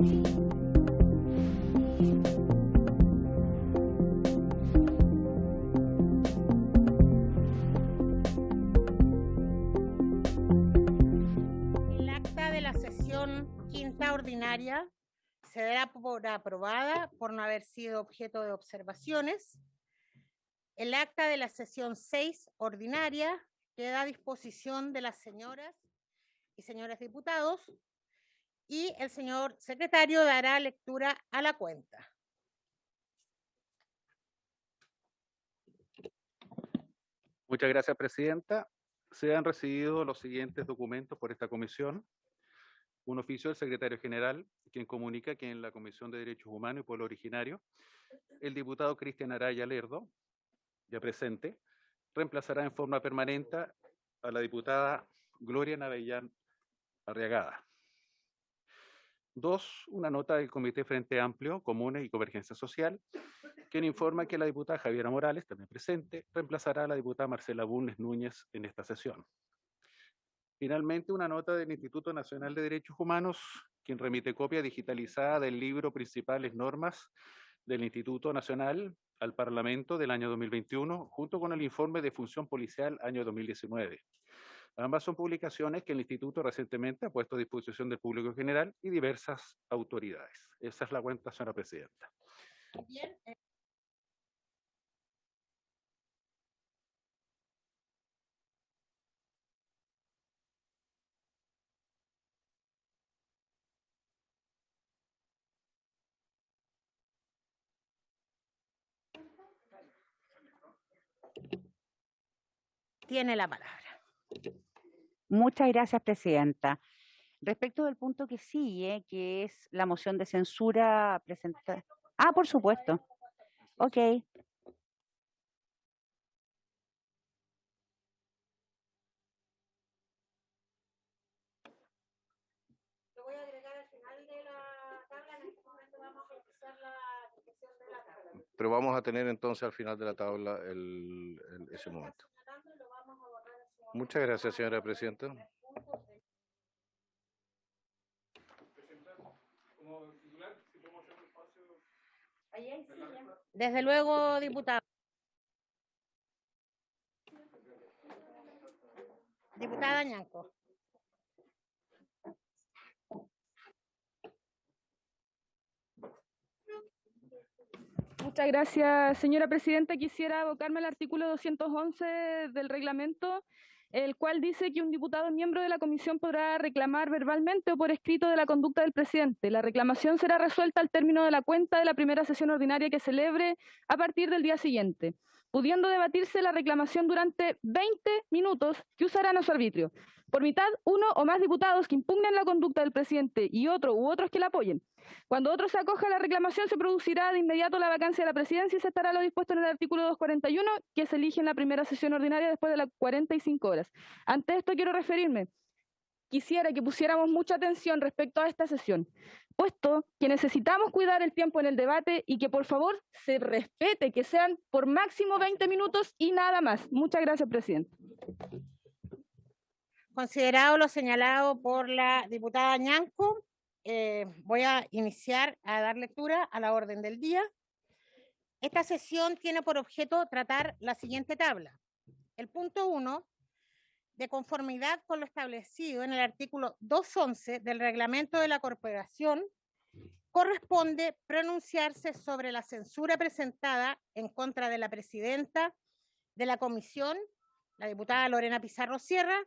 El acta de la sesión quinta ordinaria se dará por aprobada por no haber sido objeto de observaciones. El acta de la sesión 6 ordinaria queda a disposición de las señoras y señores diputados y el señor secretario dará lectura a la cuenta. Muchas gracias, presidenta. Se han recibido los siguientes documentos por esta comisión. Un oficio del secretario general, quien comunica que en la Comisión de Derechos Humanos y Pueblo Originario, el diputado Cristian Araya Lerdo, ya presente, reemplazará en forma permanente a la diputada Gloria Navellán Arriagada. 2. Una nota del Comité Frente Amplio, Comunes y Convergencia Social, quien informa que la diputada Javiera Morales, también presente, reemplazará a la diputada Marcela Bulnes Núñez en esta sesión. Finalmente, una nota del Instituto Nacional de Derechos Humanos, quien remite copia digitalizada del libro Principales Normas del Instituto Nacional al Parlamento del año 2021, junto con el informe de función policial año 2019. Ambas son publicaciones que el Instituto recientemente ha puesto a disposición del público general y diversas autoridades. Esa es la cuenta, señora presidenta. Bien. Tiene la palabra. Muchas gracias, presidenta. Respecto del punto que sigue, que es la moción de censura presentada. Ah, por supuesto. Ok. Lo voy a agregar al final de la tabla. En este momento vamos a iniciar la discusión de la tabla. Pero vamos a tener entonces al final de la tabla ese momento. Muchas gracias, señora presidenta. Desde luego, diputado. Diputada Ñanco. Muchas gracias, señora presidenta. Quisiera abocarme al artículo 211 del reglamento, el cual dice que un diputado miembro de la comisión podrá reclamar verbalmente o por escrito de la conducta del presidente. La reclamación será resuelta al término de la cuenta de la primera sesión ordinaria que celebre a partir del día siguiente, pudiendo debatirse la reclamación durante 20 minutos que usarán a su arbitrio. Por mitad, uno o más diputados que impugnen la conducta del presidente y otro u otros que la apoyen. Cuando otro se acoja a la reclamación, se producirá de inmediato la vacancia de la presidencia y se estará lo dispuesto en el artículo 241, que se elige en la primera sesión ordinaria después de las 45 horas. Ante esto quiero referirme. Quisiera que pusiéramos mucha atención respecto a esta sesión, puesto que necesitamos cuidar el tiempo en el debate y que por favor se respete, que sean por máximo 20 minutos y nada más. Muchas gracias, presidente. Considerado lo señalado por la diputada Ñanco, voy a iniciar a dar lectura a la orden del día. Esta sesión tiene por objeto tratar la siguiente tabla. El punto 1, de conformidad con lo establecido en el artículo 211 del reglamento de la corporación, corresponde pronunciarse sobre la censura presentada en contra de la presidenta de la comisión, la diputada Lorena Pizarro Sierra,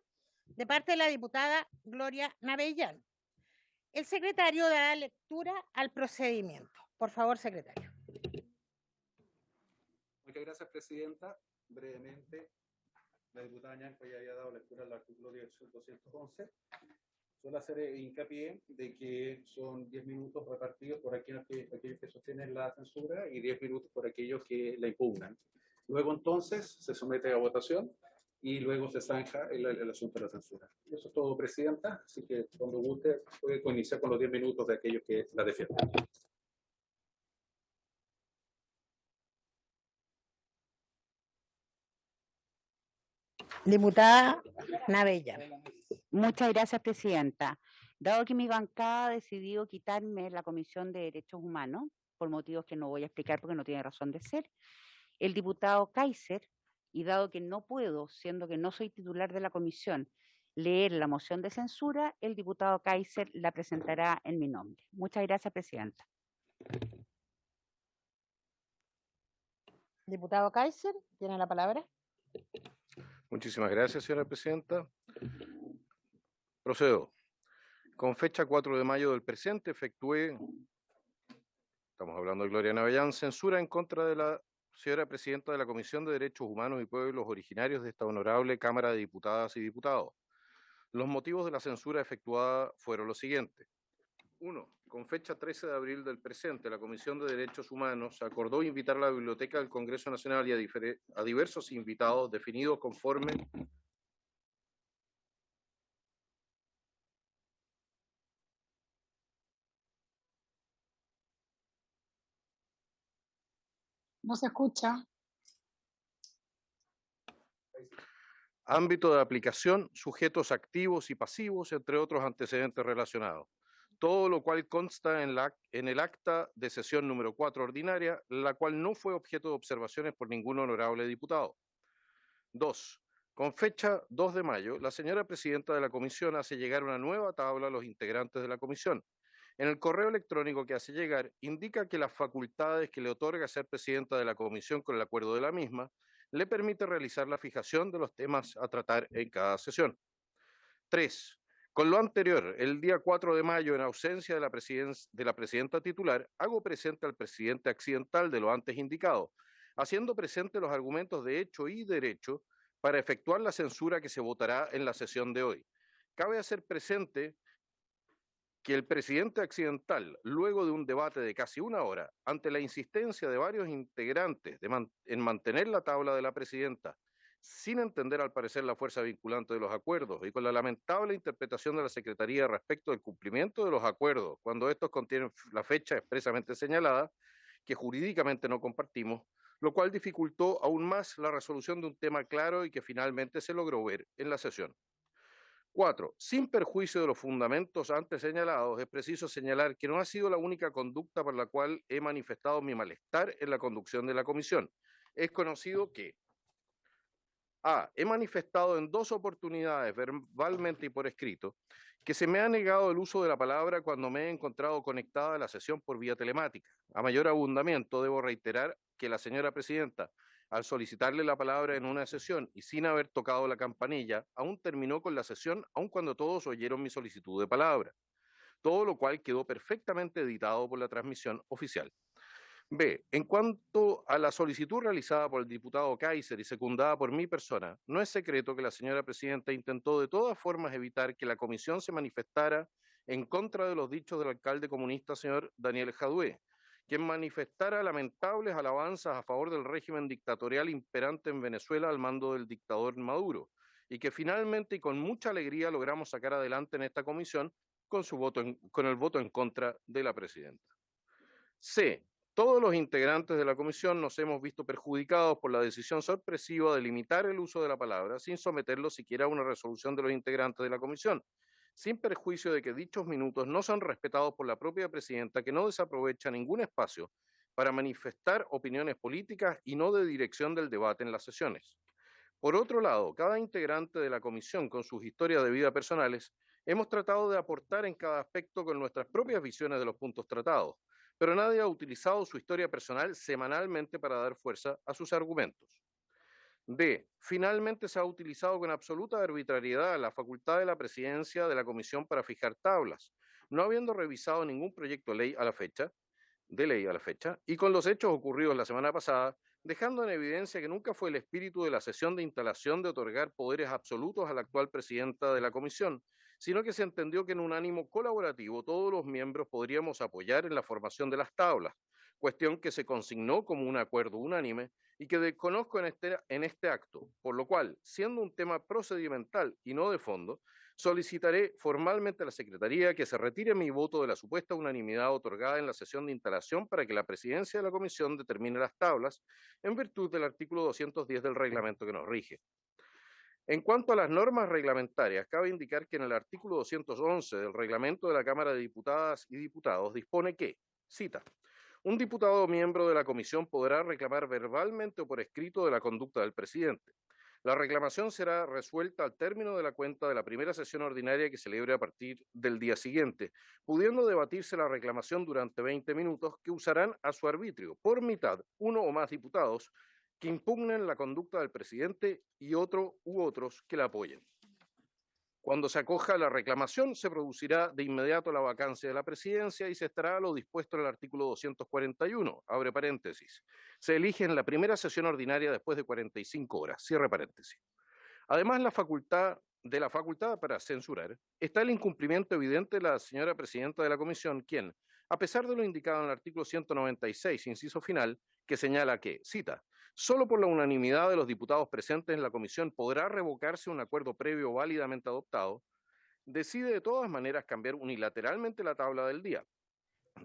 de parte de la diputada Gloria Navellán. El secretario dará lectura al procedimiento. Por favor, secretario. Muchas gracias, presidenta. Brevemente, la diputada Ñanco ya había dado lectura al artículo 211. Solo hacer hincapié de que son 10 minutos repartidos por aquellos que sostienen la censura y 10 minutos por aquellos que la impugnan. Luego, entonces, se somete a votación y luego se zanja el asunto de la censura. Eso es todo, presidenta, así que cuando guste puede iniciar con los 10 minutos de aquellos que la defienden. Diputada Navellán. Muchas gracias, presidenta. Dado que mi bancada ha decidido quitarme la Comisión de Derechos Humanos, por motivos que no voy a explicar porque no tiene razón de ser, el diputado Kaiser, y dado que no puedo, siendo que no soy titular de la comisión, leer la moción de censura, el diputado Kaiser la presentará en mi nombre. Muchas gracias, presidenta. Diputado Kaiser, tiene la palabra. Muchísimas gracias, señora presidenta. Procedo. Con fecha 4 de mayo del presente efectué, estamos hablando de Gloria Navellán, censura en contra de la señora presidenta de la Comisión de Derechos Humanos y Pueblos Originarios de esta honorable Cámara de Diputadas y Diputados. Los motivos de la censura efectuada fueron los siguientes. 1. Con fecha 13 de abril del presente, la Comisión de Derechos Humanos acordó invitar a la Biblioteca del Congreso Nacional y a diversos invitados definidos conforme No se escucha. ámbito de aplicación, sujetos activos y pasivos, entre otros antecedentes relacionados. Todo lo cual consta en el acta de sesión número 4 ordinaria, la cual no fue objeto de observaciones por ningún honorable diputado. 2. Con fecha 2 de mayo, la señora presidenta de la comisión hace llegar una nueva tabla a los integrantes de la comisión. En el correo electrónico que hace llegar, indica que las facultades que le otorga ser presidenta de la comisión con el acuerdo de la misma, le permite realizar la fijación de los temas a tratar en cada sesión. 3. Con lo anterior, el día 4 de mayo, en ausencia de la presidenta titular, hago presente al presidente accidental de lo antes indicado, haciendo presente los argumentos de hecho y derecho para efectuar la censura que se votará en la sesión de hoy. Cabe hacer presente que el presidente accidental, luego de un debate de casi una hora, ante la insistencia de varios integrantes en mantener la tabla de la presidenta, sin entender al parecer la fuerza vinculante de los acuerdos y con la lamentable interpretación de la Secretaría respecto del cumplimiento de los acuerdos, cuando estos contienen la fecha expresamente señalada, que jurídicamente no compartimos, lo cual dificultó aún más la resolución de un tema claro y que finalmente se logró ver en la sesión. 4. Sin perjuicio de los fundamentos antes señalados, es preciso señalar que no ha sido la única conducta por la cual he manifestado mi malestar en la conducción de la comisión. Es conocido que A. He manifestado en 2 oportunidades, verbalmente y por escrito, que se me ha negado el uso de la palabra cuando me he encontrado conectada a la sesión por vía telemática. A mayor abundamiento, debo reiterar que la señora presidenta, al solicitarle la palabra en una sesión y sin haber tocado la campanilla, aún terminó con la sesión, aun cuando todos oyeron mi solicitud de palabra. Todo lo cual quedó perfectamente editado por la transmisión oficial. B. En cuanto a la solicitud realizada por el diputado Kaiser y secundada por mi persona, no es secreto que la señora presidenta intentó de todas formas evitar que la comisión se manifestara en contra de los dichos del alcalde comunista señor Daniel Jadue, quien manifestara lamentables alabanzas a favor del régimen dictatorial imperante en Venezuela al mando del dictador Maduro, y que finalmente y con mucha alegría logramos sacar adelante en esta comisión con el voto en contra de la presidenta. C. Todos los integrantes de la comisión nos hemos visto perjudicados por la decisión sorpresiva de limitar el uso de la palabra sin someterlo siquiera a una resolución de los integrantes de la comisión, sin perjuicio de que dichos minutos no son respetados por la propia presidenta, que no desaprovecha ningún espacio para manifestar opiniones políticas y no de dirección del debate en las sesiones. Por otro lado, cada integrante de la comisión, con sus historias de vida personales, hemos tratado de aportar en cada aspecto con nuestras propias visiones de los puntos tratados, pero nadie ha utilizado su historia personal semanalmente para dar fuerza a sus argumentos. D. Finalmente se ha utilizado con absoluta arbitrariedad la facultad de la presidencia de la comisión para fijar tablas, no habiendo revisado ningún proyecto de ley a la fecha, y con los hechos ocurridos la semana pasada, dejando en evidencia que nunca fue el espíritu de la sesión de instalación de otorgar poderes absolutos a la actual presidenta de la comisión, sino que se entendió que en un ánimo colaborativo todos los miembros podríamos apoyar en la formación de las tablas, cuestión que se consignó como un acuerdo unánime y que desconozco en este acto, por lo cual, siendo un tema procedimental y no de fondo, solicitaré formalmente a la Secretaría que se retire mi voto de la supuesta unanimidad otorgada en la sesión de instalación para que la presidencia de la comisión determine las tablas en virtud del artículo 210 del reglamento que nos rige. En cuanto a las normas reglamentarias, cabe indicar que en el artículo 211 del reglamento de la Cámara de Diputadas y Diputados dispone que, cita, un diputado miembro de la comisión podrá reclamar verbalmente o por escrito de la conducta del presidente. La reclamación será resuelta al término de la cuenta de la primera sesión ordinaria que celebre a partir del día siguiente, pudiendo debatirse la reclamación durante 20 minutos que usarán a su arbitrio, por mitad, uno o más diputados que impugnen la conducta del presidente y otro u otros que la apoyen. Cuando se acoja la reclamación, se producirá de inmediato la vacancia de la presidencia y se estará lo dispuesto en el artículo 241, abre paréntesis. Se elige en la primera sesión ordinaria después de 45 horas, cierre paréntesis. Además, la facultad para censurar está el incumplimiento evidente de la señora presidenta de la comisión, quien, a pesar de lo indicado en el artículo 196, inciso final, que señala que, cita, solo por la unanimidad de los diputados presentes en la comisión podrá revocarse un acuerdo previo válidamente adoptado, decide de todas maneras cambiar unilateralmente la tabla del día,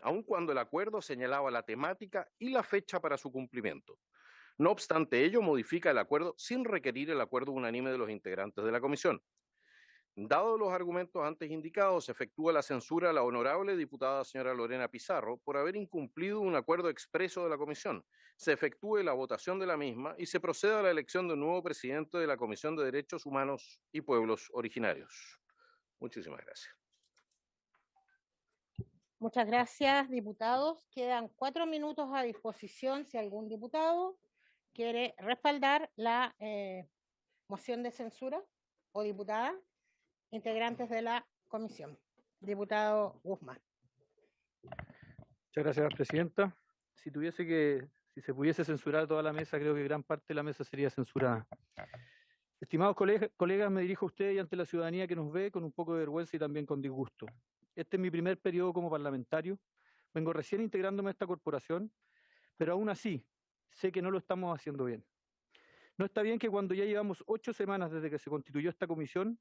aun cuando el acuerdo señalaba la temática y la fecha para su cumplimiento. No obstante ello, modifica el acuerdo sin requerir el acuerdo unánime de los integrantes de la comisión. Dados los argumentos antes indicados, se efectúa la censura a la honorable diputada señora Lorena Pizarro por haber incumplido un acuerdo expreso de la comisión. Se efectúe la votación de la misma y se proceda a la elección de un nuevo presidente de la Comisión de Derechos Humanos y Pueblos Originarios. Muchísimas gracias. Muchas gracias, diputados. Quedan 4 minutos a disposición si algún diputado quiere respaldar la moción de censura o diputada, integrantes de la comisión. Diputado Guzmán. Muchas gracias, presidenta. Si se pudiese censurar toda la mesa, creo que gran parte de la mesa sería censurada. Estimados colegas, me dirijo a ustedes y ante la ciudadanía que nos ve con un poco de vergüenza y también con disgusto. Este es mi primer periodo como parlamentario. Vengo recién integrándome a esta corporación, pero aún así sé que no lo estamos haciendo bien. No está bien que cuando ya llevamos 8 semanas desde que se constituyó esta comisión,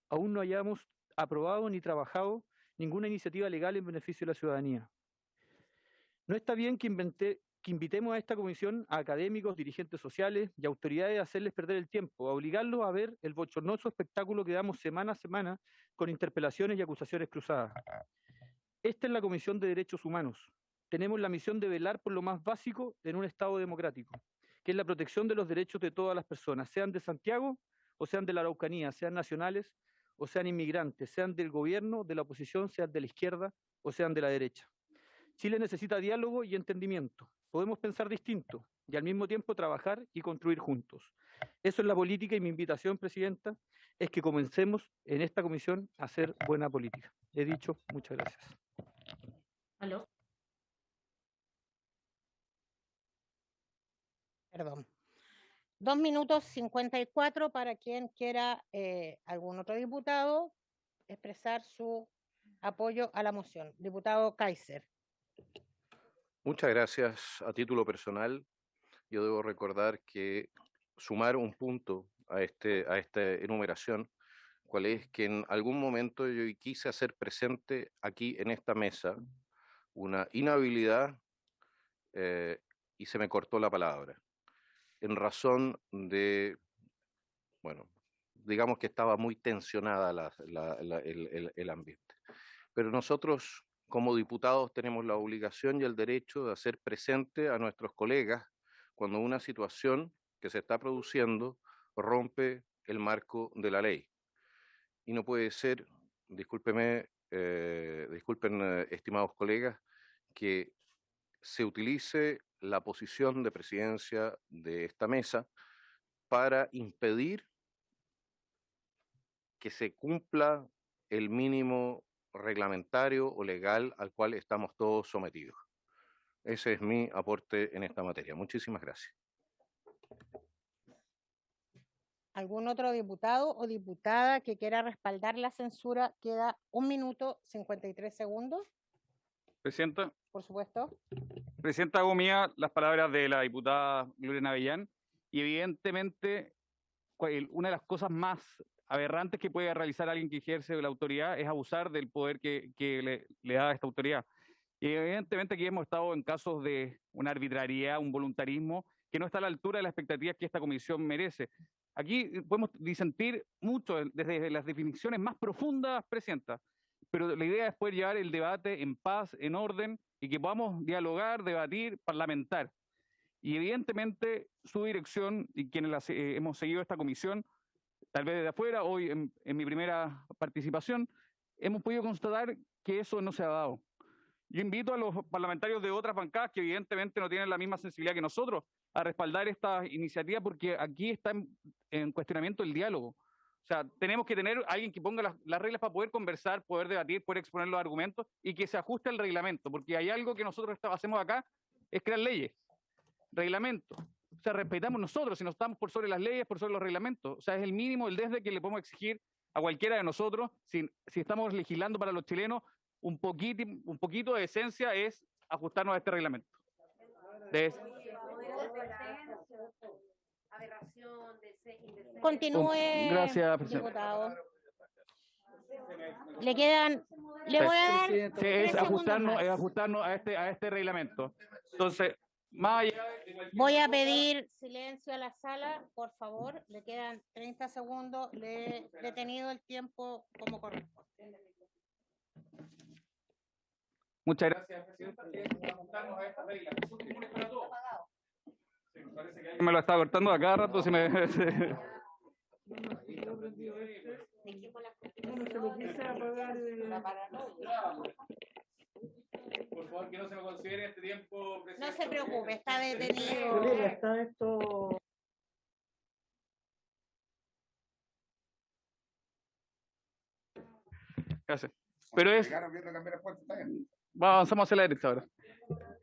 aún no hayamos aprobado ni trabajado ninguna iniciativa legal en beneficio de la ciudadanía. No está bien que invitemos a esta comisión a académicos, dirigentes sociales y autoridades a hacerles perder el tiempo, a obligarlos a ver el bochornoso espectáculo que damos semana a semana con interpelaciones y acusaciones cruzadas. Esta es la Comisión de Derechos Humanos. Tenemos la misión de velar por lo más básico en un Estado democrático, que es la protección de los derechos de todas las personas, sean de Santiago o sean de la Araucanía, sean nacionales o sean inmigrantes, sean del gobierno, de la oposición, sean de la izquierda o sean de la derecha. Chile necesita diálogo y entendimiento. Podemos pensar distinto y al mismo tiempo trabajar y construir juntos. Eso es la política y mi invitación, presidenta, es que comencemos en esta comisión a hacer buena política. He dicho, muchas gracias. ¿Aló? Perdón. 2 minutos 54 para quien quiera, algún otro diputado, expresar su apoyo a la moción. Diputado Kaiser. Muchas gracias. A título personal, yo debo recordar que sumar un punto a esta enumeración, cual es que en algún momento yo quise hacer presente aquí en esta mesa una inhabilidad y se me cortó la palabra, en razón de, bueno, digamos que estaba muy tensionada el ambiente. Pero nosotros, como diputados, tenemos la obligación y el derecho de hacer presente a nuestros colegas cuando una situación que se está produciendo rompe el marco de la ley. Y no puede ser, disculpen, estimados colegas, que se utilice la posición de presidencia de esta mesa para impedir que se cumpla el mínimo reglamentario o legal al cual estamos todos sometidos. Ese es mi aporte en esta materia. Muchísimas gracias. ¿Algún otro diputado o diputada que quiera respaldar la censura? Queda 1 minuto 53 segundos. Presidenta. Por supuesto. Presidenta, hago mía las palabras de la diputada Gloria Navellán y evidentemente una de las cosas más aberrantes que puede realizar alguien que ejerce la autoridad es abusar del poder que le da esta autoridad. Y evidentemente aquí hemos estado en casos de una arbitrariedad, un voluntarismo que no está a la altura de las expectativas que esta comisión merece. Aquí podemos disentir mucho desde las definiciones más profundas, Presidenta, pero la idea es poder llevar el debate en paz, en orden, y que podamos dialogar, debatir, parlamentar. Y evidentemente su dirección y quienes hemos seguido esta comisión, tal vez desde afuera, hoy en mi primera participación, hemos podido constatar que eso no se ha dado. Yo invito a los parlamentarios de otras bancadas que evidentemente no tienen la misma sensibilidad que nosotros a respaldar esta iniciativa, porque aquí está en cuestionamiento el diálogo. O sea, tenemos que tener alguien que ponga las reglas para poder conversar, poder debatir, poder exponer los argumentos y que se ajuste al reglamento, porque hay algo que nosotros hacemos acá, es crear leyes, reglamentos. O sea, respetamos nosotros, si no estamos por sobre las leyes, por sobre los reglamentos. O sea, es el mínimo, el desde que le podemos exigir a cualquiera de nosotros, si estamos legislando para los chilenos, un poquito de esencia es ajustarnos a este reglamento. Continúe, gracias, diputado. Le voy a dar es 3 segundos más. ajustarnos a este reglamento. Entonces, más allá de Voy a pedir silencio a la sala, por favor. Le quedan 30 segundos. Le he detenido el tiempo como corresponde. Muchas gracias, Presidenta. Ajustarnos a esta regla. Son comunes para todos. Sí, me parece que me lo está cortando a cada rato. Por favor, que no se lo considere este tiempo. No se preocupe, está detenido. Está esto. Gracias. Pero avanzamos hacia la derecha ahora.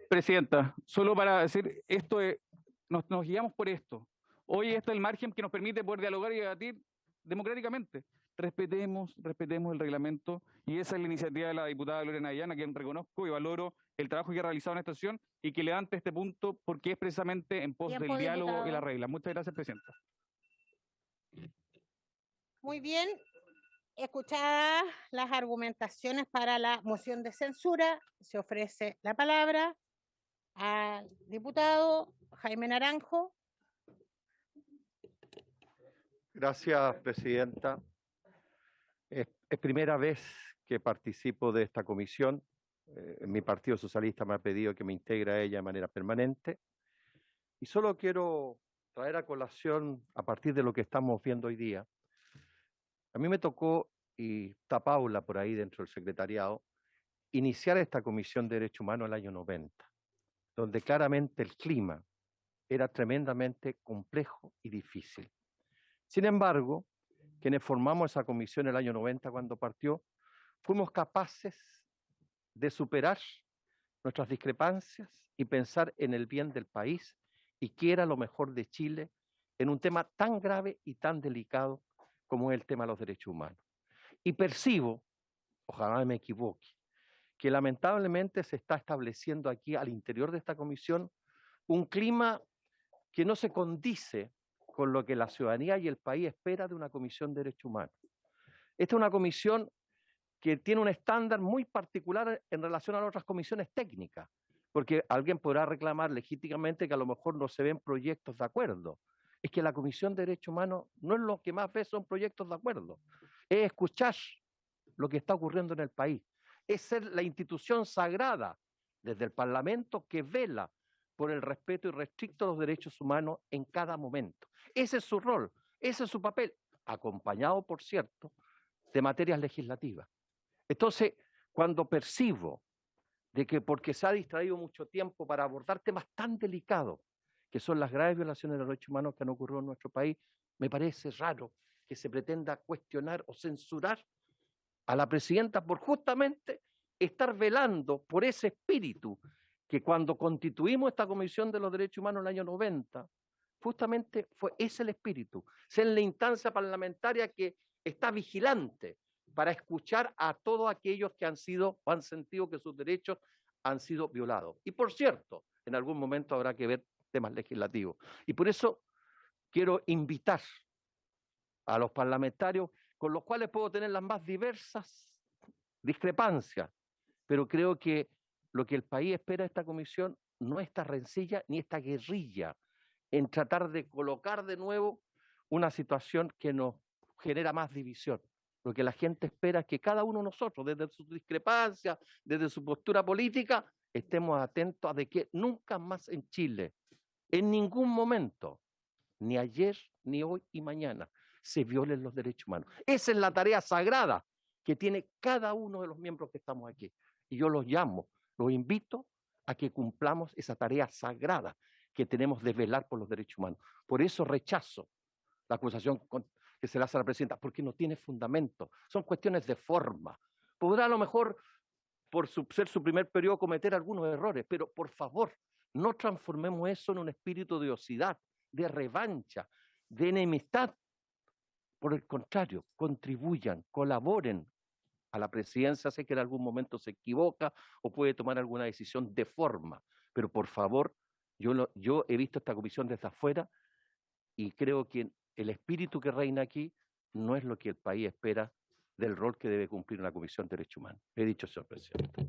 Presidenta, solo para decir, nos guiamos por esto. Hoy este es el margen que nos permite poder dialogar y debatir democráticamente. Respetemos el reglamento, y esa es la iniciativa de la diputada Gloria Navellán, a quien reconozco y valoro el trabajo que ha realizado en esta sesión y que levante este punto porque es precisamente en pos del diálogo, diputado, y la regla. Muchas gracias, Presidenta. Muy bien. Escuchadas las argumentaciones para la moción de censura, se ofrece la palabra al diputado Jaime Naranjo. Gracias, Presidenta. Es primera vez que participo de esta comisión. Mi Partido Socialista me ha pedido que me integre a ella de manera permanente. Y solo quiero traer a colación, a partir de lo que estamos viendo hoy día, a mí me tocó, y está Paula por ahí dentro del secretariado, iniciar esta Comisión de Derechos Humanos en el año 90, donde claramente el clima era tremendamente complejo y difícil. Sin embargo, quienes formamos esa comisión en el año 90 cuando partió, fuimos capaces de superar nuestras discrepancias y pensar en el bien del país y qué era lo mejor de Chile en un tema tan grave y tan delicado como es el tema de los derechos humanos. Y percibo, ojalá me equivoque, que lamentablemente se está estableciendo aquí al interior de esta comisión un clima que no se condice con lo que la ciudadanía y el país espera de una comisión de derechos humanos. Esta es una comisión que tiene un estándar muy particular en relación a las otras comisiones técnicas, porque alguien podrá reclamar legítimamente que a lo mejor no se ven proyectos de acuerdo. Es que la Comisión de Derechos Humanos no es lo que más ve son proyectos de acuerdo, es escuchar lo que está ocurriendo en el país, es ser la institución sagrada desde el Parlamento que vela por el respeto irrestricto a los derechos humanos en cada momento. Ese es su rol, ese es su papel, acompañado, por cierto, de materias legislativas. Entonces, cuando percibo de que porque se ha distraído mucho tiempo para abordar temas tan delicados, que son las graves violaciones de los derechos humanos que han ocurrido en nuestro país, me parece raro que se pretenda cuestionar o censurar a la presidenta por justamente estar velando por ese espíritu que cuando constituimos esta Comisión de los Derechos Humanos en el año 90, justamente ese el espíritu, ser la instancia parlamentaria que está vigilante para escuchar a todos aquellos que han sido o han sentido que sus derechos han sido violados. Y por cierto, en algún momento habrá que ver temas legislativos. Y por eso quiero invitar a los parlamentarios, con los cuales puedo tener las más diversas discrepancias, pero creo que lo que el país espera de esta comisión no es esta rencilla ni esta guerrilla en tratar de colocar de nuevo una situación que nos genera más división. Lo que la gente espera es que cada uno de nosotros, desde su discrepancia, desde su postura política, estemos atentos a de que nunca más en Chile, en ningún momento, ni ayer, ni hoy y mañana, se violen los derechos humanos. Esa es la tarea sagrada que tiene cada uno de los miembros que estamos aquí. Y yo los llamo, los invito a que cumplamos esa tarea sagrada que tenemos de velar por los derechos humanos. Por eso rechazo la acusación que se le hace a la presidenta, porque no tiene fundamento. Son cuestiones de forma. Podrá a lo mejor, por ser su primer periodo, cometer algunos errores, pero por favor, no transformemos eso en un espíritu de osidad, de revancha, de enemistad. Por el contrario, contribuyan, colaboren a la presidencia. Sé que en algún momento se equivoca o puede tomar alguna decisión de forma, pero por favor, yo he visto esta comisión desde afuera y creo que el espíritu que reina aquí no es lo que el país espera del rol que debe cumplir una Comisión de Derechos Humanos. He dicho, señor presidente.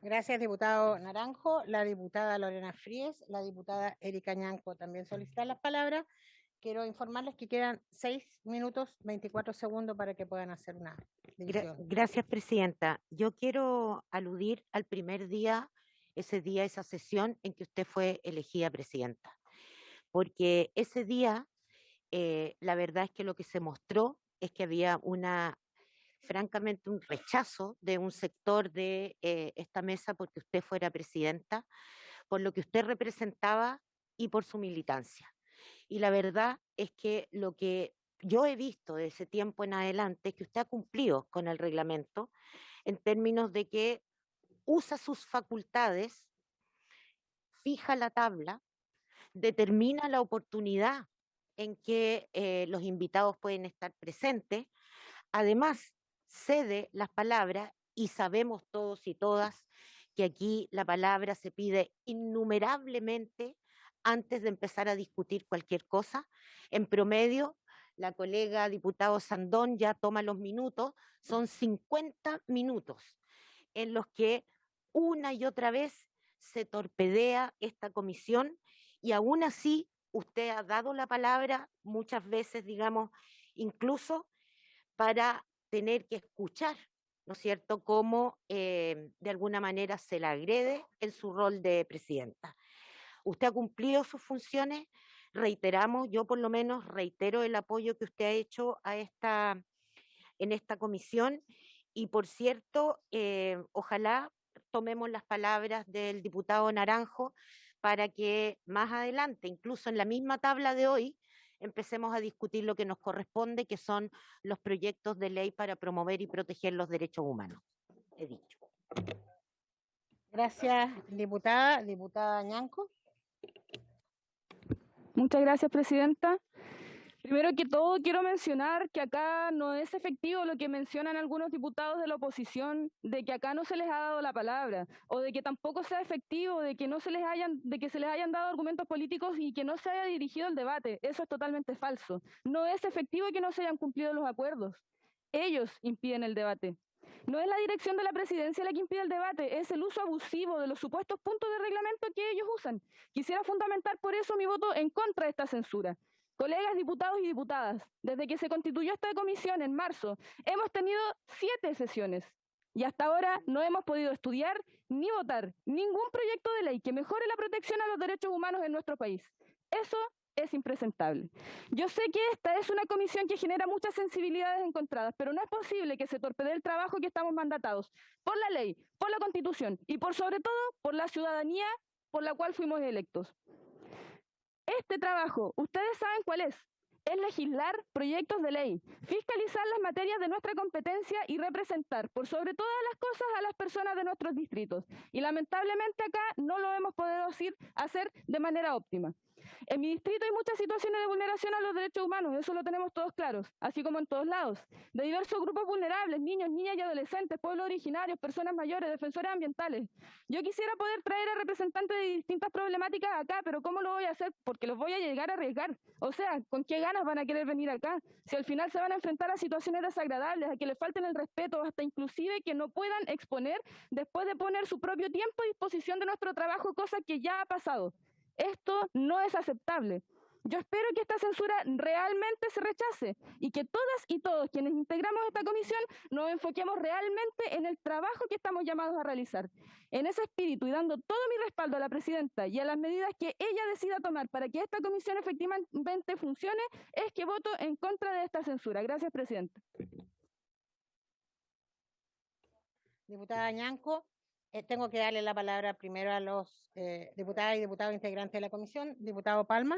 Gracias, diputado Naranjo. La diputada Lorena Fríes, la diputada Erika Ñanco también solicitan las palabras. Quiero informarles que quedan 6 minutos 24 segundos para que puedan hacer una división. Gracias, presidenta. Yo quiero aludir al primer día, esa sesión en que usted fue elegida presidenta. Porque ese día, la verdad es que lo que se mostró es que había francamente un rechazo de un sector de esta mesa porque usted fuera presidenta, por lo que usted representaba y por su militancia. Y la verdad es que lo que yo he visto de ese tiempo en adelante es que usted ha cumplido con el reglamento en términos de que usa sus facultades, fija la tabla, determina la oportunidad en que los invitados pueden estar presentes, además cede las palabras y sabemos todos y todas que aquí la palabra se pide innumerablemente antes de empezar a discutir cualquier cosa. En promedio, la colega diputado Sandón ya toma los minutos, son 50 minutos en los que una y otra vez se torpedea esta comisión y aún así usted ha dado la palabra muchas veces, digamos, incluso para tener que escuchar, ¿no es cierto?, cómo de alguna manera se la agrede en su rol de presidenta. Usted ha cumplido sus funciones, reiteramos, yo por lo menos reitero el apoyo que usted ha hecho en esta comisión y por cierto, ojalá tomemos las palabras del diputado Naranjo para que más adelante, incluso en la misma tabla de hoy, empecemos a discutir lo que nos corresponde, que son los proyectos de ley para promover y proteger los derechos humanos. He dicho. Gracias, diputada Ñanco. Muchas gracias, presidenta. Primero que todo, quiero mencionar que acá no es efectivo lo que mencionan algunos diputados de la oposición, de que acá no se les ha dado la palabra, o de que tampoco sea efectivo, de que se les hayan dado argumentos políticos y que no se haya dirigido el debate. Eso es totalmente falso. No es efectivo que no se hayan cumplido los acuerdos. Ellos impiden el debate. No es la dirección de la presidencia la que impide el debate, es el uso abusivo de los supuestos puntos de reglamento que ellos usan. Quisiera fundamentar por eso mi voto en contra de esta censura. Colegas diputados y diputadas, desde que se constituyó esta comisión en marzo, hemos tenido 7 sesiones y hasta ahora no hemos podido estudiar ni votar ningún proyecto de ley que mejore la protección a los derechos humanos en nuestro país. Eso es impresentable. Yo sé que esta es una comisión que genera muchas sensibilidades encontradas, pero no es posible que se torpedee el trabajo que estamos mandatados por la ley, por la Constitución y por sobre todo por la ciudadanía por la cual fuimos electos. Este trabajo, ustedes saben cuál es legislar proyectos de ley, fiscalizar las materias de nuestra competencia y representar por sobre todas las cosas a las personas de nuestros distritos. Y lamentablemente acá no lo hemos podido hacer de manera óptima. En mi distrito hay muchas situaciones de vulneración a los derechos humanos, eso lo tenemos todos claros, así como en todos lados. De diversos grupos vulnerables, niños, niñas y adolescentes, pueblos originarios, personas mayores, defensores ambientales. Yo quisiera poder traer a representantes de distintas problemáticas acá, pero ¿cómo lo voy a hacer? Porque los voy a llegar a arriesgar. O sea, ¿con qué ganas van a querer venir acá? Si al final se van a enfrentar a situaciones desagradables, a que les falten el respeto, hasta inclusive que no puedan exponer después de poner su propio tiempo a disposición de nuestro trabajo, cosa que ya ha pasado. Esto no es aceptable. Yo espero que esta censura realmente se rechace y que todas y todos quienes integramos esta comisión nos enfoquemos realmente en el trabajo que estamos llamados a realizar. En ese espíritu y dando todo mi respaldo a la presidenta y a las medidas que ella decida tomar para que esta comisión efectivamente funcione, es que voto en contra de esta censura. Gracias, presidenta. Diputada Ñanco, tengo que darle la palabra primero a los diputadas y diputados integrantes de la comisión. Diputado Palma.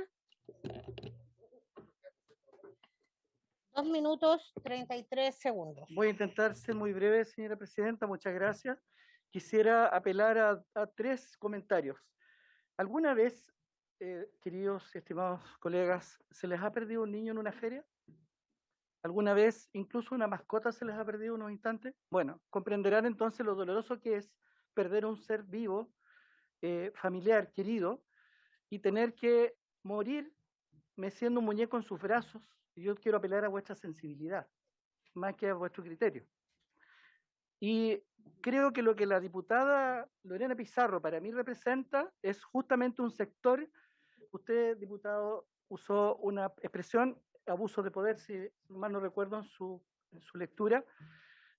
2 minutos 33 segundos. Voy a intentar ser muy breve, señora presidenta. Muchas gracias. Quisiera apelar a 3 comentarios. ¿Alguna vez, queridos y estimados colegas, se les ha perdido un niño en una feria? ¿Alguna vez incluso una mascota se les ha perdido unos instantes? Bueno, comprenderán entonces lo doloroso que es perder un ser vivo, familiar, querido, y tener que morir meciendo un muñeco en sus brazos. Y yo quiero apelar a vuestra sensibilidad, más que a vuestro criterio. Y creo que lo que la diputada Lorena Pizarro para mí representa es justamente un sector. Usted, diputado, usó una expresión, abuso de poder, si mal no recuerdo en su lectura.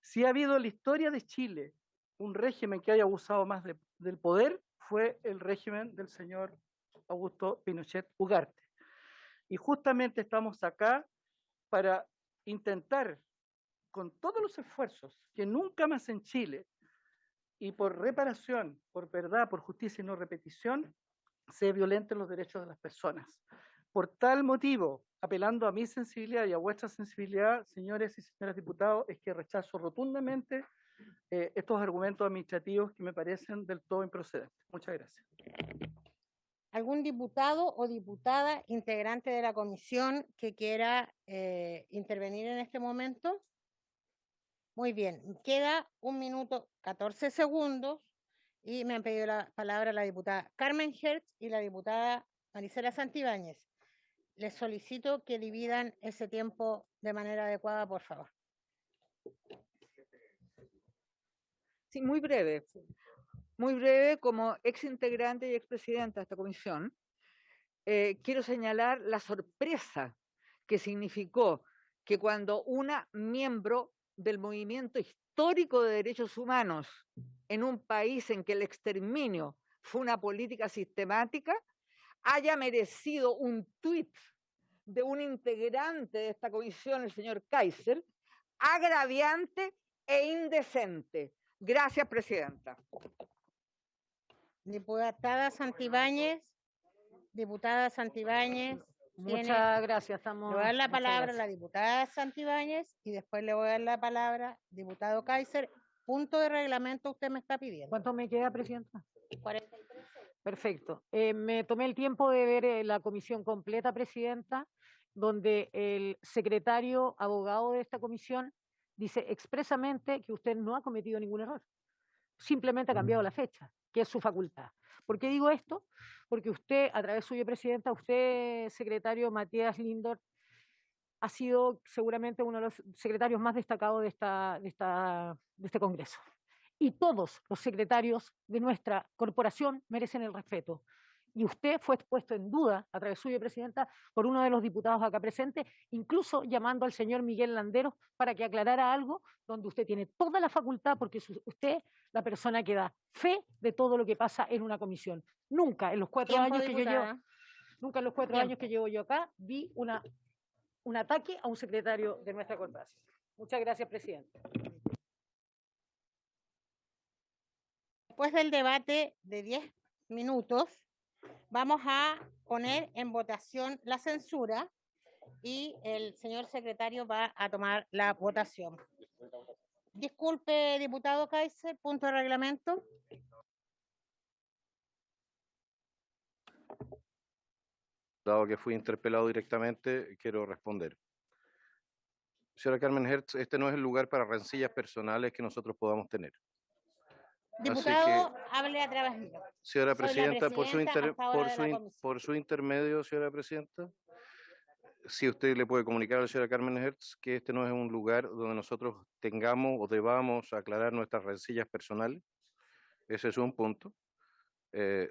Si ha habido en la historia de Chile un régimen que haya abusado más del poder, fue el régimen del señor Augusto Pinochet Ugarte. Y justamente estamos acá para intentar, con todos los esfuerzos, que nunca más en Chile, y por reparación, por verdad, por justicia y no repetición, se violenten los derechos de las personas. Por tal motivo, apelando a mi sensibilidad y a vuestra sensibilidad, señores y señoras diputados, es que rechazo rotundamente estos argumentos administrativos que me parecen del todo improcedentes. Muchas gracias. ¿Algún diputado o diputada integrante de la comisión que quiera intervenir en este momento? Muy bien, queda 1 minuto 14 segundos y me han pedido la palabra la diputada Carmen Hertz y la diputada Marisela Santibáñez. Les solicito que dividan ese tiempo de manera adecuada, por favor. Sí, muy breve. Muy breve, como exintegrante y expresidenta de esta comisión, quiero señalar la sorpresa que significó que cuando una miembro del movimiento histórico de derechos humanos en un país en que el exterminio fue una política sistemática, haya merecido un tuit de un integrante de esta comisión, el señor Kaiser, agraviante e indecente. Gracias, presidenta. Diputada Santibáñez. Diputada Santibáñez. Muchas gracias. Le voy a dar la palabra a la diputada Santibáñez y después le voy a dar la palabra diputado Kaiser. Punto de reglamento usted me está pidiendo. ¿Cuánto me queda, presidenta? 43. Perfecto. Me tomé el tiempo de ver la comisión completa, presidenta, donde el secretario abogado de esta comisión dice expresamente que usted no ha cometido ningún error. Simplemente ha cambiado la fecha, que es su facultad. ¿Por qué digo esto? Porque usted, a través suyo, presidenta, usted, secretario Matías Lindor, ha sido seguramente uno de los secretarios más destacados de este Congreso. Y todos los secretarios de nuestra corporación merecen el respeto. Y usted fue puesto en duda, a través suyo, presidenta, por uno de los diputados acá presentes, incluso llamando al señor Miguel Landeros para que aclarara algo donde usted tiene toda la facultad, porque usted la persona que da fe de todo lo que pasa en una comisión. Nunca en los 4 años que yo llevo, nunca en los 4 años que llevo yo acá, vi un ataque a un secretario de nuestra corporación. Muchas gracias, presidente. Después del debate de 10 minutos, vamos a poner en votación la censura y el señor secretario va a tomar la votación. Disculpe, diputado Kaiser, punto de reglamento. Dado que fui interpelado directamente, quiero responder. Señora Carmen Hertz, este no es el lugar para rencillas personales que nosotros podamos tener. Diputado, hable a través mío. Señora presidenta, por su intermedio, señora presidenta, si usted le puede comunicar a la señora Carmen Hertz que este no es un lugar donde nosotros tengamos o debamos aclarar nuestras rencillas personales. Ese es un punto.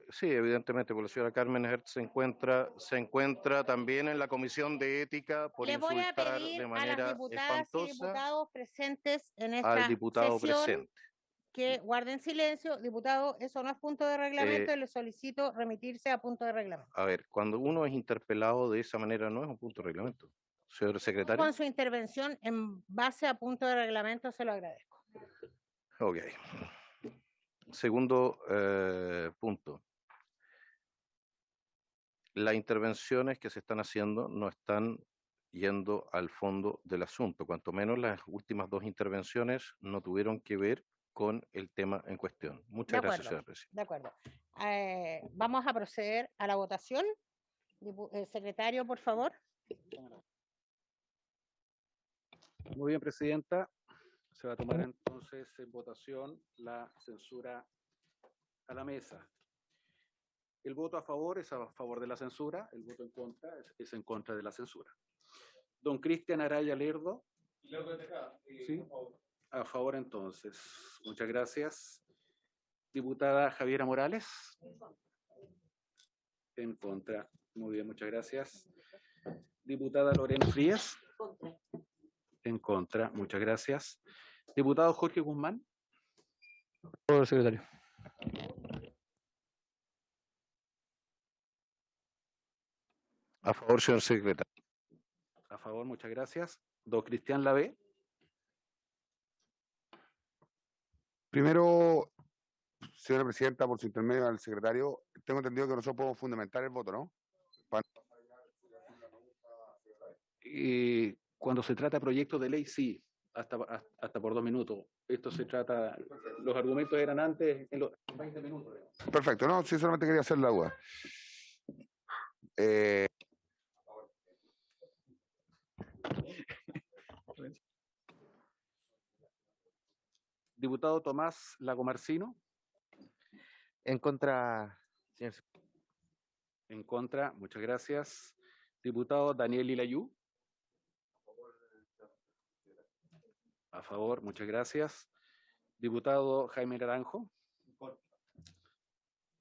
Sí, evidentemente, porque la señora Carmen Hertz se encuentra también en la Comisión de Ética por Le voy a insultar pedir de a las manera diputadas y espantosa diputados presentes en al esta diputado sesión presente. que guarden silencio. Diputado, eso no es punto de reglamento y le solicito remitirse a punto de reglamento. A ver, cuando uno es interpelado de esa manera no es un punto de reglamento. Señor secretario. Con su intervención en base a punto de reglamento se lo agradezco. Ok. Segundo punto. Las intervenciones que se están haciendo no están yendo al fondo del asunto, cuanto menos las últimas dos intervenciones no tuvieron que ver con el tema en cuestión. Muchas gracias, señora presidenta. De acuerdo. Vamos a proceder a la votación. Secretario, por favor. Muy bien, presidenta. Se va a tomar entonces en votación la censura a la mesa. El voto a favor es a favor de la censura, el voto en contra es en contra de la censura. Don Cristian Araya Lerdo. Sí, a favor entonces. Muchas gracias. Diputada Javiera Morales. En contra. Muy bien, muchas gracias. Diputada Lorena Frías. En contra, muchas gracias. Diputado Jorge Guzmán. Por secretario. A favor, señor secretario. A favor, muchas gracias. Don Cristian Lavé. Primero, señora presidenta, por su intermedio al secretario, tengo entendido que nosotros podemos fundamentar el voto, ¿no? Cuando se trata de proyectos de ley, sí, hasta por 2 minutos. Esto se trata, los argumentos eran antes en los 20 minutos. Perfecto, no, sí, solamente quería hacer la duda. Diputado Tomás Lagomarcino. En contra, señor. En contra, muchas gracias. Diputado Daniel Ilayú. A favor, muchas gracias. Diputado Jaime Naranjo.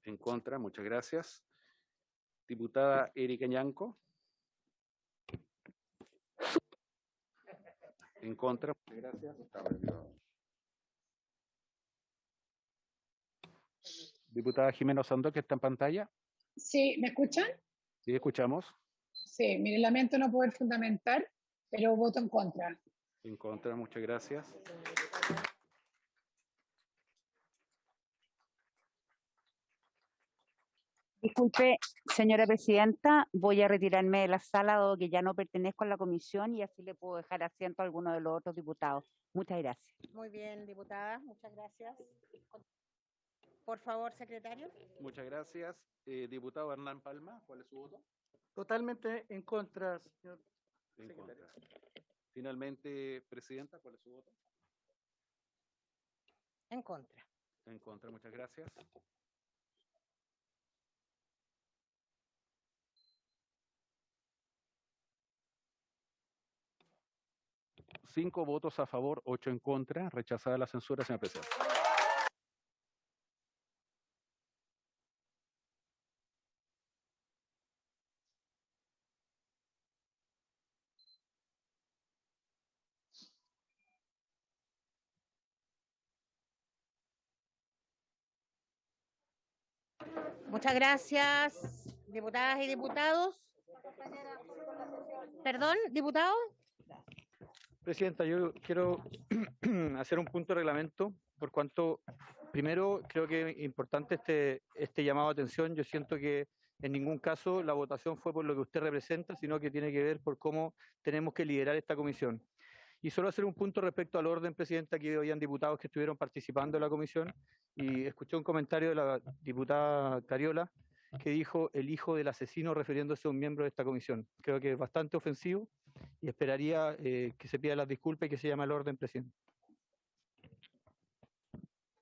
En contra, muchas gracias. Diputada Erika Ñanco. En contra, muchas gracias. Diputada Jimena Osando, que está en pantalla. Sí, ¿me escuchan? Sí, escuchamos. Sí, mire, lamento no poder fundamentar, pero voto en contra. En contra, muchas gracias. Disculpe, señora presidenta, voy a retirarme de la sala dado que ya no pertenezco a la comisión y así le puedo dejar asiento a alguno de los otros diputados. Muchas gracias. Muy bien, diputada, muchas gracias. Por favor, secretario. Muchas gracias. Diputado Hernán Palma, ¿cuál es su voto? Totalmente en contra, señor secretario. Finalmente, presidenta, ¿cuál es su voto? En contra. En contra, muchas gracias. Cinco votos a favor, 8 en contra. Rechazada la censura, señor presidente. Muchas gracias, diputadas y diputados. Perdón, diputado. Presidenta, yo quiero hacer un punto de reglamento, por cuanto, primero, creo que es importante este llamado de atención. Yo siento que en ningún caso la votación fue por lo que usted representa, sino que tiene que ver por cómo tenemos que liderar esta comisión. Y solo hacer un punto respecto al orden, presidenta. Aquí habían diputados que estuvieron participando en la comisión y escuché un comentario de la diputada Cariola que dijo el hijo del asesino refiriéndose a un miembro de esta comisión. Creo que es bastante ofensivo y esperaría que se pida las disculpas y que se llame al orden, presidente.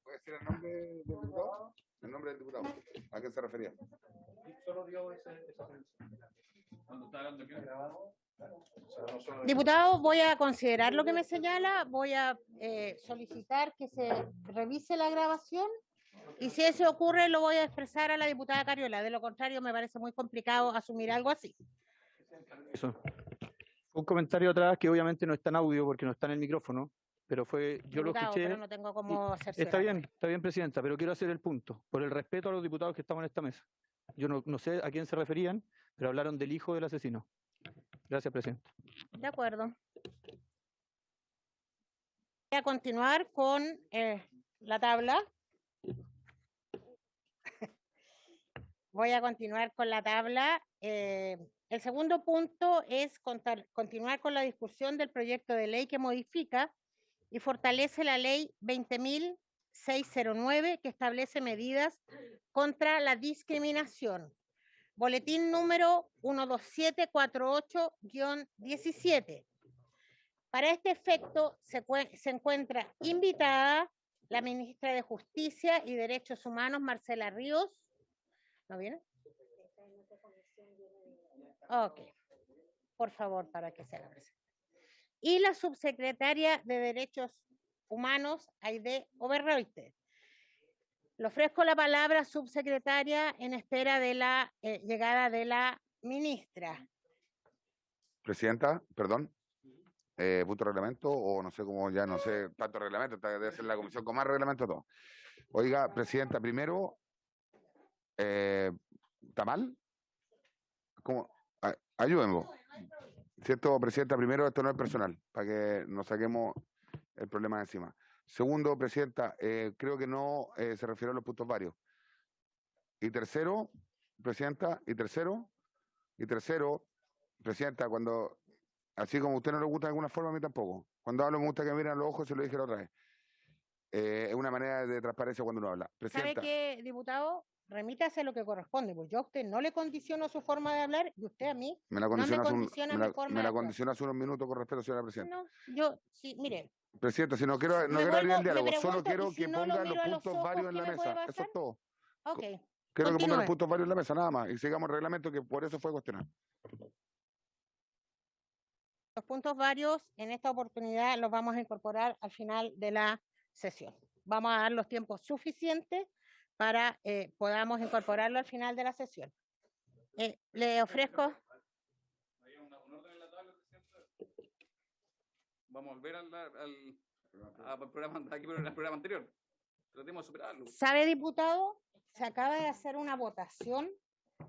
¿Puede decir el nombre del diputado? El nombre del diputado. ¿A qué se refería? Solo dio esa cuando está hablando aquí grabado. Diputado, voy a considerar lo que me señala, voy a solicitar que se revise la grabación Y si eso ocurre, lo voy a expresar a la diputada Cariola. De lo contrario, me parece muy complicado asumir algo así. Eso. Un comentario atrás que obviamente no está en audio porque no está en el micrófono, pero yo lo Diputado, escuché. pero no tengo cómo Está bien, Presidenta, pero quiero hacer el punto, por el respeto a los diputados que estamos en esta mesa. Yo no sé a quién se referían, pero hablaron del hijo del asesino. Gracias, Presidenta. De acuerdo. Voy a continuar con la tabla. Voy a continuar con la tabla. El segundo punto es continuar con la discusión del proyecto de ley que modifica y fortalece la ley 20.609 que establece medidas contra la discriminación. Boletín número 12748-17. Para este efecto se encuentra invitada la ministra de Justicia y Derechos Humanos, Marcela Ríos. ¿No viene? Ok. Por favor, para que se haga presente. Y la subsecretaria de Derechos Humanos, Aide Oberreuter. Le ofrezco la palabra, subsecretaria, en espera de la llegada de la ministra. Presidenta, perdón. Punto reglamento, o no sé cómo, ya no sé, tanto reglamento, debe ser la comisión con más reglamento todo. Oiga, Presidenta, primero, ¿está mal? ¿Cómo? Ayúdenme. ¿Cierto, Presidenta? Primero, esto no es personal, para que nos saquemos el problema de encima. Segundo, Presidenta, creo que no se refiere a los puntos varios. Y tercero, Presidenta, Presidenta, cuando, así como a usted no le gusta de alguna forma, a mí tampoco. Cuando hablo me gusta que miren a los ojos, se lo dije la otra vez. Es una manera de transparencia cuando uno habla. ¿Sabe qué, diputado? Remítase lo que corresponde, pues yo a usted no le condiciono su forma de hablar y usted a mí me la no me condiciona hace hace unos minutos con respeto, señora Presidenta. No, yo, sí, mire. Presidenta, si no quiero abrir el diálogo, solo quiero que ponga los puntos varios en la mesa. Eso es todo. Ok. Quiero que ponga los puntos varios en la mesa, nada más. Y sigamos el reglamento, que por eso fue cuestionado. Los puntos varios en esta oportunidad los vamos a incorporar al final de la sesión. Vamos a dar los tiempos suficientes para podamos incorporarlo al final de la sesión. Le ofrezco. Vamos a volver al programa anterior. Tratemos de superarlo. ¿Sabe, diputado? Se acaba de hacer una votación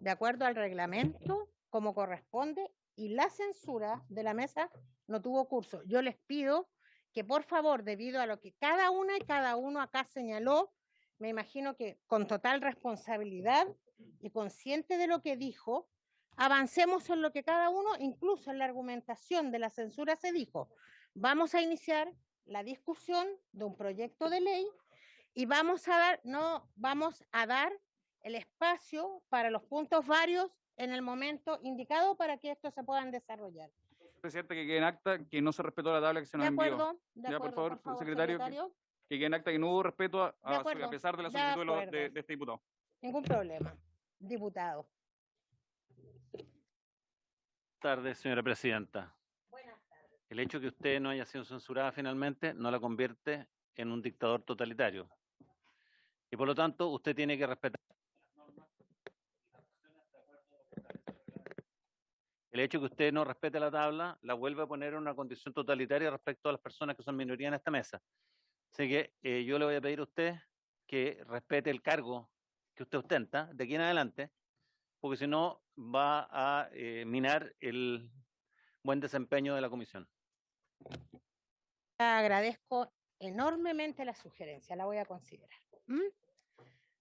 de acuerdo al reglamento, como corresponde, y la censura de la mesa no tuvo curso. Yo les pido que, por favor, debido a lo que cada una y cada uno acá señaló, me imagino que con total responsabilidad y consciente de lo que dijo, avancemos en lo que cada uno, incluso en la argumentación de la censura se dijo. Vamos a iniciar la discusión de un proyecto de ley y vamos a dar el espacio para los puntos varios en el momento indicado para que estos se puedan desarrollar. Presidente, que quede en acta que no se respetó la tabla que se nos envió. De acuerdo, por favor, secretario. Que quede en acta que no hubo respeto a pesar de la solicitud de este diputado. Ningún problema, diputado. Buenas tardes, señora presidenta. Buenas tardes. El hecho de que usted no haya sido censurada finalmente no la convierte en un dictador totalitario. Y por lo tanto, usted tiene que respetar las normas. El hecho de que usted no respete la tabla la vuelve a poner en una condición totalitaria respecto a las personas que son minoría en esta mesa. Así que yo le voy a pedir a usted que respete el cargo que usted ostenta de aquí en adelante, porque si no va a minar el buen desempeño de la comisión. Agradezco enormemente la sugerencia, la voy a considerar.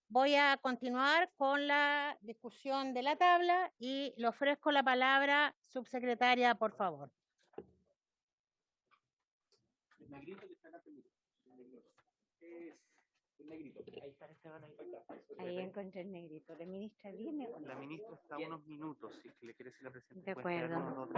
Voy a continuar con la discusión de la tabla y le ofrezco la palabra, subsecretaria, por favor. Ahí encontré el negrito. ¿La ministra viene o no? La ministra está a unos minutos, si es que le quiere decir la presidenta. De acuerdo.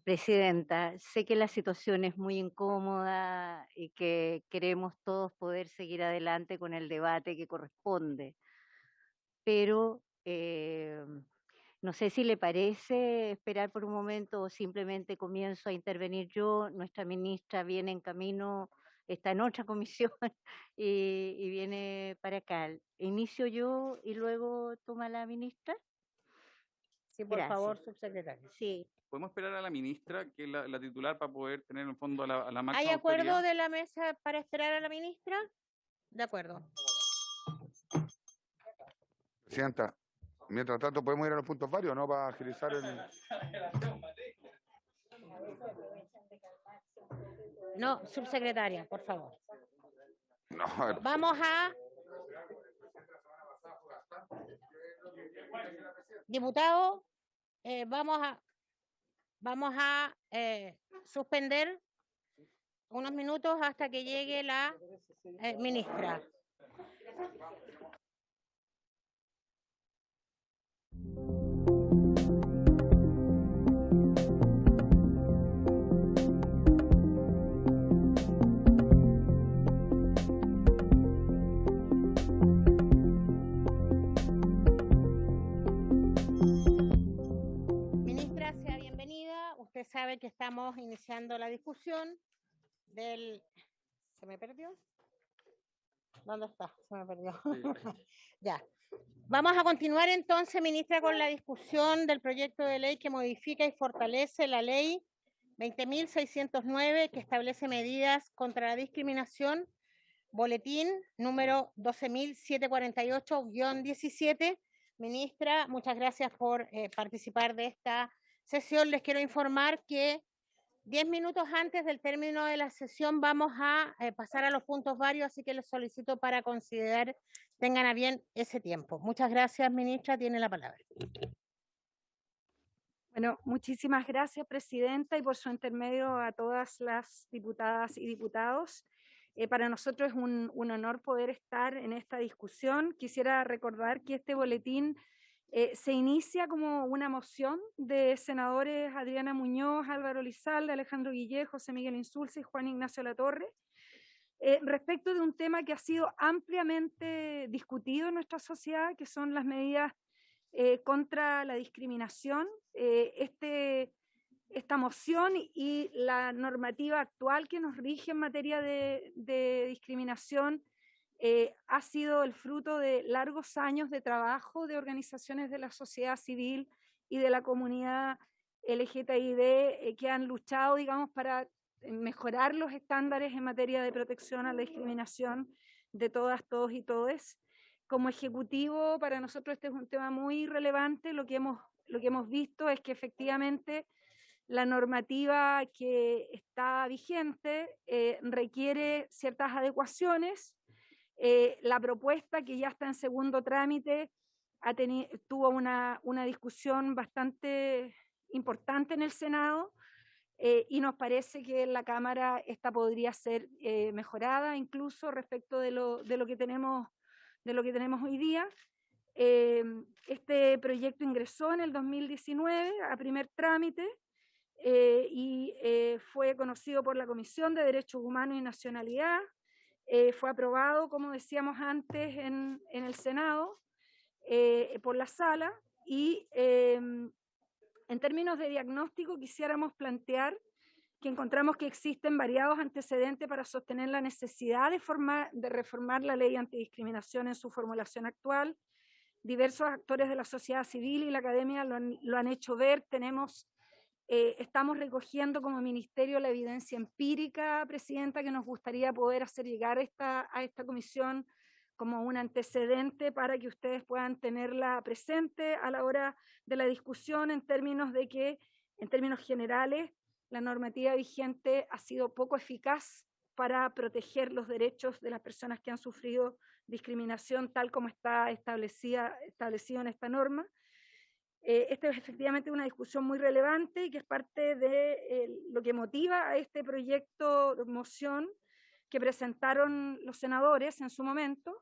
Presidenta, sé que la situación es muy incómoda y que queremos todos poder seguir adelante con el debate que corresponde, pero no sé si le parece esperar por un momento o simplemente comienzo a intervenir yo. Nuestra ministra viene en camino está en otra comisión y viene para acá. Inicio yo y luego toma la ministra. Sí, por Gracias. favor, subsecretario. Sí. ¿Podemos esperar a la ministra, que es la titular, para poder tener en el fondo a la máxima ¿Hay acuerdo autoridad? de la mesa para esperar a la ministra? De acuerdo. Presidenta, mientras tanto podemos ir a los puntos varios, ¿no? Para agilizar el... No, subsecretaria, por favor. No, Vamos a... Diputado, vamos a suspender unos minutos hasta que llegue la ministra. Ministra, sea bienvenida. Usted sabe que estamos iniciando la discusión del... ¿Se me perdió? ¿Dónde está? Se me perdió. Ya. Vamos a continuar entonces, ministra, con la discusión del proyecto de ley que modifica y fortalece la ley 20.609, que establece medidas contra la discriminación, boletín número 12.748-17. Ministra, muchas gracias por participar de esta sesión. Les quiero informar que 10 minutos antes del término de la sesión vamos a pasar a los puntos varios, así que les solicito para considerar, tengan a bien ese tiempo. Muchas gracias, ministra, tiene la palabra. Bueno, muchísimas gracias, presidenta, y por su intermedio a todas las diputadas y diputados. Para nosotros es un honor poder estar en esta discusión. Quisiera recordar que este boletín se inicia como una moción de senadores Adriana Muñoz, Álvaro Lizalde, Alejandro Guillé, José Miguel Insulza y Juan Ignacio Latorre, respecto de un tema que ha sido ampliamente discutido en nuestra sociedad, que son las medidas contra la discriminación. Esta moción y la normativa actual que nos rige en materia de discriminación ha sido el fruto de largos años de trabajo de organizaciones de la sociedad civil y de la comunidad LGTBI que han luchado, digamos, para mejorar los estándares en materia de protección a la discriminación de todas, todos y todes. Como ejecutivo, para nosotros este es un tema muy relevante. Lo que hemos visto es que efectivamente la normativa que está vigente requiere ciertas adecuaciones. La propuesta, que ya está en segundo trámite, tuvo una discusión bastante importante en el Senado y nos parece que en la Cámara esta podría ser mejorada incluso respecto de lo que tenemos hoy día. Este proyecto ingresó en el 2019 a primer trámite y fue conocido por la Comisión de Derechos Humanos y Nacionalidad. Fue aprobado, como decíamos antes, en el Senado por la Sala y en términos de diagnóstico quisiéramos plantear que encontramos que existen variados antecedentes para sostener la necesidad de reformar la ley antidiscriminación en su formulación actual. Diversos actores de la sociedad civil y la academia lo han hecho ver. Estamos recogiendo como ministerio la evidencia empírica, presidenta, que nos gustaría poder hacer llegar a esta comisión como un antecedente para que ustedes puedan tenerla presente a la hora de la discusión, en términos de que, en términos generales, la normativa vigente ha sido poco eficaz para proteger los derechos de las personas que han sufrido discriminación, tal como está establecido en esta norma. Esta es efectivamente una discusión muy relevante y que es parte de lo que motiva a este proyecto de moción que presentaron los senadores en su momento.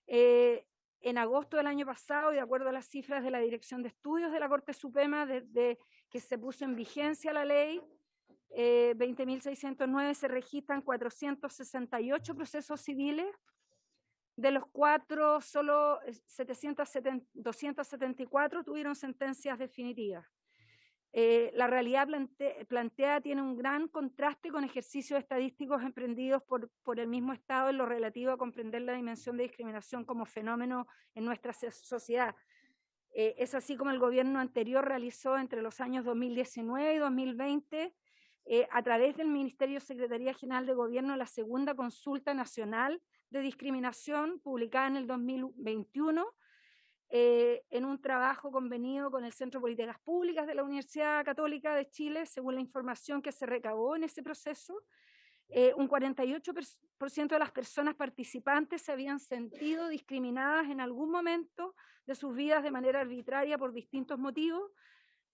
En agosto del año pasado, y de acuerdo a las cifras de la Dirección de Estudios de la Corte Suprema, desde que se puso en vigencia la ley 20.609, se registran 468 procesos civiles, de los cuales solo 274 tuvieron sentencias definitivas. La realidad planteada tiene un gran contraste con ejercicios estadísticos emprendidos por el mismo Estado en lo relativo a comprender la dimensión de discriminación como fenómeno en nuestra sociedad. Es así como el gobierno anterior realizó entre los años 2019 y 2020, a través del Ministerio Secretaría General de Gobierno, la segunda consulta nacional de discriminación publicada en el 2021, en un trabajo convenido con el Centro de Políticas Públicas de la Universidad Católica de Chile. Según la información que se recabó en ese proceso, un 48% de las personas participantes se habían sentido discriminadas en algún momento de sus vidas de manera arbitraria por distintos motivos,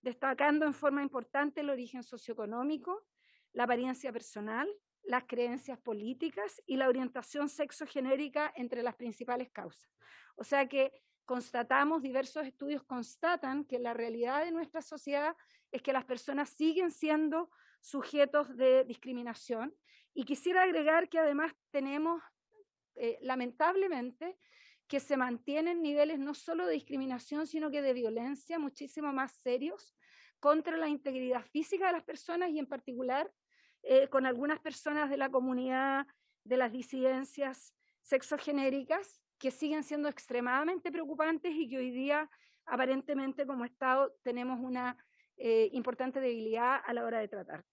destacando en forma importante el origen socioeconómico, la apariencia personal, las creencias políticas y la orientación sexogenérica entre las principales causas. O sea que diversos estudios constatan que la realidad de nuestra sociedad es que las personas siguen siendo sujetos de discriminación. Y quisiera agregar que además tenemos, lamentablemente, que se mantienen niveles no solo de discriminación, sino que de violencia muchísimo más serios contra la integridad física de las personas y en particular con algunas personas de la comunidad de las disidencias sexogenéricas, que siguen siendo extremadamente preocupantes y que hoy día aparentemente como Estado tenemos una importante debilidad a la hora de tratarte.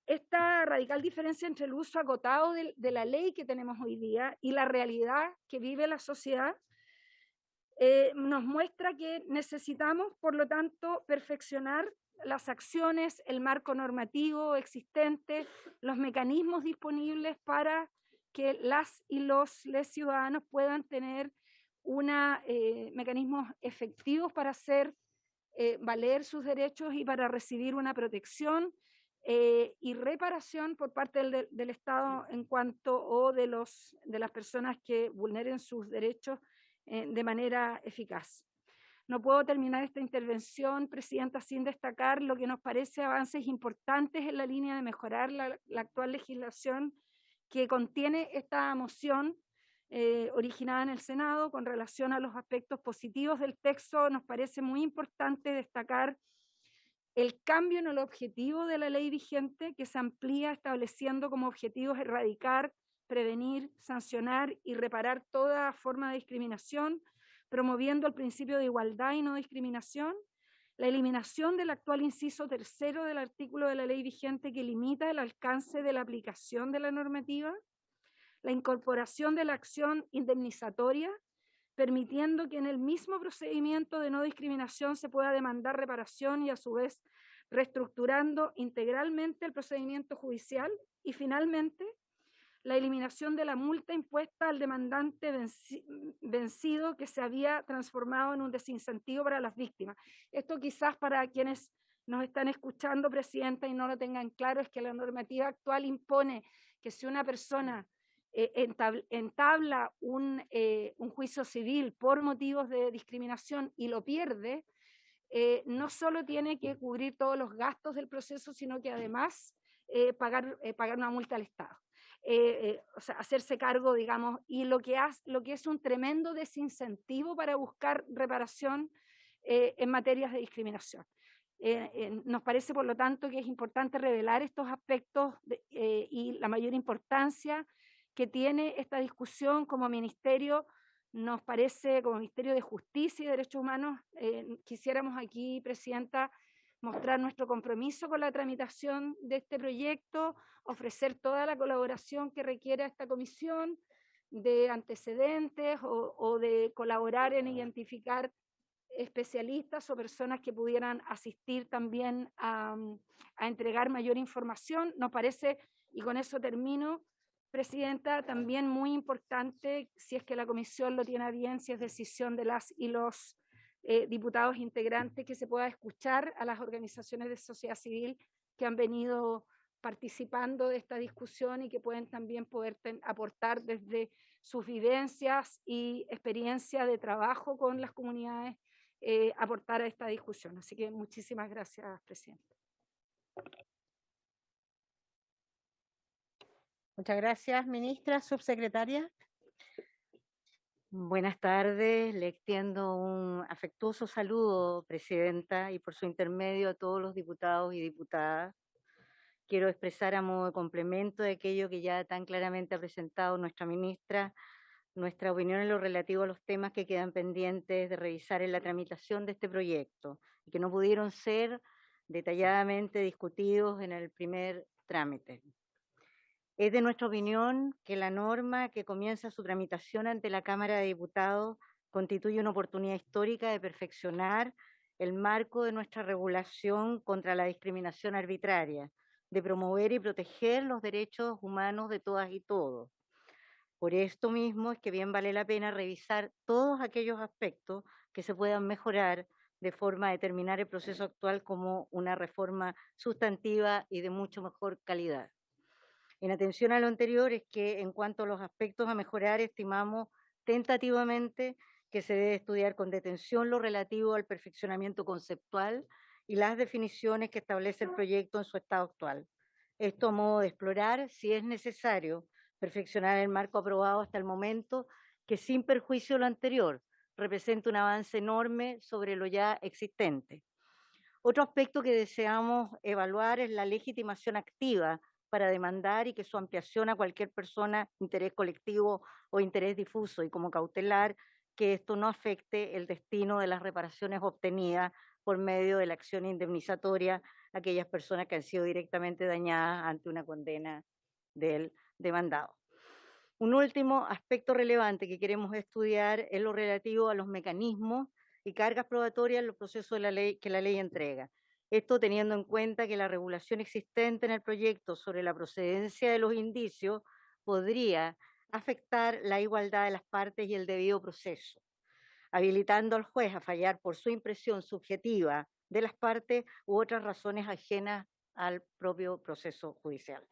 Esta radical diferencia entre el uso acotado de la ley que tenemos hoy día y la realidad que vive la sociedad nos muestra que necesitamos, por lo tanto, perfeccionar las acciones, el marco normativo existente, los mecanismos disponibles para que las y los ciudadanos puedan tener mecanismos efectivos para hacer valer sus derechos y para recibir una protección y reparación por parte del Estado en cuanto o de las personas que vulneren sus derechos de manera eficaz. No puedo terminar esta intervención, Presidenta, sin destacar lo que nos parece avances importantes en la línea de mejorar la actual legislación que contiene esta moción originada en el Senado. Con relación a los aspectos positivos del texto, nos parece muy importante destacar el cambio en el objetivo de la ley vigente, que se amplía estableciendo como objetivos erradicar, prevenir, sancionar y reparar toda forma de discriminación, promoviendo el principio de igualdad y no discriminación, la eliminación del actual inciso 3º del artículo de la ley vigente que limita el alcance de la aplicación de la normativa, la incorporación de la acción indemnizatoria, permitiendo que en el mismo procedimiento de no discriminación se pueda demandar reparación y a su vez reestructurando integralmente el procedimiento judicial, y finalmente la eliminación de la multa impuesta al demandante vencido que se había transformado en un desincentivo para las víctimas. Esto quizás para quienes nos están escuchando, Presidenta, y no lo tengan claro, es que la normativa actual impone que si una persona entabla un juicio civil por motivos de discriminación y lo pierde, no solo tiene que cubrir todos los gastos del proceso, sino que además pagar una multa al Estado. O sea, hacerse cargo, digamos, y lo que es un tremendo desincentivo para buscar reparación en materias de discriminación. Nos parece, por lo tanto, que es importante revelar estos aspectos y la mayor importancia que tiene esta discusión como ministerio. Nos parece, como Ministerio de Justicia y Derechos Humanos, quisiéramos aquí, Presidenta, mostrar nuestro compromiso con la tramitación de este proyecto, ofrecer toda la colaboración que requiera esta comisión de antecedentes o de colaborar en identificar especialistas o personas que pudieran asistir también a entregar mayor información. Nos parece, y con eso termino, Presidenta, también muy importante, si es que la comisión lo tiene a bien, si es decisión de las y los diputados integrantes, que se pueda escuchar a las organizaciones de sociedad civil que han venido participando de esta discusión y que pueden también aportar desde sus vivencias y experiencia de trabajo con las comunidades, aportar a esta discusión. Así que muchísimas gracias, Presidenta. Muchas gracias, ministra. Subsecretaria. Buenas tardes, le extiendo un afectuoso saludo, Presidenta, y por su intermedio a todos los diputados y diputadas. Quiero expresar a modo de complemento de aquello que ya tan claramente ha presentado nuestra ministra, nuestra opinión en lo relativo a los temas que quedan pendientes de revisar en la tramitación de este proyecto y que no pudieron ser detalladamente discutidos en el primer trámite. Es de nuestra opinión que la norma que comienza su tramitación ante la Cámara de Diputados constituye una oportunidad histórica de perfeccionar el marco de nuestra regulación contra la discriminación arbitraria, de promover y proteger los derechos humanos de todas y todos. Por esto mismo es que bien vale la pena revisar todos aquellos aspectos que se puedan mejorar de forma a determinar el proceso actual como una reforma sustantiva y de mucho mejor calidad. En atención a lo anterior es que en cuanto a los aspectos a mejorar, estimamos tentativamente que se debe estudiar con detención lo relativo al perfeccionamiento conceptual y las definiciones que establece el proyecto en su estado actual. Esto a modo de explorar si es necesario perfeccionar el marco aprobado hasta el momento, que sin perjuicio de lo anterior representa un avance enorme sobre lo ya existente. Otro aspecto que deseamos evaluar es la legitimación activa para demandar y que su ampliación a cualquier persona, interés colectivo o interés difuso, y como cautelar que esto no afecte el destino de las reparaciones obtenidas por medio de la acción indemnizatoria a aquellas personas que han sido directamente dañadas ante una condena del demandado. Un último aspecto relevante que queremos estudiar es lo relativo a los mecanismos y cargas probatorias en los procesos de la ley que la ley entrega. Esto teniendo en cuenta que la regulación existente en el proyecto sobre la procedencia de los indicios podría afectar la igualdad de las partes y el debido proceso, habilitando al juez a fallar por su impresión subjetiva de las partes u otras razones ajenas al propio proceso judicial.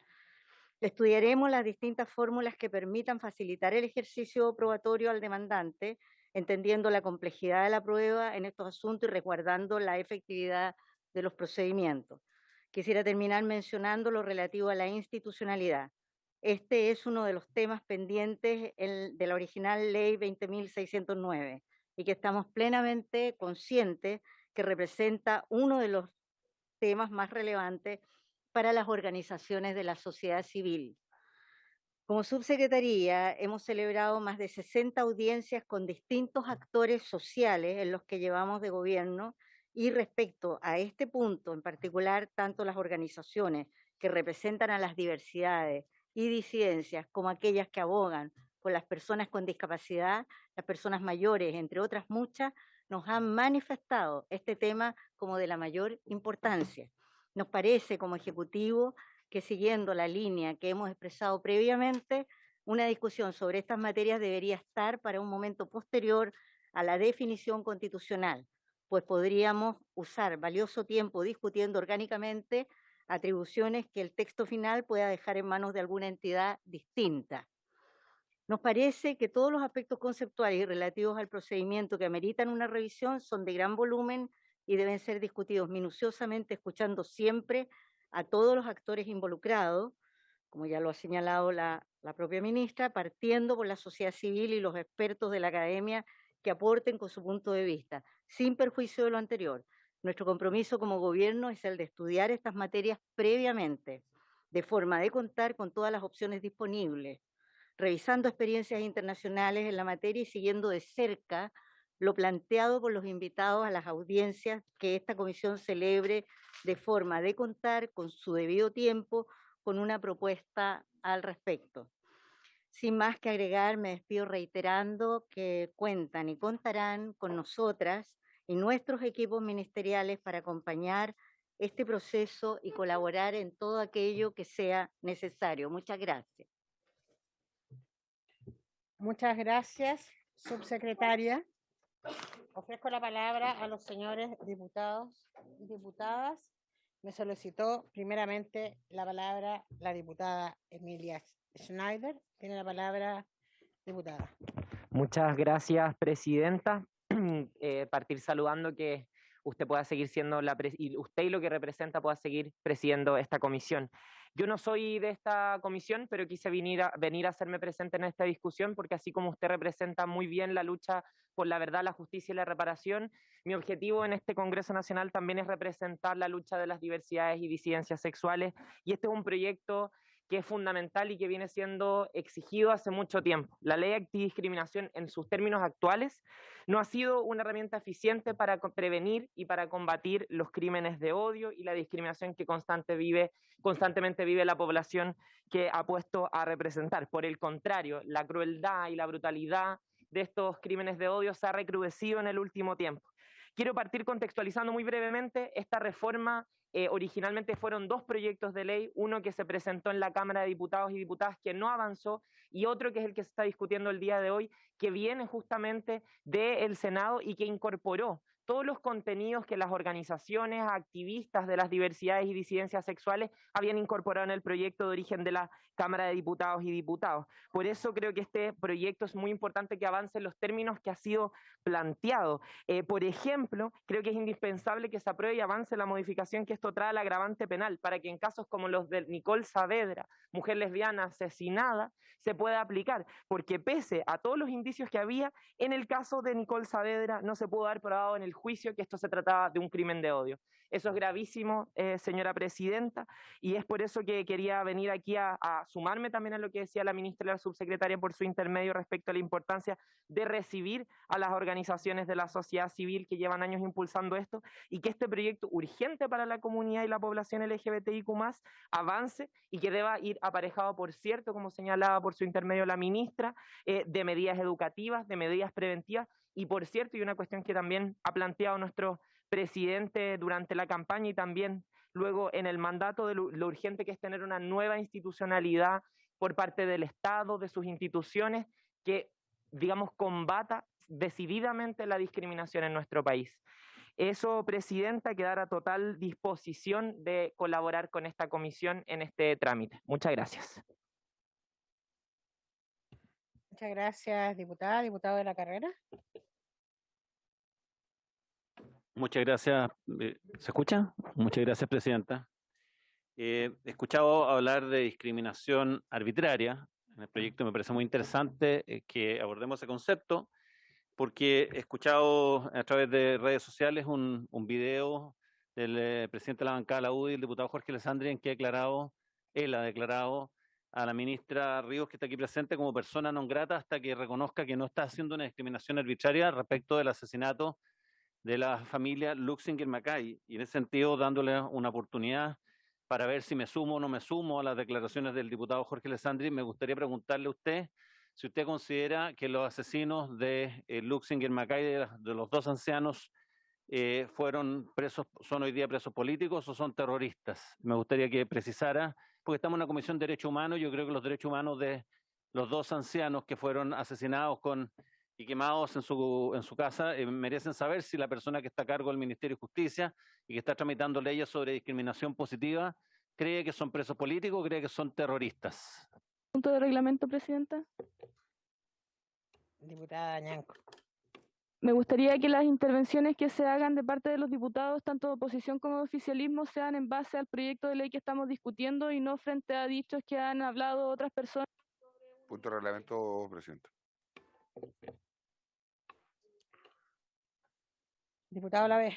Estudiaremos las distintas fórmulas que permitan facilitar el ejercicio probatorio al demandante, entendiendo la complejidad de la prueba en estos asuntos y resguardando la efectividad de los procedimientos. Quisiera terminar mencionando lo relativo a la institucionalidad. Este es uno de los temas pendientes de la original Ley 20.609 y que estamos plenamente conscientes que representa uno de los temas más relevantes para las organizaciones de la sociedad civil. Como subsecretaría hemos celebrado más de 60 audiencias con distintos actores sociales en los que llevamos de gobierno y respecto a este punto en particular, tanto las organizaciones que representan a las diversidades y disidencias como aquellas que abogan por las personas con discapacidad, las personas mayores, entre otras muchas, nos han manifestado este tema como de la mayor importancia. Nos parece como Ejecutivo que siguiendo la línea que hemos expresado previamente, una discusión sobre estas materias debería estar para un momento posterior a la definición constitucional, pues podríamos usar valioso tiempo discutiendo orgánicamente atribuciones que el texto final pueda dejar en manos de alguna entidad distinta. Nos parece que todos los aspectos conceptuales y relativos al procedimiento que ameritan una revisión son de gran volumen y deben ser discutidos minuciosamente, escuchando siempre a todos los actores involucrados, como ya lo ha señalado la propia ministra, partiendo por la sociedad civil y los expertos de la academia que aporten con su punto de vista, sin perjuicio de lo anterior. Nuestro compromiso como gobierno es el de estudiar estas materias previamente, de forma de contar con todas las opciones disponibles, revisando experiencias internacionales en la materia y siguiendo de cerca lo planteado por los invitados a las audiencias que esta comisión celebre de forma de contar con su debido tiempo con una propuesta al respecto. Sin más que agregar, me despido reiterando que cuentan y contarán con nosotras y nuestros equipos ministeriales para acompañar este proceso y colaborar en todo aquello que sea necesario. Muchas gracias. Muchas gracias, subsecretaria. Ofrezco la palabra a los señores diputados y diputadas. Me solicitó primeramente la palabra la diputada Emilia Schneider. Tiene la palabra, diputada. Muchas gracias, presidenta. Partir saludando que usted pueda seguir siendo y usted y lo que representa pueda seguir presidiendo esta comisión. Yo no soy de esta comisión, pero quise venir a hacerme presente en esta discusión porque así como usted representa muy bien la lucha por la verdad, la justicia y la reparación, mi objetivo en este Congreso Nacional también es representar la lucha de las diversidades y disidencias sexuales, y este es un proyecto que es fundamental y que viene siendo exigido hace mucho tiempo. La ley antidiscriminación en sus términos actuales no ha sido una herramienta eficiente para prevenir y para combatir los crímenes de odio y la discriminación que constantemente vive la población que ha puesto a representar. Por el contrario, la crueldad y la brutalidad de estos crímenes de odio se ha recrudecido en el último tiempo. Quiero partir contextualizando muy brevemente esta reforma. Originalmente fueron 2 proyectos de ley, uno que se presentó en la Cámara de Diputados y Diputadas que no avanzó, y otro que es el que se está discutiendo el día de hoy, que viene justamente del Senado y que incorporó todos los contenidos que las organizaciones activistas de las diversidades y disidencias sexuales habían incorporado en el proyecto de origen de la Cámara de Diputados y Diputadas. Por eso creo que este proyecto es muy importante que avance en los términos que ha sido planteado. Por ejemplo, creo que es indispensable que se apruebe y avance la modificación que esto trae al agravante penal para que en casos como los de Nicole Saavedra, mujer lesbiana asesinada, se pueda aplicar, porque pese a todos los indicios que había, en el caso de Nicole Saavedra no se pudo haber probado en el juicio que esto se trataba de un crimen de odio. Eso es gravísimo, señora presidenta, y es por eso que quería venir aquí a sumarme también a lo que decía la ministra y la subsecretaria por su intermedio respecto a la importancia de recibir a las organizaciones de la sociedad civil que llevan años impulsando esto, y que este proyecto urgente para la comunidad y la población LGBTIQ+ avance y que deba ir aparejado, por cierto, como señalaba por su intermedio la ministra, de medidas educativas, de medidas preventivas, y por cierto, y una cuestión que también ha planteado nuestro presidente durante la campaña y también luego en el mandato, de lo urgente que es tener una nueva institucionalidad por parte del Estado, de sus instituciones, que, digamos, combata decididamente la discriminación en nuestro país. Eso, presidenta, quedar a total disposición de colaborar con esta comisión en este trámite. Muchas gracias. Muchas gracias, diputada. Diputado de la Carrera. Muchas gracias. ¿Se escucha? Muchas gracias, presidenta. He escuchado hablar de discriminación arbitraria. En el proyecto me parece muy interesante que abordemos ese concepto, porque he escuchado a través de redes sociales un video del presidente de la bancada de la UDI, el diputado Jorge Alessandri, en que él ha declarado a la ministra Ríos, que está aquí presente, como persona non grata hasta que reconozca que no está haciendo una discriminación arbitraria respecto del asesinato de la familia Luxinger-Mackay, y en ese sentido dándole una oportunidad para ver si me sumo o no me sumo a las declaraciones del diputado Jorge Alessandri. Me gustaría preguntarle a usted si usted considera que los asesinos de Luxinger-Mackay, de los 2 ancianos, fueron presos, son hoy día presos políticos o son terroristas. Me gustaría que precisara, porque estamos en una comisión de derechos humanos. Yo creo que los derechos humanos de los 2 ancianos que fueron asesinados y quemados en su casa merecen saber si la persona que está a cargo del Ministerio de Justicia y que está tramitando leyes sobre discriminación positiva cree que son presos políticos o cree que son terroristas. Punto de reglamento, presidenta. Diputada Ñanco. Me gustaría que las intervenciones que se hagan de parte de los diputados, tanto de oposición como de oficialismo, sean en base al proyecto de ley que estamos discutiendo y no frente a dichos que han hablado otras personas. Punto de reglamento, presidente. Diputado La B.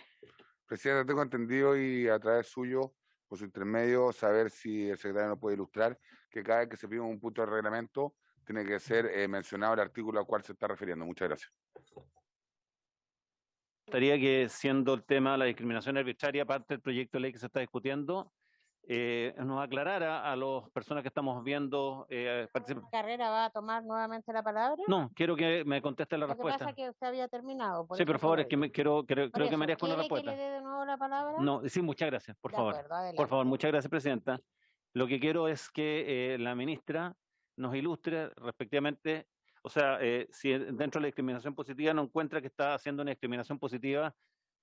Presidente, tengo entendido y a través suyo, por su intermedio, saber si el secretario nos puede ilustrar que cada vez que se pide un punto de reglamento tiene que ser mencionado el artículo al cual se está refiriendo. Muchas gracias. Me gustaría que, siendo el tema de la discriminación arbitraria parte del proyecto de ley que se está discutiendo, nos aclarara a las personas que estamos viendo participar. ¿Carrera va a tomar nuevamente la palabra? No, quiero que me conteste la Lo que respuesta. pasa es que usted había terminado. Sí, por favor, es que creo que merezco una ¿Quiere respuesta. que le dé de nuevo la palabra? No, sí, muchas gracias, por De favor. acuerdo, adelante. Por favor, muchas gracias, presidenta. Lo que quiero es que la ministra nos ilustre respectivamente, o sea, si dentro de la discriminación positiva no encuentra que está haciendo una discriminación positiva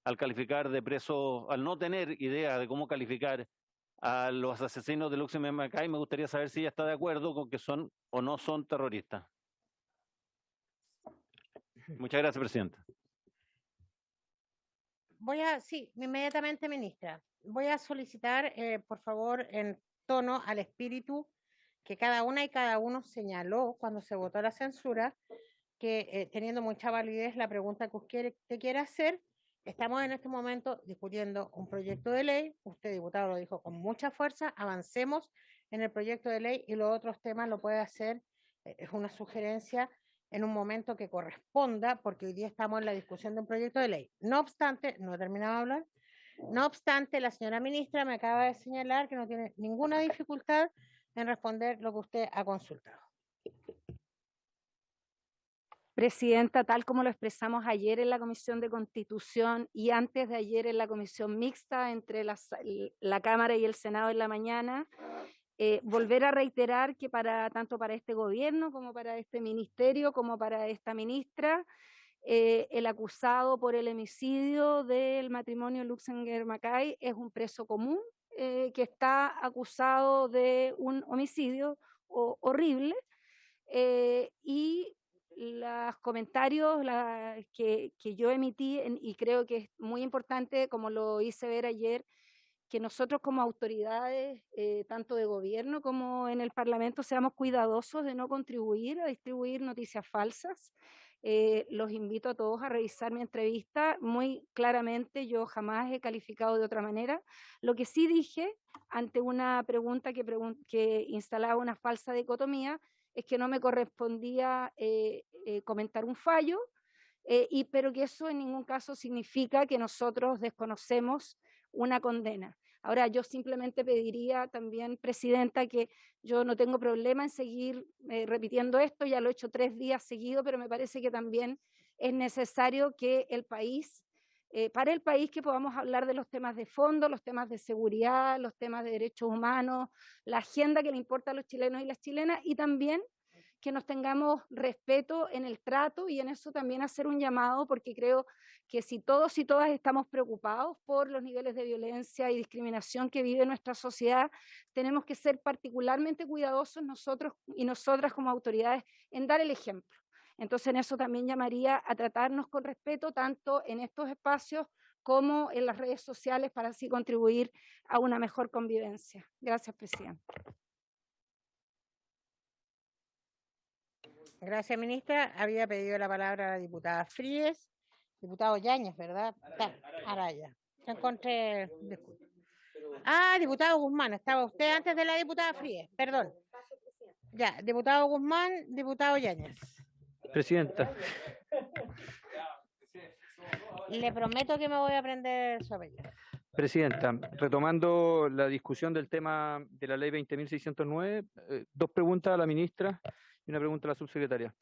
al calificar de preso, al no tener idea de cómo calificar a los asesinos de Luxinger-Mackay. Me gustaría saber si ella está de acuerdo con que son o no son terroristas. Muchas gracias, presidenta. Sí, inmediatamente, ministra. Voy a solicitar, por favor, en tono al espíritu que cada una y cada uno señaló cuando se votó la censura, que teniendo mucha validez la pregunta que usted quiere hacer, estamos en este momento discutiendo un proyecto de ley, usted, diputado, lo dijo con mucha fuerza, avancemos en el proyecto de ley y los otros temas lo puede hacer, es una sugerencia, en un momento que corresponda, porque hoy día estamos en la discusión de un proyecto de ley. No obstante, no he terminado de hablar, no obstante, la señora ministra me acaba de señalar que no tiene ninguna dificultad en responder lo que usted ha consultado. Presidenta, tal como lo expresamos ayer en la Comisión de Constitución y antes de ayer en la Comisión Mixta entre la Cámara y el Senado en la mañana, volver a reiterar que tanto para este gobierno como para este ministerio como para esta ministra, el acusado por el homicidio del matrimonio Luxenberg-Mackay es un preso común que está acusado de un homicidio horrible y los comentarios que yo emití, y creo que es muy importante, como lo hice ver ayer, que nosotros como autoridades, tanto de gobierno como en el Parlamento, seamos cuidadosos de no contribuir a distribuir noticias falsas. Los invito a todos a revisar mi entrevista. Muy claramente, yo jamás he calificado de otra manera. Lo que sí dije ante una pregunta que instalaba una falsa dicotomía es que no me correspondía comentar un fallo, pero que eso en ningún caso significa que nosotros desconocemos una condena. Ahora, yo simplemente pediría también, Presidenta, que yo no tengo problema en seguir repitiendo esto, ya lo he hecho 3 días seguidos, pero me parece que también es necesario que el país, para el país, que podamos hablar de los temas de fondo, los temas de seguridad, los temas de derechos humanos, la agenda que le importa a los chilenos y las chilenas, y también que nos tengamos respeto en el trato, y en eso también hacer un llamado, porque creo que si todos y todas estamos preocupados por los niveles de violencia y discriminación que vive nuestra sociedad, tenemos que ser particularmente cuidadosos nosotros y nosotras como autoridades en dar el ejemplo. Entonces, en eso también llamaría a tratarnos con respeto, tanto en estos espacios como en las redes sociales, para así contribuir a una mejor convivencia. Gracias, Presidenta. Gracias, ministra. Había pedido la palabra la diputada Fríes, diputado Yáñez, ¿verdad? Araya. Yo encontré... Disculpe. Diputado Guzmán, estaba usted antes de la diputada Fríes, perdón. Ya, diputado Guzmán, diputado Yáñez. Presidenta. Le prometo que me voy a aprender su apellido. Presidenta, retomando la discusión del tema de la ley 20.609, 2 preguntas a la ministra y una pregunta a la subsecretaria,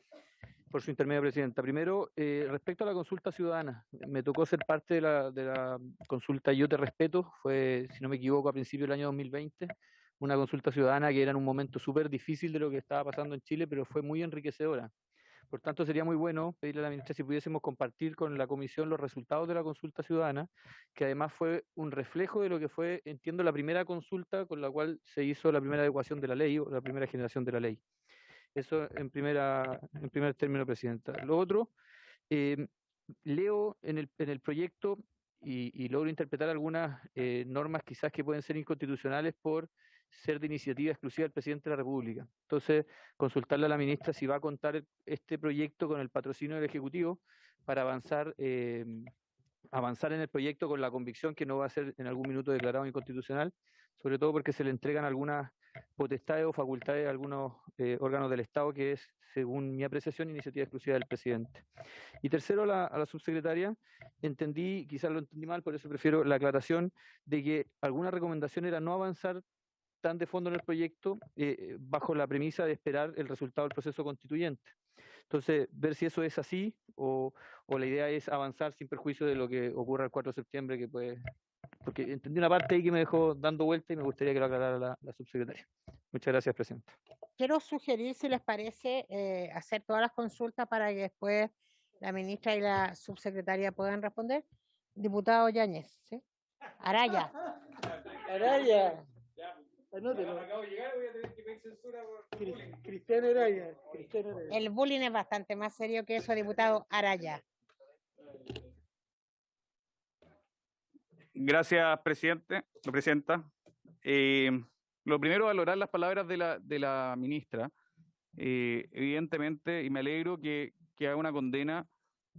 por su intermedio, Presidenta. Primero, respecto a la consulta ciudadana, me tocó ser parte de la consulta Yo Te Respeto, fue, si no me equivoco, a principios del año 2020, una consulta ciudadana que era en un momento súper difícil de lo que estaba pasando en Chile, pero fue muy enriquecedora. Por tanto, sería muy bueno pedirle a la ministra si pudiésemos compartir con la comisión los resultados de la consulta ciudadana, que además fue un reflejo de lo que fue, entiendo, la primera consulta con la cual se hizo la primera adecuación de la ley o la primera generación de la ley. Eso en primer término, Presidenta. Lo otro, leo en el proyecto y logro interpretar algunas normas quizás que pueden ser inconstitucionales por ser de iniciativa exclusiva del Presidente de la República. Entonces, consultarle a la ministra si va a contar este proyecto con el patrocinio del Ejecutivo para avanzar en el proyecto con la convicción que no va a ser en algún minuto declarado inconstitucional, sobre todo porque se le entregan algunas potestades o facultades a algunos órganos del Estado, que es, según mi apreciación, iniciativa exclusiva del Presidente. Y tercero, a la subsecretaria, quizás lo entendí mal, por eso prefiero la aclaración de que alguna recomendación era no avanzar tan de fondo en el proyecto bajo la premisa de esperar el resultado del proceso constituyente. Entonces, ver si eso es así o la idea es avanzar sin perjuicio de lo que ocurra el 4 de septiembre, que puede... Porque entendí una parte ahí que me dejó dando vuelta y me gustaría que lo aclarara la subsecretaria. Muchas gracias, Presidenta. Quiero sugerir, si les parece, hacer todas las consultas para que después la ministra y la subsecretaria puedan responder. Diputado Yáñez, ¿sí? Araya. Araya. Anótelo. Cristiano Araya. El bullying es bastante más serio que eso, diputado Araya. Gracias, presidenta. Lo primero, valorar las palabras de la ministra. Evidentemente, y me alegro que haga una condena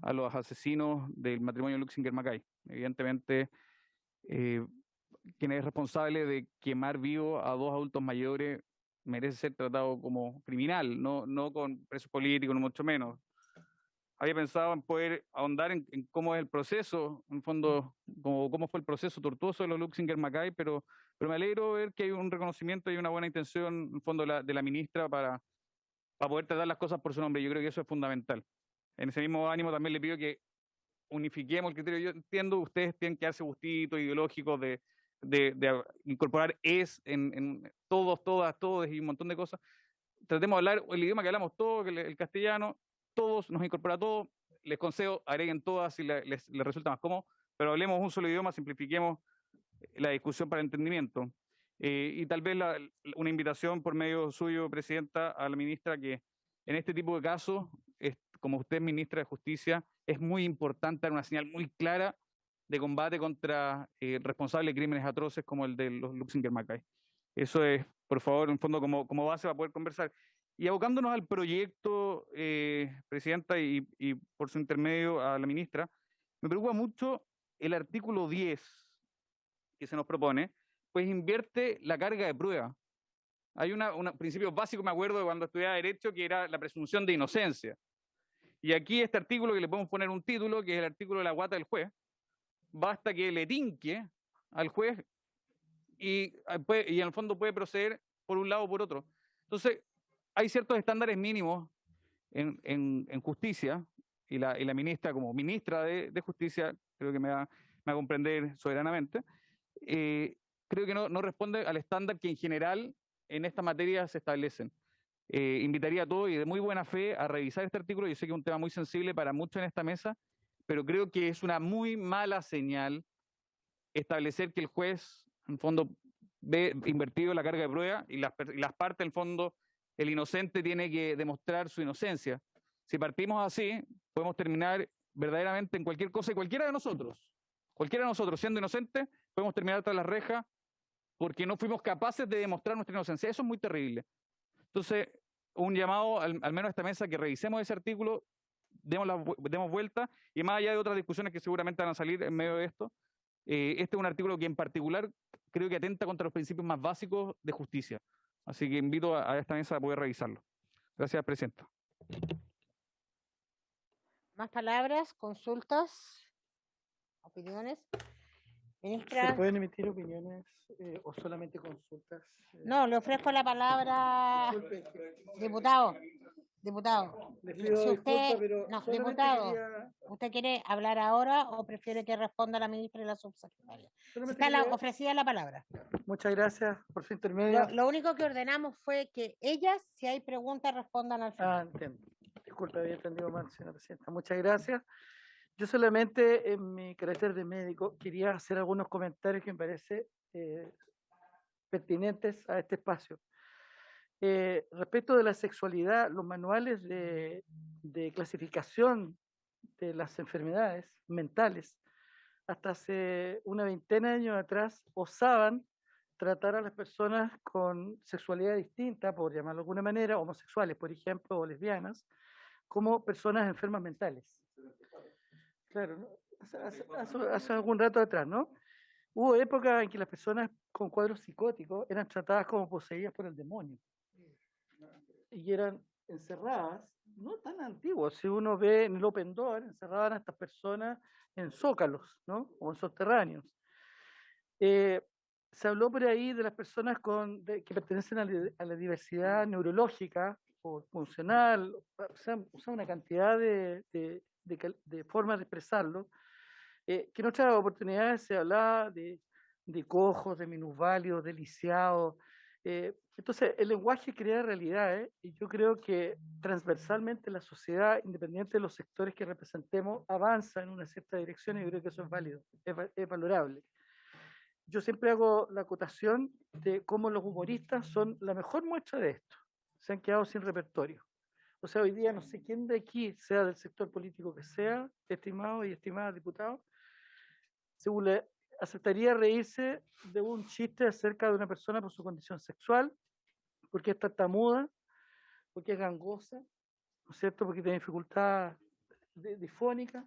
a los asesinos del matrimonio Luxinger-Macay. Evidentemente, quien es responsable de quemar vivo a 2 adultos mayores merece ser tratado como criminal, no con preso político, no mucho menos. Había pensado en poder ahondar en cómo es el proceso, en fondo, cómo fue el proceso tortuoso de los Luxinger-Macay, pero me alegro ver que hay un reconocimiento y una buena intención, en fondo, de la ministra para poder tratar las cosas por su nombre. Yo creo que eso es fundamental. En ese mismo ánimo también le pido que unifiquemos el criterio. Yo entiendo, ustedes tienen que darse gustitos ideológicos de incorporar en todos, todas, todos y un montón de cosas. Tratemos de hablar el idioma que hablamos todos, el castellano, todos, nos incorpora todo. Les concedo, agreguen todas si les resulta más cómodo, pero hablemos un solo idioma, simplifiquemos la discusión para entendimiento. Y tal vez una invitación por medio suyo, Presidenta, a la ministra, que en este tipo de casos, como usted es ministra de Justicia, es muy importante dar una señal muy clara de combate contra responsables de crímenes atroces como el de los Luxinger-Macay. Eso es, por favor, en fondo como base para poder conversar. Y abocándonos al proyecto, Presidenta, y por su intermedio a la ministra, me preocupa mucho el artículo 10 que se nos propone, pues invierte la carga de prueba. Hay un principio básico, me acuerdo de cuando estudiaba Derecho, que era la presunción de inocencia. Y aquí este artículo, que le podemos poner un título, que es el artículo de la guata del juez, basta que le tinque al juez y en el fondo puede proceder por un lado o por otro. Entonces, hay ciertos estándares mínimos en justicia, y la ministra, como ministra de Justicia, creo que me va a comprender soberanamente, creo que no responde al estándar que en general en esta materia se establecen. Invitaría a todos y de muy buena fe a revisar este artículo. Yo sé que es un tema muy sensible para muchos en esta mesa, pero creo que es una muy mala señal establecer que el juez, en fondo, ve invertido la carga de prueba y las partes, en fondo, el inocente tiene que demostrar su inocencia. Si partimos así, podemos terminar verdaderamente en cualquier cosa, y cualquiera de nosotros, siendo inocentes, podemos terminar tras las rejas porque no fuimos capaces de demostrar nuestra inocencia. Eso es muy terrible. Entonces, un llamado, al menos a esta mesa, que revisemos ese artículo, demos vuelta, y más allá de otras discusiones que seguramente van a salir en medio de esto, este es un artículo que en particular creo que atenta contra los principios más básicos de justicia. Así que invito a esta mesa a poder revisarlo. Gracias, Presidenta. Más palabras, consultas, opiniones. Ministra. ¿Se pueden emitir opiniones o solamente consultas? No, le ofrezco la palabra, diputado. Le pido Si disculpas, usted, pero no, solamente diputado, quería- ¿usted quiere hablar ahora o prefiere que responda la ministra y la subsecretaria? Solamente Está quería- ofrecida la palabra. Muchas gracias por su intermedio. Lo único que ordenamos fue que ellas, si hay preguntas, respondan al final. Entiendo. Disculpe, había entendido mal, señora Presidenta. Muchas gracias. Yo solamente, en mi carácter de médico, quería hacer algunos comentarios que me parecen pertinentes a este espacio. Respecto de la sexualidad, los manuales de clasificación de las enfermedades mentales, hasta hace una veintena de años atrás, osaban tratar a las personas con sexualidad distinta, por llamarlo de alguna manera, homosexuales, por ejemplo, o lesbianas, como personas enfermas mentales. Claro, ¿no? Hace algún rato atrás, ¿no? Hubo épocas en que las personas con cuadros psicóticos eran tratadas como poseídas por el demonio y eran encerradas, no tan antiguos, si uno ve en el Open Door, encerraban a estas personas en zócalos, ¿no? O en subterráneos. Se habló por ahí de las personas que pertenecen a la diversidad neurológica o funcional, usa una cantidad de formas de expresarlo, que en otras oportunidades se hablaba de cojos, de minusválidos, de lisiados. Entonces, el lenguaje crea realidades y yo creo que transversalmente la sociedad, independiente de los sectores que representemos, avanza en una cierta dirección y yo creo que eso es válido, es valorable. Yo siempre hago la acotación de cómo los humoristas son la mejor muestra de esto. Se han quedado sin repertorio. O sea, hoy día no sé quién de aquí, sea del sector político que sea, estimado y estimada diputado, según aceptaría reírse de un chiste acerca de una persona por su condición sexual, porque es tartamuda, porque es gangosa, ¿no es cierto? Porque tiene dificultad difónica.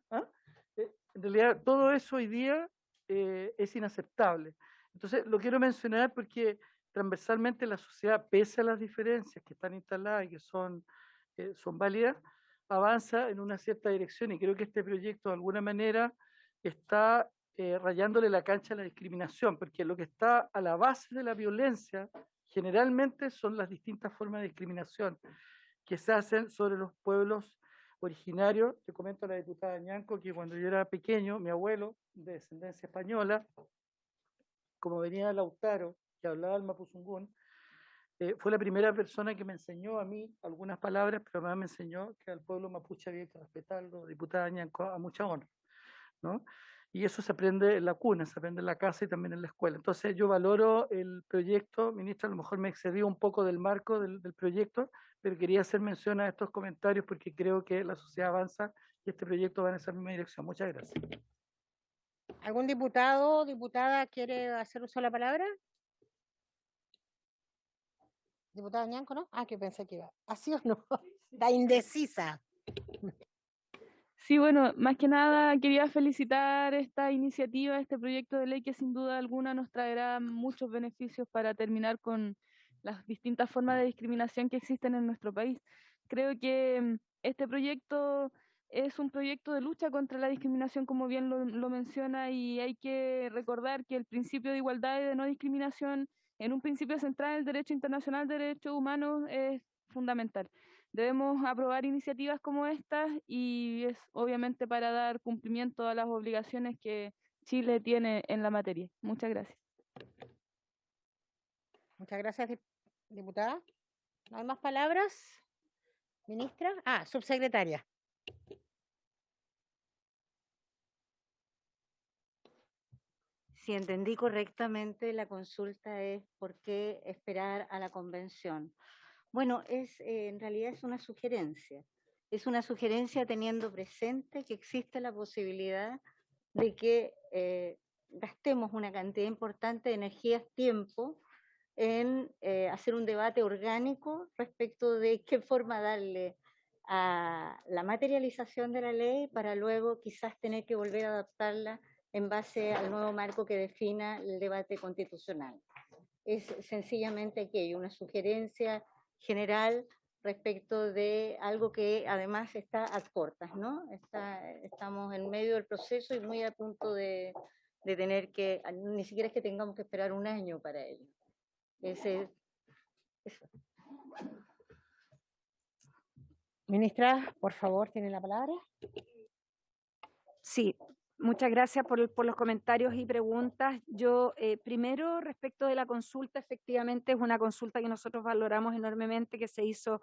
En realidad, todo eso hoy día es inaceptable. Entonces, lo quiero mencionar porque transversalmente la sociedad, pese a las diferencias que están instaladas y que son válidas, avanza en una cierta dirección, y creo que este proyecto de alguna manera está rayándole la cancha a la discriminación, porque lo que está a la base de la violencia generalmente son las distintas formas de discriminación que se hacen sobre los pueblos originarios. Te comento a la diputada Ñanco que cuando yo era pequeño, mi abuelo, de descendencia española, como venía de Lautaro, que hablaba el mapuzungún, fue la primera persona que me enseñó a mí algunas palabras, pero además me enseñó que al pueblo mapuche había que respetarlo, diputada Ñanco, a mucha honra, ¿no? Y eso se aprende en la cuna, se aprende en la casa y también en la escuela. Entonces yo valoro el proyecto, ministra, a lo mejor me excedí un poco del marco del proyecto, pero quería hacer mención a estos comentarios porque creo que la sociedad avanza y este proyecto va en esa misma dirección. Muchas gracias. ¿Algún diputado o diputada quiere hacer uso de la palabra? Diputada Ñanco, ¿no? Ah, que pensé que iba. ¿Así o no? Está indecisa. Sí, bueno, más que nada quería felicitar esta iniciativa, este proyecto de ley que sin duda alguna nos traerá muchos beneficios para terminar con las distintas formas de discriminación que existen en nuestro país. Creo que este proyecto es un proyecto de lucha contra la discriminación, como bien lo menciona, y hay que recordar que el principio de igualdad y de no discriminación, en un principio central en el derecho internacional de derechos humanos, es fundamental. Debemos aprobar iniciativas como estas y es obviamente para dar cumplimiento a las obligaciones que Chile tiene en la materia. Muchas gracias. Muchas gracias, diputada. ¿No hay más palabras? Ministra. Ah, subsecretaria. Si entendí correctamente, la consulta es ¿por qué esperar a la convención? Bueno, en realidad es una sugerencia. Es una sugerencia teniendo presente que existe la posibilidad de que gastemos una cantidad importante de energías, tiempo, en hacer un debate orgánico respecto de qué forma darle a la materialización de la ley para luego quizás tener que volver a adaptarla en base al nuevo marco que defina el debate constitucional. Es sencillamente aquello, una sugerencia general respecto de algo que además está a portas, ¿no? Estamos en medio del proceso y muy a punto de tener que, ni siquiera es que tengamos que esperar un año para ello. Eso. Ministra, por favor, tiene la palabra. Sí, muchas gracias por los comentarios y preguntas. Yo, primero, respecto de la consulta, efectivamente es una consulta que nosotros valoramos enormemente, que se hizo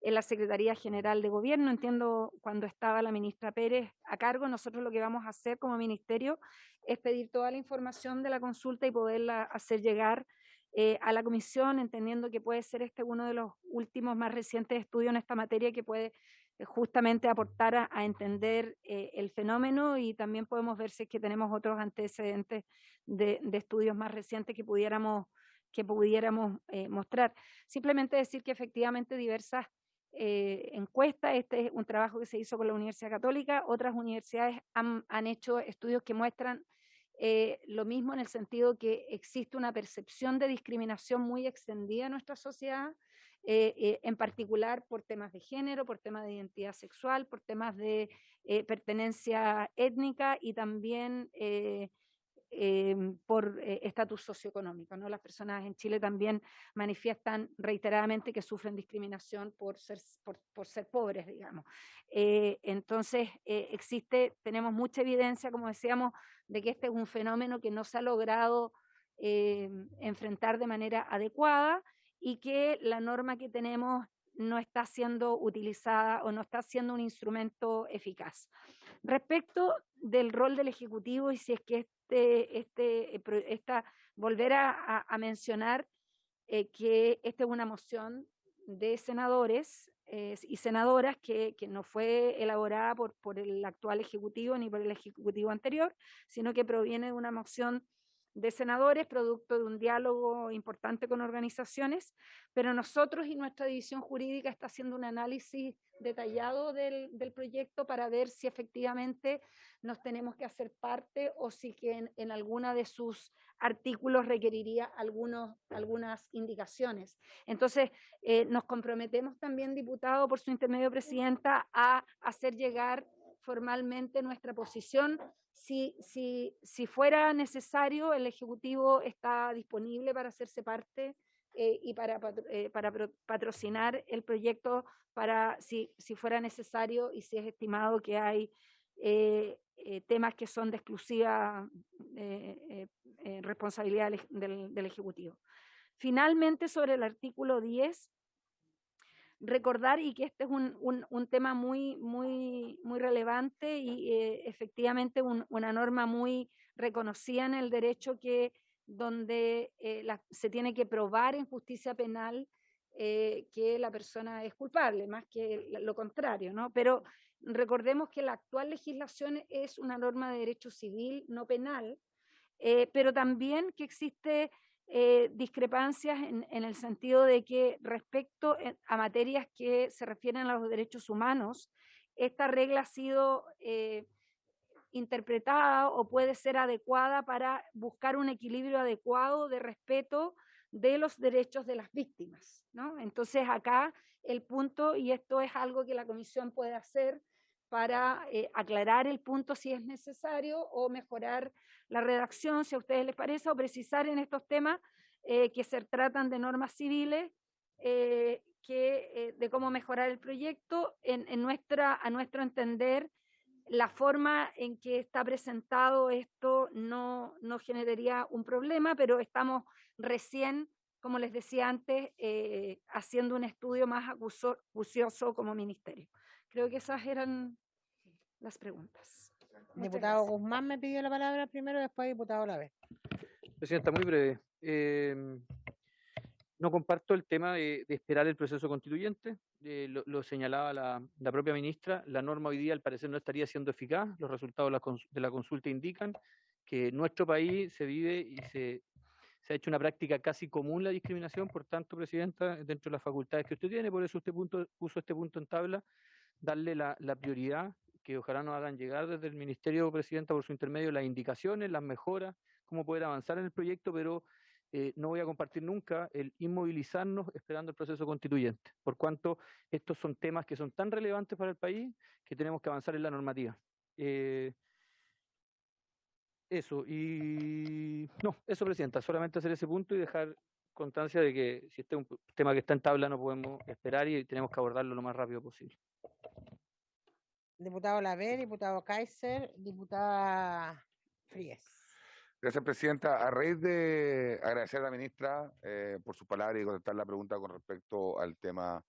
en la Secretaría General de Gobierno. Entiendo, cuando estaba la ministra Pérez a cargo, nosotros lo que vamos a hacer como ministerio es pedir toda la información de la consulta y poderla hacer llegar a la comisión, entendiendo que puede ser uno de los últimos más recientes estudios en esta materia que puede justamente aportar a entender el fenómeno, y también podemos ver si es que tenemos otros antecedentes de estudios más recientes que pudiéramos mostrar. Simplemente decir que efectivamente diversas encuestas, este es un trabajo que se hizo con la Universidad Católica, otras universidades han hecho estudios que muestran lo mismo, en el sentido que existe una percepción de discriminación muy extendida en nuestra sociedad, en particular por temas de género, por temas de identidad sexual, por temas de pertenencia étnica y también por estatus socioeconómico, ¿no? Las personas en Chile también manifiestan reiteradamente que sufren discriminación por ser pobres, digamos. Entonces, tenemos mucha evidencia, como decíamos, de que este es un fenómeno que no se ha logrado enfrentar de manera adecuada, y que la norma que tenemos no está siendo utilizada o no está siendo un instrumento eficaz. Respecto del rol del Ejecutivo, y si es que volver a mencionar que esta es una moción de senadores y senadoras que no fue elaborada por el actual Ejecutivo ni por el Ejecutivo anterior, sino que proviene de una moción de senadores, producto de un diálogo importante con organizaciones, pero nosotros y nuestra división jurídica está haciendo un análisis detallado del proyecto para ver si efectivamente nos tenemos que hacer parte o si que en alguna de sus artículos requeriría algunas indicaciones. Entonces, nos comprometemos también, diputado, por su intermedio, presidenta, a hacer llegar formalmente nuestra posición. Si fuera necesario, el Ejecutivo está disponible para hacerse parte y para patrocinar el proyecto si fuera necesario y si es estimado que hay temas que son de exclusiva responsabilidad del Ejecutivo. Finalmente, sobre el artículo 10, recordar y que este es un tema muy relevante y efectivamente una norma muy reconocida en el derecho donde se tiene que probar en justicia penal que la persona es culpable, más que lo contrario, ¿no? Pero recordemos que la actual legislación es una norma de derecho civil, no penal, pero también que existe discrepancias en el sentido de que respecto a materias que se refieren a los derechos humanos, esta regla ha sido interpretada o puede ser adecuada para buscar un equilibrio adecuado de respeto de los derechos de las víctimas, ¿no? Entonces acá el punto, y esto es algo que la Comisión puede hacer para aclarar el punto si es necesario o mejorar la redacción, si a ustedes les parece, o precisar en estos temas que se tratan de normas civiles, de cómo mejorar el proyecto. A nuestro entender, la forma en que está presentado esto no generaría un problema, pero estamos recién, como les decía antes, haciendo un estudio más acucioso como ministerio. Creo que esas eran las preguntas. Diputado Guzmán me pidió la palabra primero, después diputado Olaver. Presidenta, muy breve. No comparto el tema de esperar el proceso constituyente. Lo señalaba la propia ministra. La norma hoy día, al parecer, no estaría siendo eficaz. Los resultados de la consulta indican que en nuestro país se vive y se ha hecho una práctica casi común la discriminación. Por tanto, presidenta, dentro de las facultades que usted tiene, por eso usted puso este punto en tabla, darle la prioridad, que ojalá nos hagan llegar desde el Ministerio, presidenta, por su intermedio, las indicaciones, las mejoras, cómo poder avanzar en el proyecto, pero no voy a compartir nunca el inmovilizarnos esperando el proceso constituyente, por cuanto estos son temas que son tan relevantes para el país que tenemos que avanzar en la normativa. Eso, presidenta, solamente hacer ese punto y dejar constancia de que si este es un tema que está en tabla no podemos esperar y tenemos que abordarlo lo más rápido posible. Diputado Laver, diputado Kaiser, diputada Frías. Gracias, presidenta. A raíz de agradecer a la ministra por sus palabras y contestar la pregunta con respecto al tema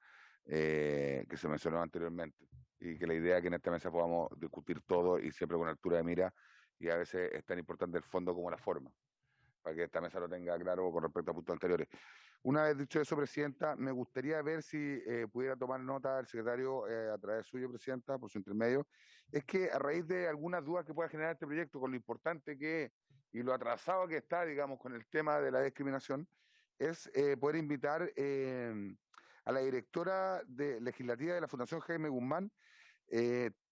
que se mencionó anteriormente, y que la idea es que en esta mesa podamos discutir todo y siempre con altura de mira, y a veces es tan importante el fondo como la forma, para que esta mesa lo tenga claro con respecto a puntos anteriores. Una vez dicho eso, presidenta, me gustaría ver si pudiera tomar nota del secretario a través suyo, presidenta, por su intermedio. Es que a raíz de algunas dudas que pueda generar este proyecto, con lo importante que es y lo atrasado que está, digamos, con el tema de la discriminación, es poder invitar a la directora legislativa de la Fundación Jaime Guzmán,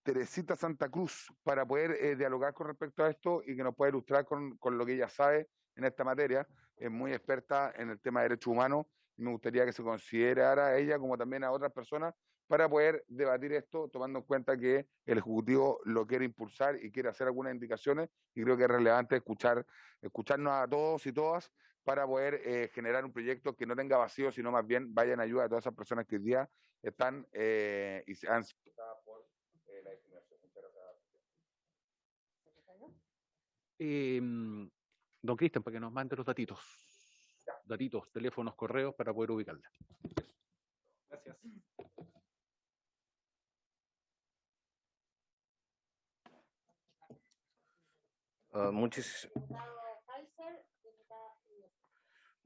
Teresita Santa Cruz, para poder dialogar con respecto a esto y que nos pueda ilustrar con lo que ella sabe en esta materia. Es muy experta en el tema de derechos humanos y me gustaría que se considerara a ella como también a otras personas para poder debatir esto, tomando en cuenta que el Ejecutivo lo quiere impulsar y quiere hacer algunas indicaciones, y creo que es relevante escucharnos a todos y todas para poder generar un proyecto que no tenga vacío, sino más bien vaya en ayuda de todas esas personas que hoy día están y se han por la discriminación. Muchas gracias. Don Cristian, para que nos mande los datitos, teléfonos, correos, para poder ubicarla. Gracias.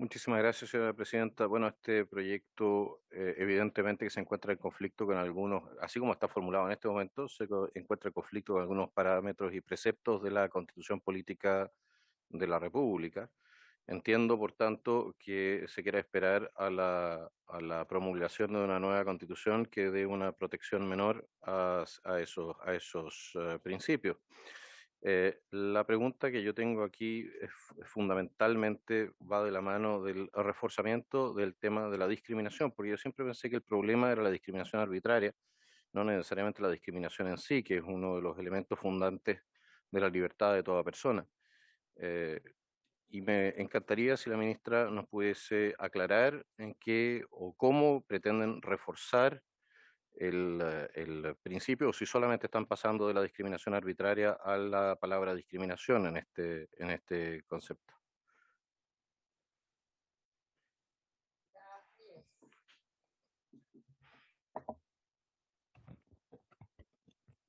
Muchísimas gracias, señora presidenta. Bueno, este proyecto evidentemente que se encuentra en conflicto con algunos, así como está formulado en este momento, encuentra en conflicto con algunos parámetros y preceptos de la Constitución Política de la República. Entiendo, por tanto, que se quiera esperar a la promulgación de una nueva Constitución que dé una protección menor a esos principios. La pregunta que yo tengo aquí fundamentalmente va de la mano del reforzamiento del tema de la discriminación, porque yo siempre pensé que el problema era la discriminación arbitraria, no necesariamente la discriminación en sí, que es uno de los elementos fundantes de la libertad de toda persona. Y me encantaría si la ministra nos pudiese aclarar en qué o cómo pretenden reforzar el principio, o si solamente están pasando de la discriminación arbitraria a la palabra discriminación en este concepto.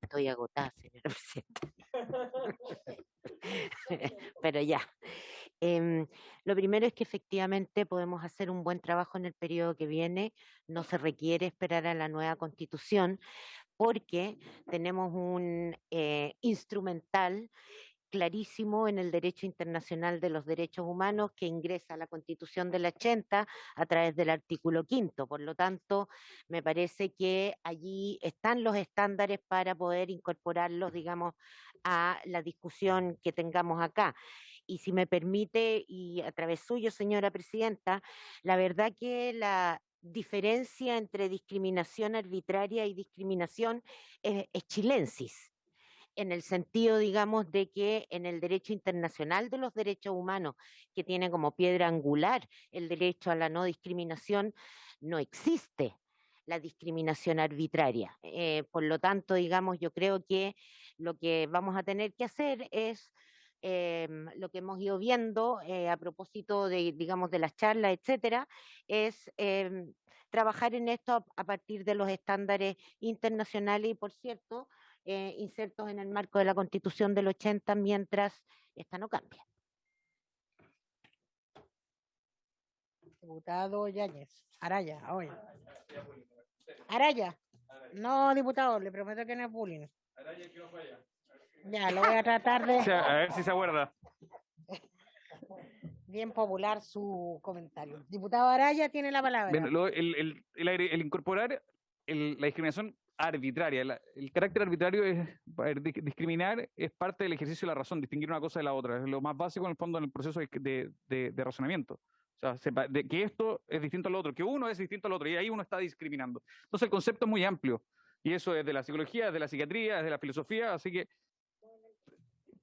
Estoy agotada, señora presidenta. Pero ya. Lo primero es que efectivamente podemos hacer un buen trabajo en el periodo que viene. No se requiere esperar a la nueva constitución porque tenemos un instrumental clarísimo en el derecho internacional de los derechos humanos que ingresa a la Constitución del 80 a través del artículo 5º. Por lo tanto, me parece que allí están los estándares para poder incorporarlos, digamos, a la discusión que tengamos acá. Y si me permite, y a través suyo, señora presidenta, la verdad que la diferencia entre discriminación arbitraria y discriminación es chilensis, en el sentido, digamos, de que en el derecho internacional de los derechos humanos, que tiene como piedra angular el derecho a la no discriminación, no existe la discriminación arbitraria. Por lo tanto, digamos, yo creo que lo que vamos a tener que hacer es lo que hemos ido viendo a propósito de, digamos, de las charlas, etcétera, es trabajar en esto a partir de los estándares internacionales y, por cierto, insertos en el marco de la Constitución del 80 mientras esta no cambia. Diputado Yáñez, Araya, oye. Araya. No, diputado, le prometo que no es bullying. Ya, lo voy a tratar de... A ver si se acuerda. Bien popular su comentario. Diputado Araya tiene la palabra. Bueno, el incorporar la discriminación arbitraria, el carácter arbitrario es discriminar, es parte del ejercicio de la razón, distinguir una cosa de la otra, es lo más básico en el fondo en el proceso de razonamiento. O sea, que esto es distinto al otro, que uno es distinto al otro, y ahí uno está discriminando. Entonces el concepto es muy amplio, y eso es de la psicología, es de la psiquiatría, es de la filosofía, así que...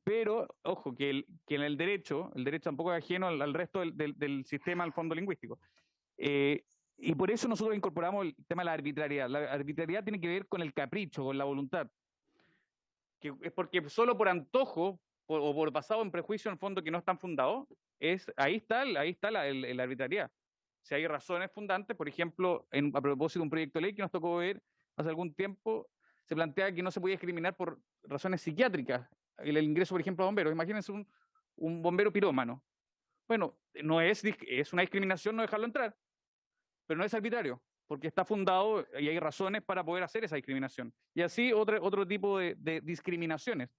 Pero, ojo, que en el derecho tampoco es ajeno al resto del sistema, al fondo lingüístico. Y por eso nosotros incorporamos el tema de la arbitrariedad. La arbitrariedad tiene que ver con el capricho, con la voluntad. Que es porque solo por antojo o por basado en prejuicio, en el fondo, que no están fundados, ahí está la arbitrariedad. Si hay razones fundantes, por ejemplo, a propósito de un proyecto de ley que nos tocó ver hace algún tiempo, se plantea que no se podía discriminar por razones psiquiátricas el ingreso, por ejemplo, a bomberos. Imagínense un bombero pirómano. Bueno, es una discriminación no dejarlo entrar, pero no es arbitrario, porque está fundado y hay razones para poder hacer esa discriminación. Y así otro tipo de discriminaciones.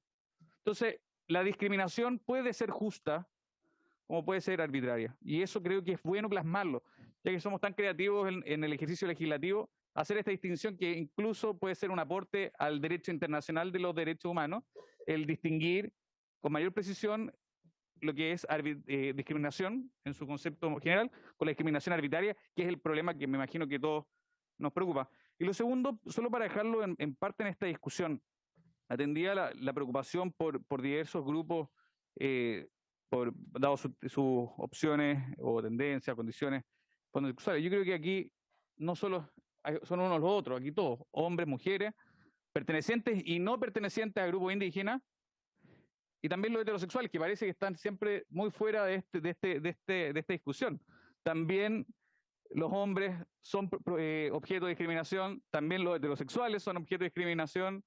Entonces, la discriminación puede ser justa como puede ser arbitraria. Y eso creo que es bueno plasmarlo, ya que somos tan creativos en el ejercicio legislativo, hacer esta distinción que incluso puede ser un aporte al derecho internacional de los derechos humanos, el distinguir con mayor precisión lo que es discriminación en su concepto general con la discriminación arbitraria, que es el problema que me imagino que todos nos preocupa. Y lo segundo, solo para dejarlo en parte en esta discusión, atendía la preocupación por diversos grupos, dado sus opciones o tendencias, condiciones sexuales. Yo creo que aquí no solo son unos los otros, aquí todos, hombres, mujeres, pertenecientes y no pertenecientes a grupos indígenas, y también los heterosexuales, que parece que están siempre muy fuera de esta discusión. También los hombres son objeto de discriminación, también los heterosexuales son objeto de discriminación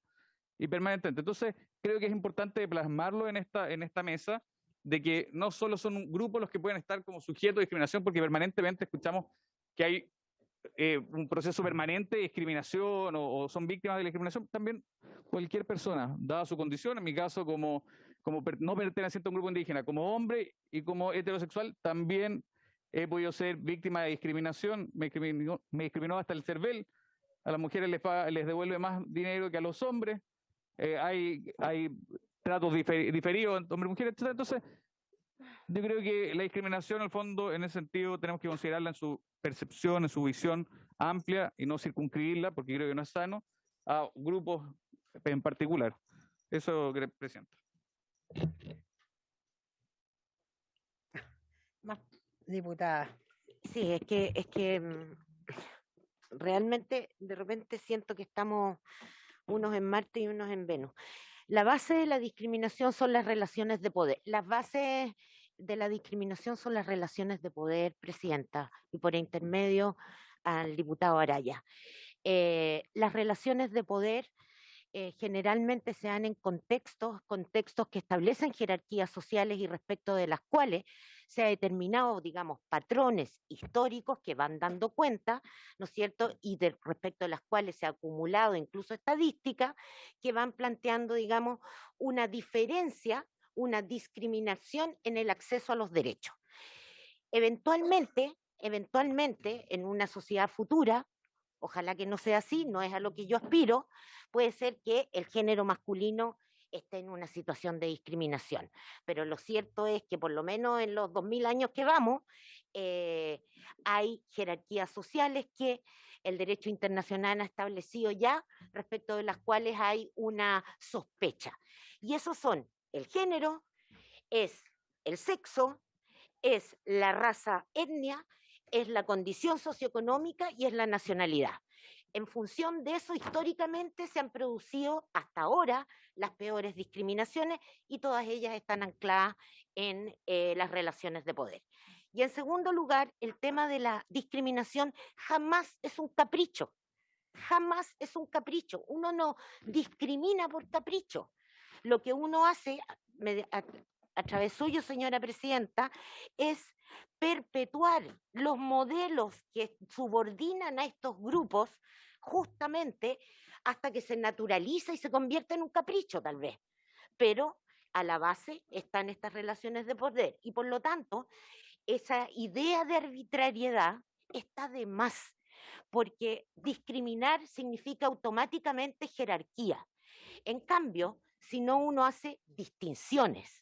y permanentemente. Entonces, creo que es importante plasmarlo en esta mesa de que no solo son un grupo los que pueden estar como sujetos de discriminación, porque permanentemente escuchamos que hay un proceso permanente de discriminación o son víctimas de la discriminación, también cualquier persona, dada su condición, en mi caso como no perteneciente a un grupo indígena, como hombre y como heterosexual, también he podido ser víctima de discriminación, me discriminó hasta el CERVEL, a las mujeres les devuelve más dinero que a los hombres, hay tratos diferidos entre hombres y mujeres, etc. Entonces, yo creo que la discriminación, al fondo, en ese sentido, tenemos que considerarla en su percepción, en su visión amplia y no circunscribirla, porque creo que no es sano, a grupos en particular. Eso, Presidente. Más diputada. Sí, es que realmente de repente siento que estamos unos en Marte y unos en Venus. La base de la discriminación son las relaciones de poder. Las bases de la discriminación son las relaciones de poder, Presidenta, y por intermedio al diputado Araya. Las relaciones de poder generalmente se dan en contextos que establecen jerarquías sociales y respecto de las cuales se ha determinado, digamos, patrones históricos que van dando cuenta, ¿no es cierto? Y respecto de las cuales se ha acumulado incluso estadísticas que van planteando, digamos, una diferencia, una discriminación en el acceso a los derechos. Eventualmente, en una sociedad futura, ojalá que no sea así, no es a lo que yo aspiro, puede ser que el género masculino esté en una situación de discriminación. Pero lo cierto es que por lo menos en los 2000 años que vamos, hay jerarquías sociales que el derecho internacional ha establecido ya, respecto de las cuales hay una sospecha. Y esos son el género, es el sexo, es la raza, etnia, es la condición socioeconómica y es la nacionalidad. En función de eso, históricamente se han producido hasta ahora las peores discriminaciones y todas ellas están ancladas en las relaciones de poder. Y en segundo lugar, el tema de la discriminación jamás es un capricho. Jamás es un capricho. Uno no discrimina por capricho. Lo que uno hace, a través suyo, señora Presidenta, es perpetuar los modelos que subordinan a estos grupos justamente hasta que se naturaliza y se convierte en un capricho, tal vez. Pero a la base están estas relaciones de poder y por lo tanto esa idea de arbitrariedad está de más, porque discriminar significa automáticamente jerarquía. En cambio, si no uno hace distinciones.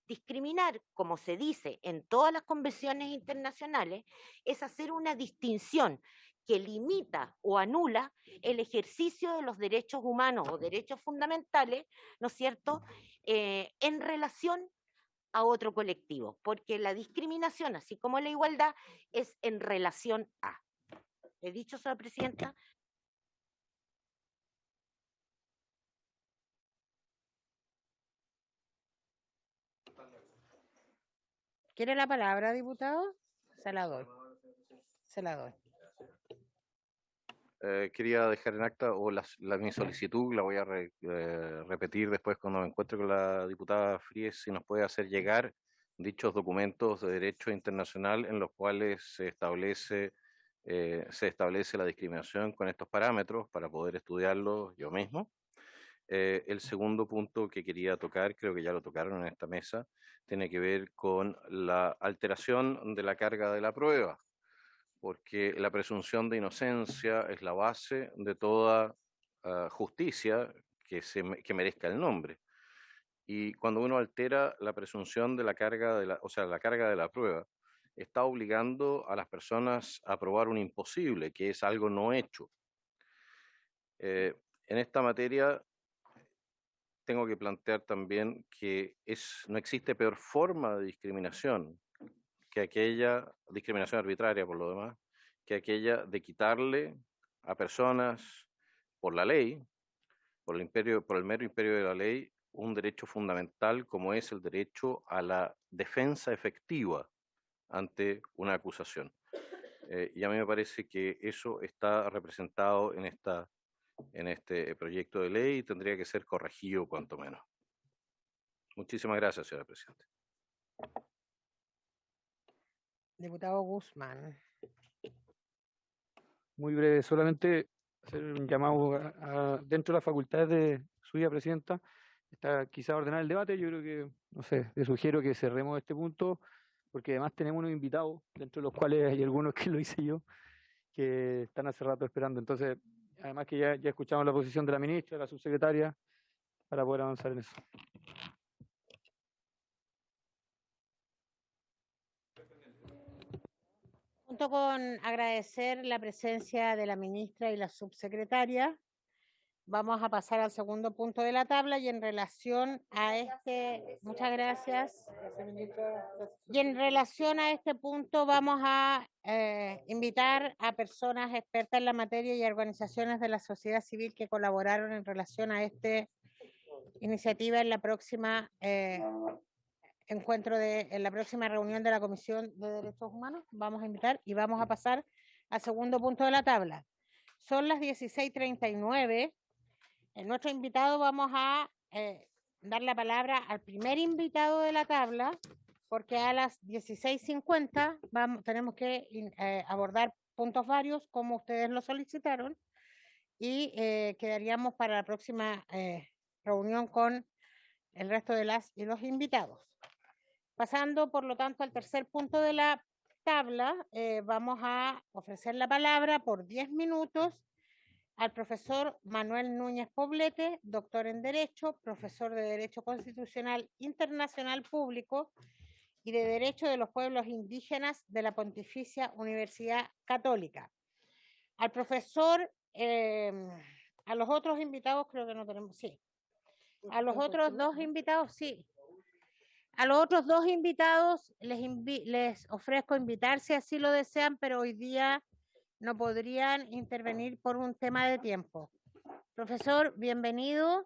Discriminar, como se dice en todas las convenciones internacionales, es hacer una distinción que limita o anula el ejercicio de los derechos humanos o derechos fundamentales, ¿no es cierto?, en relación a otro colectivo, porque la discriminación, así como la igualdad, es en relación a. ¿He dicho, señora Presidenta? ¿Quiere la palabra, diputado? Se la doy. Se la doy. Quería dejar en acta mi solicitud, la voy a repetir después cuando me encuentre con la diputada Fries, si nos puede hacer llegar dichos documentos de derecho internacional en los cuales se establece la discriminación con estos parámetros para poder estudiarlos yo mismo. El segundo punto que quería tocar, creo que ya lo tocaron en esta mesa, tiene que ver con la alteración de la carga de la prueba, porque la presunción de inocencia es la base de toda justicia que merezca el nombre. Y cuando uno altera la presunción de la carga la carga de la prueba, está obligando a las personas a probar un imposible, que es algo no hecho. En esta materia tengo que plantear también que no existe peor forma de discriminación que aquella, discriminación arbitraria por lo demás, que aquella de quitarle a personas por la ley, por el mero imperio de la ley, un derecho fundamental como es el derecho a la defensa efectiva ante una acusación. Y a mí me parece que eso está representado en este proyecto de ley y tendría que ser corregido cuanto menos. Muchísimas gracias, señora presidenta. Diputado Guzmán. Muy breve, solamente hacer un llamado dentro de las facultades de suya, presidenta, está quizá ordenar el debate. Yo creo que, no sé, le sugiero que cerremos este punto, porque además tenemos unos invitados, dentro de los cuales hay algunos que lo hice yo, que están hace rato esperando. Entonces, además que ya escuchamos la posición de la ministra, de la subsecretaria, para poder avanzar en eso. Junto con agradecer la presencia de la ministra y la subsecretaria, vamos a pasar al segundo punto de la tabla y en relación a este, muchas gracias. Y en relación a este punto vamos a invitar a personas expertas en la materia y organizaciones de la sociedad civil que colaboraron en relación a esta iniciativa en la próxima en la próxima reunión de la Comisión de Derechos Humanos. Vamos a invitar y vamos a pasar al segundo punto de la tabla. Son las 16:39. Nuestro invitado, vamos a dar la palabra al primer invitado de la tabla, porque a las 16:50 tenemos que abordar puntos varios, como ustedes lo solicitaron, y quedaríamos para la próxima reunión con el resto de las y los invitados. Pasando, por lo tanto, al tercer punto de la tabla, vamos a ofrecer la palabra por 10 minutos al profesor Manuel Núñez Poblete, doctor en Derecho, profesor de Derecho Constitucional Internacional Público y de Derecho de los Pueblos Indígenas de la Pontificia Universidad Católica. Al profesor, a los otros invitados creo que no tenemos, sí. A los otros dos invitados, sí. A los otros dos invitados les ofrezco invitar si así lo desean, pero hoy día no podrían intervenir por un tema de tiempo. Profesor, bienvenido.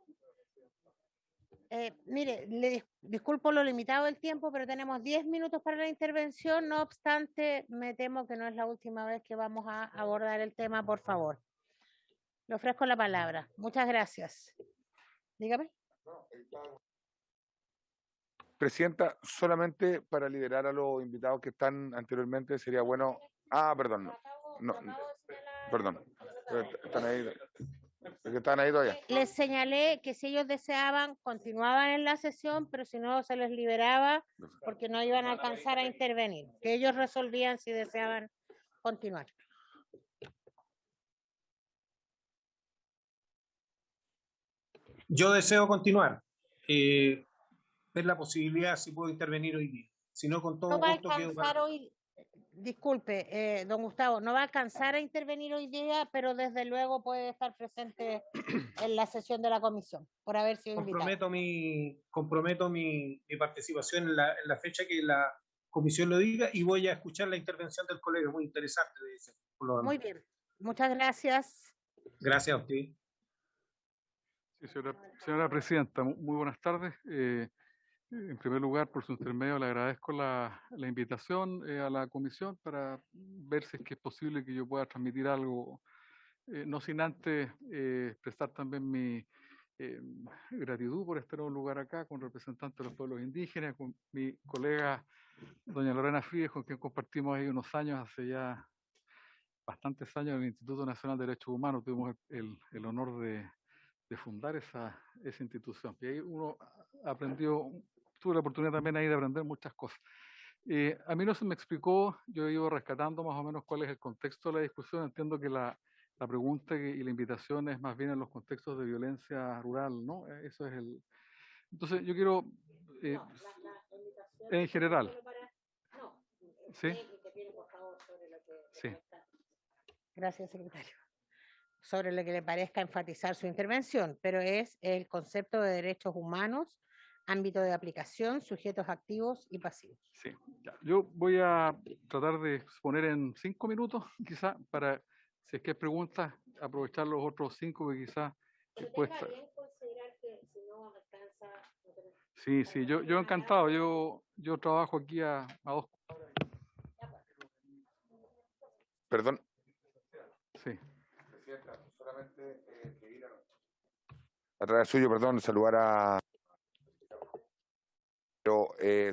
Mire, le disculpo lo limitado del tiempo, pero tenemos 10 minutos para la intervención. No obstante, me temo que no es la última vez que vamos a abordar el tema, por favor. Le ofrezco la palabra. Muchas gracias. Dígame. Presidenta, solamente para liberar a los invitados que están anteriormente, sería bueno... perdón. Perdón. Están ahí todavía. Les señalé que si ellos deseaban, continuaban en la sesión, pero si no, se les liberaba porque no iban a alcanzar a intervenir. Que ellos resolvían si deseaban continuar. Yo deseo continuar. Ver la posibilidad si puedo intervenir hoy día. Si no, con todo no va a gusto alcanzar hoy, disculpe, don Gustavo, no va a alcanzar a intervenir hoy día, pero desde luego puede estar presente en la sesión de la comisión, por haber sido invitado. Comprometo mi participación en la fecha que la comisión lo diga y voy a escuchar la intervención del colega, muy interesante. Muy bien, muchas gracias. Gracias a usted. Sí, señora presidenta, muy buenas tardes. En primer lugar, por su intermedio, le agradezco la invitación a la comisión para ver si es que es posible que yo pueda transmitir algo, no sin antes expresar también mi gratitud por estar en un lugar acá con representantes de los pueblos indígenas, con mi colega doña Lorena Fríes, con quien compartimos ahí unos años, hace ya bastantes años, en el Instituto Nacional de Derechos Humanos. Tuvimos el honor de fundar esa institución. Y ahí uno aprendió, tuve la oportunidad también ahí de aprender muchas cosas. A mí no se me explicó, yo he ido rescatando más o menos cuál es el contexto de la discusión. Entiendo que la pregunta y la invitación es más bien en los contextos de violencia rural, ¿no? Eso es el... Entonces yo quiero, en general. ¿Sí? Sí. Gracias, secretario. Sobre lo que le parezca enfatizar su intervención, pero es el concepto de derechos humanos, ámbito de aplicación, sujetos activos y pasivos. Sí, ya. Yo voy a tratar de exponer en 5 minutos, quizá, para, si es que hay preguntas, aprovechar los otros 5 que quizá cuesta. Sí, sí, yo encantado, yo trabajo aquí a 2. Perdón. Sí. Solamente a través suyo, perdón, saludar a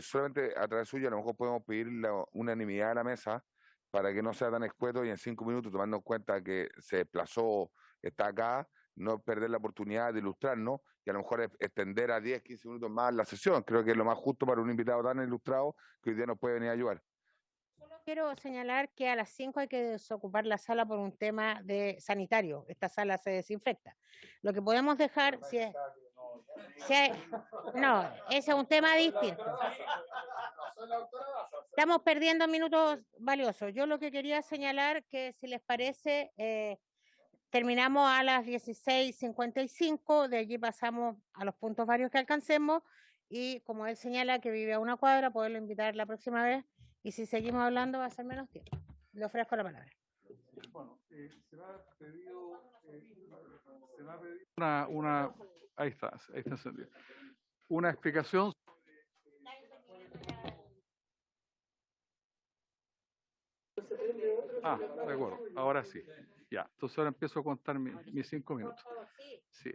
solamente a través suyo a lo mejor podemos pedir la unanimidad a la mesa para que no sea tan escueto y en 5 minutos, tomando en cuenta que se desplazó, está acá, no perder la oportunidad de ilustrarnos y a lo mejor extender a 10, 15 minutos más la sesión. Creo que es lo más justo para un invitado tan ilustrado que hoy día nos puede venir a ayudar. Quiero señalar que a las 5 hay que desocupar la sala por un tema de sanitario. Esta sala se desinfecta. Lo que podemos dejar, no, ese es un tema distinto. Estamos perdiendo minutos valiosos. Yo lo que quería señalar que si les parece, terminamos a las 16:55, de allí pasamos a los puntos varios que alcancemos y como él señala que vive a una cuadra, poderlo invitar la próxima vez y si seguimos hablando va a ser menos tiempo. Le ofrezco la palabra. Bueno, se me ha pedido ahí está encendido. Una explicación. Ah, de acuerdo, ahora sí. Ya, entonces ahora empiezo a contar mis 5 minutos. Sí.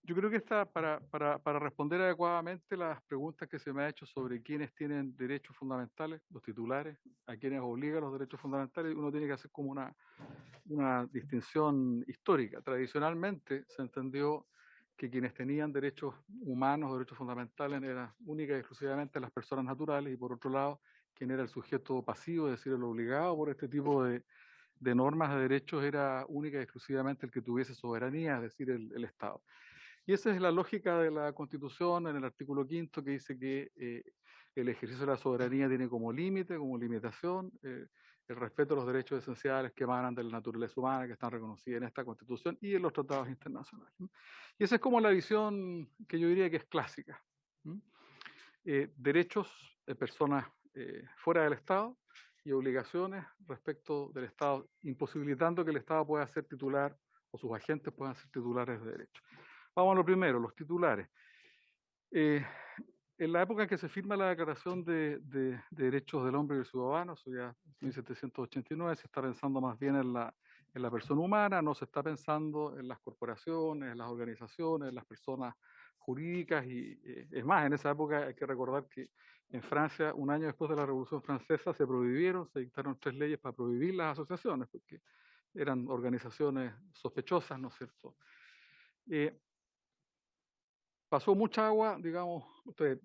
Yo creo que está para responder adecuadamente las preguntas que se me ha hecho sobre quiénes tienen derechos fundamentales, los titulares, a quienes obliga los derechos fundamentales, uno tiene que hacer como una distinción histórica. Tradicionalmente se entendió que quienes tenían derechos humanos, derechos fundamentales, eran únicas y exclusivamente las personas naturales y por otro lado, quien era el sujeto pasivo, es decir, el obligado por este tipo de normas de derechos era única y exclusivamente el que tuviese soberanía, es decir, el Estado. Y esa es la lógica de la Constitución en el artículo 5 que dice que el ejercicio de la soberanía tiene como límite, como limitación, el respeto a los derechos esenciales que emanan de la naturaleza humana, que están reconocidos en esta Constitución y en los tratados internacionales. Y esa es como la visión que yo diría que es clásica. Derechos de personas fuera del Estado y obligaciones respecto del Estado, imposibilitando que el Estado pueda ser titular o sus agentes puedan ser titulares de derechos. Vamos a lo primero, los titulares. En la época en que se firma la Declaración de Derechos del Hombre y del Ciudadano, eso ya 1789, se está pensando más bien en la persona humana, no se está pensando en las corporaciones, en las organizaciones, en las personas jurídicas y es más, en esa época hay que recordar que en Francia, un año después de la Revolución Francesa, se dictaron 3 leyes para prohibir las asociaciones, porque eran organizaciones sospechosas, ¿no es cierto? Pasó mucha agua, digamos,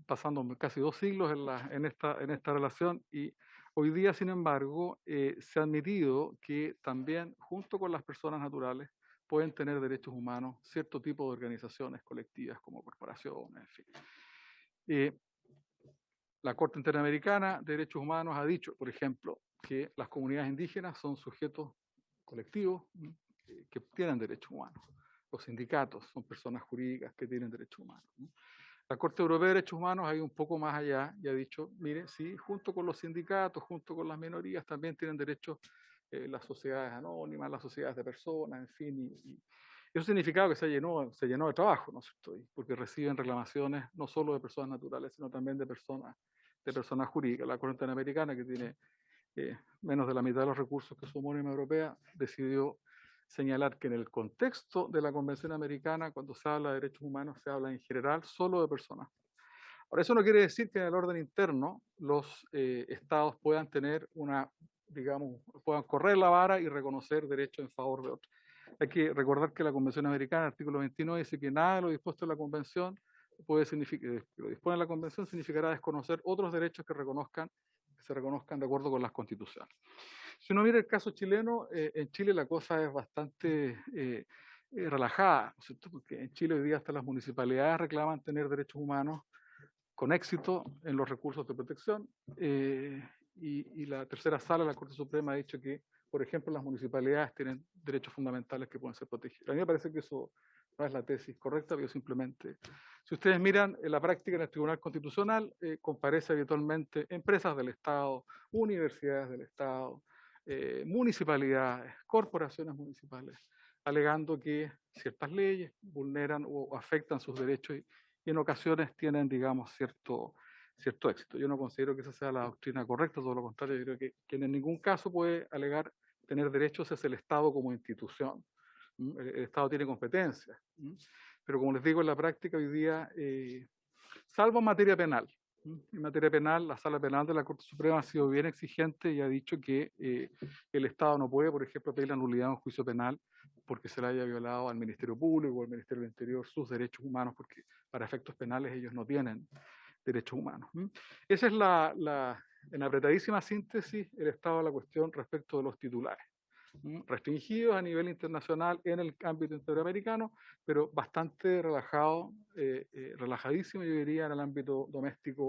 pasando casi 2 siglos en esta relación y hoy día, sin embargo, se ha admitido que también, junto con las personas naturales, pueden tener derechos humanos cierto tipo de organizaciones colectivas como corporaciones, en fin. La Corte Interamericana de Derechos Humanos ha dicho, por ejemplo, que las comunidades indígenas son sujetos colectivos que tienen derechos humanos. Los sindicatos son personas jurídicas que tienen derechos humanos. La Corte Europea de Derechos Humanos ha ido un poco más allá y ha dicho, mire, sí, junto con los sindicatos, junto con las minorías, también tienen derechos las sociedades anónimas, las sociedades de personas, en fin. Y eso significaba que se llenó de trabajo, ¿no es cierto? Porque reciben reclamaciones no solo de personas naturales, sino también de personas jurídicas. La Corte Interamericana, que tiene menos de la mitad de los recursos que su homónima europea, decidió señalar que en el contexto de la Convención Americana, cuando se habla de derechos humanos, se habla en general solo de personas. Ahora, eso no quiere decir que en el orden interno los estados puedan tener puedan correr la vara y reconocer derechos en favor de otros. Hay que recordar que la Convención Americana, artículo 29, dice que nada de lo dispuesto en la Convención puede significar, lo dispone la Convención significará desconocer otros derechos que se reconozcan de acuerdo con las constituciones. Si uno mira el caso chileno, en Chile la cosa es bastante relajada, ¿no es cierto? Porque en Chile hoy día hasta las municipalidades reclaman tener derechos humanos con éxito en los recursos de protección y la tercera sala de la Corte Suprema ha dicho que, por ejemplo, las municipalidades tienen derechos fundamentales que pueden ser protegidos. A mí me parece que eso no es la tesis correcta, pero simplemente, si ustedes miran en la práctica en el Tribunal Constitucional, comparece habitualmente empresas del Estado, universidades del Estado, municipalidades, corporaciones municipales, alegando que ciertas leyes vulneran o afectan sus derechos y en ocasiones tienen, digamos, cierto éxito. Yo no considero que esa sea la doctrina correcta, todo lo contrario, yo creo que quien en ningún caso puede alegar tener derechos es el Estado como institución. El Estado tiene competencias, pero como les digo, en la práctica hoy día salvo en materia penal. En materia penal, la Sala Penal de la Corte Suprema ha sido bien exigente y ha dicho que el Estado no puede, por ejemplo, pedir la nulidad de un juicio penal porque se le haya violado al Ministerio Público o al Ministerio del Interior sus derechos humanos, porque para efectos penales ellos no tienen derechos humanos. Esa es en apretadísima síntesis, el estado de la cuestión respecto de los titulares. Restringidos a nivel internacional en el ámbito interamericano, pero bastante relajado, relajadísimo, yo diría, en el ámbito doméstico,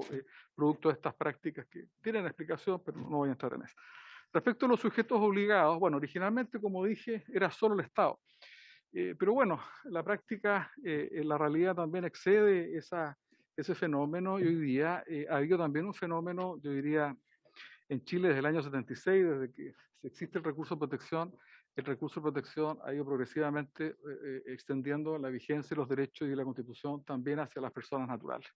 producto de estas prácticas que tienen explicación, pero no voy a entrar en eso. Respecto a los sujetos obligados, bueno, originalmente, como dije, era solo el Estado. Pero bueno, la práctica, la realidad también excede ese fenómeno y hoy día ha habido también un fenómeno, yo diría, en Chile desde el año 76, desde que existe el recurso de protección ha ido progresivamente extendiendo la vigencia de los derechos y la Constitución también hacia las personas naturales.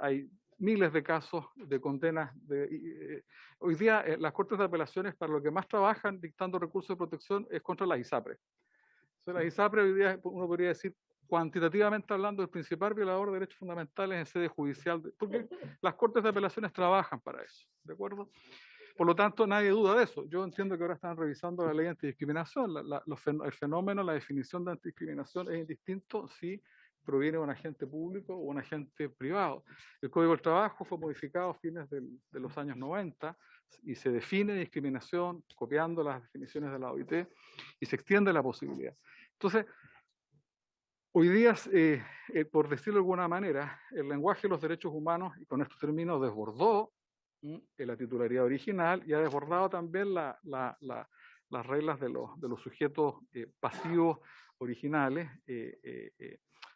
Hay miles de casos de condenas. Hoy día las Cortes de Apelaciones para lo que más trabajan dictando recursos de protección es contra las ISAPRE. Las ISAPRE hoy día uno podría decir cuantitativamente hablando el principal violador de derechos fundamentales en sede judicial, porque las Cortes de Apelaciones trabajan para eso, ¿de acuerdo? Por lo tanto, nadie duda de eso. Yo entiendo que ahora están revisando la ley de antidiscriminación. El fenómeno, la definición de antidiscriminación es indistinto si proviene de un agente público o un agente privado. El Código del Trabajo fue modificado a fines de los años 90 y se define discriminación copiando las definiciones de la OIT y se extiende la posibilidad. Entonces, hoy día, por decirlo de alguna manera, el lenguaje de los derechos humanos, y con estos términos, desbordó la titularidad original y ha desbordado también las reglas de los sujetos pasivos originales,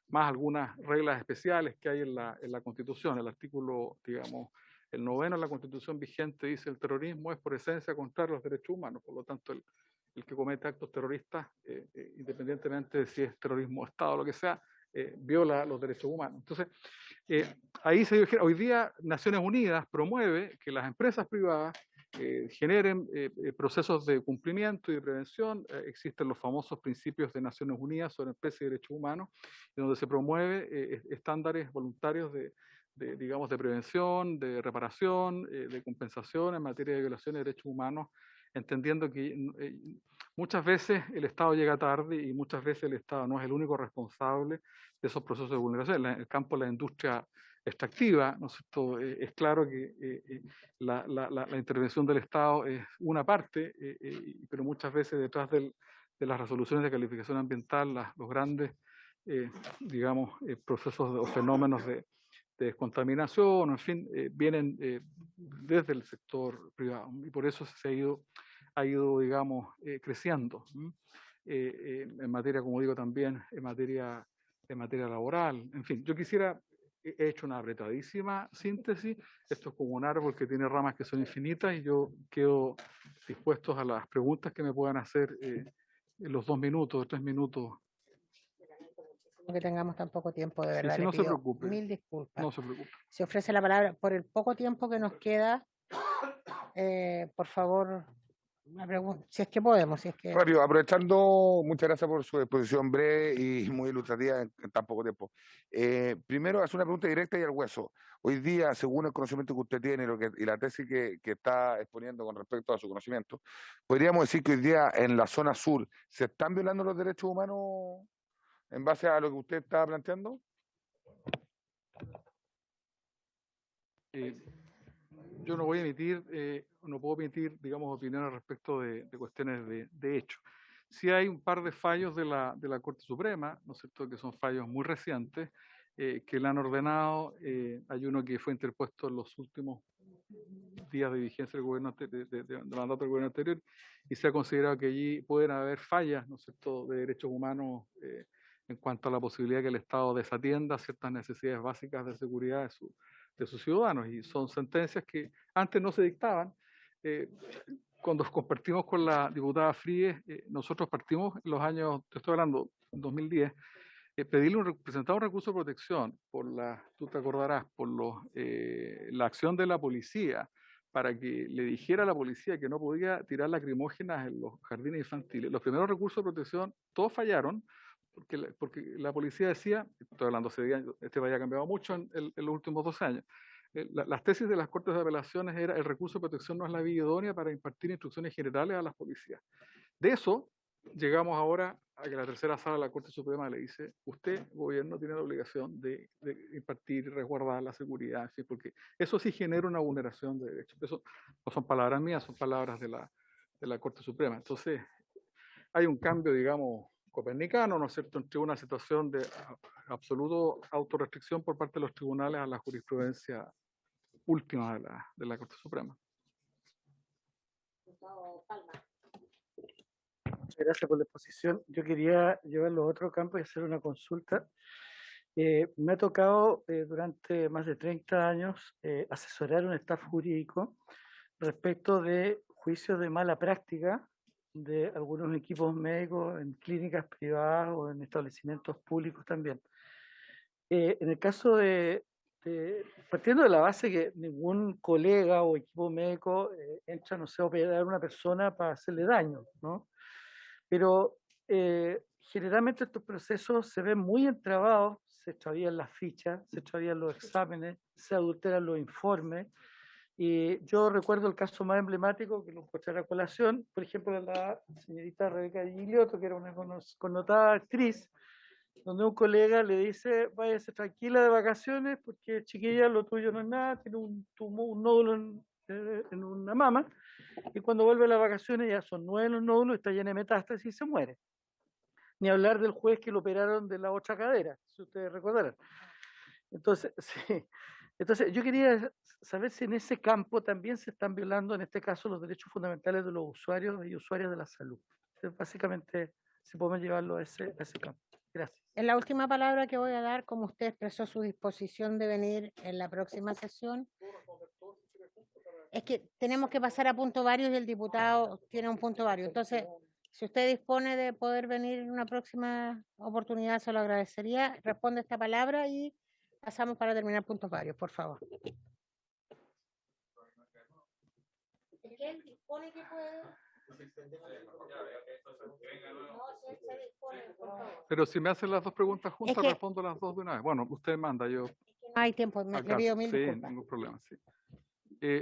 más algunas reglas especiales que hay en la Constitución. El artículo, digamos, el 9º de la Constitución vigente dice: el terrorismo es por esencia contrario a los derechos humanos. Por lo tanto, el que comete actos terroristas, independientemente de si es terrorismo de Estado o lo que sea, viola los derechos humanos. Entonces, ahí hoy día Naciones Unidas promueve que las empresas privadas generen procesos de cumplimiento y de prevención. Existen los famosos principios de Naciones Unidas sobre empresas y derechos humanos, donde se promueve estándares voluntarios digamos, de prevención, de reparación, de compensación en materia de violaciones de derechos humanos, entendiendo que muchas veces el Estado llega tarde y muchas veces el Estado no es el único responsable de esos procesos de vulneración. En el campo de la industria extractiva, ¿no es cierto? Es claro que la intervención del Estado es una parte, pero muchas veces detrás de las resoluciones de calificación ambiental, los grandes, digamos, procesos o fenómenos de descontaminación, en fin, vienen desde el sector privado y por eso ha ido digamos, creciendo en materia, como digo, también en materia laboral. En fin, yo he hecho una apretadísima síntesis. Esto es como un árbol que tiene ramas que son infinitas y yo quedo dispuesto a las preguntas que me puedan hacer en los 2 minutos, 3 minutos. Que tengamos tan poco tiempo, de verdad. Sí, no se preocupe. Mil disculpas. No se preocupe. Se ofrece la palabra por el poco tiempo que nos queda. Por favor, una pregunta, si es que podemos. Rápido, aprovechando, muchas gracias por su exposición breve y muy ilustrativa en tan poco tiempo. Primero, hacer una pregunta directa y al hueso. Hoy día, según el conocimiento que usted tiene y la tesis que está exponiendo con respecto a su conocimiento, podríamos decir que hoy día en la zona sur se están violando los derechos humanos en base a lo que usted estaba planteando. Yo no voy a no puedo emitir, digamos, opiniones respecto de cuestiones de hecho. Sí hay un par de fallos de la Corte Suprema, ¿no es cierto?, que son fallos muy recientes, que le han ordenado. Hay uno que fue interpuesto en los últimos días de vigencia del gobierno de mandato del gobierno anterior, y se ha considerado que allí pueden haber fallas, ¿no es cierto?, de derechos humanos en cuanto a la posibilidad que el Estado desatienda ciertas necesidades básicas de seguridad de sus ciudadanos, y son sentencias que antes no se dictaban. Cuando compartimos con la diputada Fríes, nosotros partimos en los años, te estoy hablando, 2010, presentar un recurso de protección tú te acordarás, por la acción de la policía, para que le dijera a la policía que no podía tirar lacrimógenas en los jardines infantiles. Los primeros recursos de protección, todos fallaron, porque la policía decía, estoy hablando hace 10 años, este país ha cambiado mucho en los últimos 2 años, las tesis de las Cortes de Apelaciones era el recurso de protección no es la vía idónea para impartir instrucciones generales a las policías. De eso llegamos ahora a que la tercera sala de la Corte Suprema le dice, usted, gobierno, tiene la obligación de impartir y resguardar la seguridad, ¿sí? Porque eso sí genera una vulneración de derechos. Eso no son palabras mías, son palabras de la Corte Suprema. Entonces, hay un cambio, digamos, copernicano, ¿no es cierto?, entre una situación de absoluto autorrestricción por parte de los tribunales a la jurisprudencia última de la Corte Suprema. Muchas gracias por la exposición. Yo quería llevarlo a otro campo y hacer una consulta. Me ha tocado durante más de 30 años asesorar un staff jurídico respecto de juicios de mala práctica de algunos equipos médicos en clínicas privadas o en establecimientos públicos también. En el caso partiendo de la base que ningún colega o equipo médico entra, no sé, a operar a una persona para hacerle daño, ¿no? Pero generalmente estos procesos se ven muy entrabados, se extravían las fichas, se extravían los exámenes, se adulteran los informes. Y yo recuerdo el caso más emblemático, que lo encontré a colación, por ejemplo, de la señorita Rebeca Gigliotto, que era una connotada actriz, donde un colega le dice, váyase tranquila de vacaciones, porque chiquilla, lo tuyo no es nada, tiene un tumor, un nódulo en una mama, y cuando vuelve a las vacaciones ya son 9 los nódulos, está llena de metástasis y se muere. Ni hablar del juez que lo operaron de la otra cadera, si ustedes recordarán. Entonces, sí. Entonces, yo quería saber si en ese campo también se están violando, en este caso, los derechos fundamentales de los usuarios y usuarias de la salud. Entonces, básicamente, si podemos llevarlo a ese campo. Gracias. En la última palabra que voy a dar, como usted expresó su disposición de venir en la próxima sesión, es que tenemos que pasar a punto varios y el diputado tiene un punto vario. Entonces, si usted dispone de poder venir en una próxima oportunidad, se lo agradecería. Responde esta palabra y pasamos para terminar puntos varios, por favor. ¿Quién dispone que puede? Pero si me hacen las dos preguntas juntas, respondo las dos de una vez. Bueno, usted manda, yo... No hay tiempo, le pido mil disculpas. Ningún problema, sí.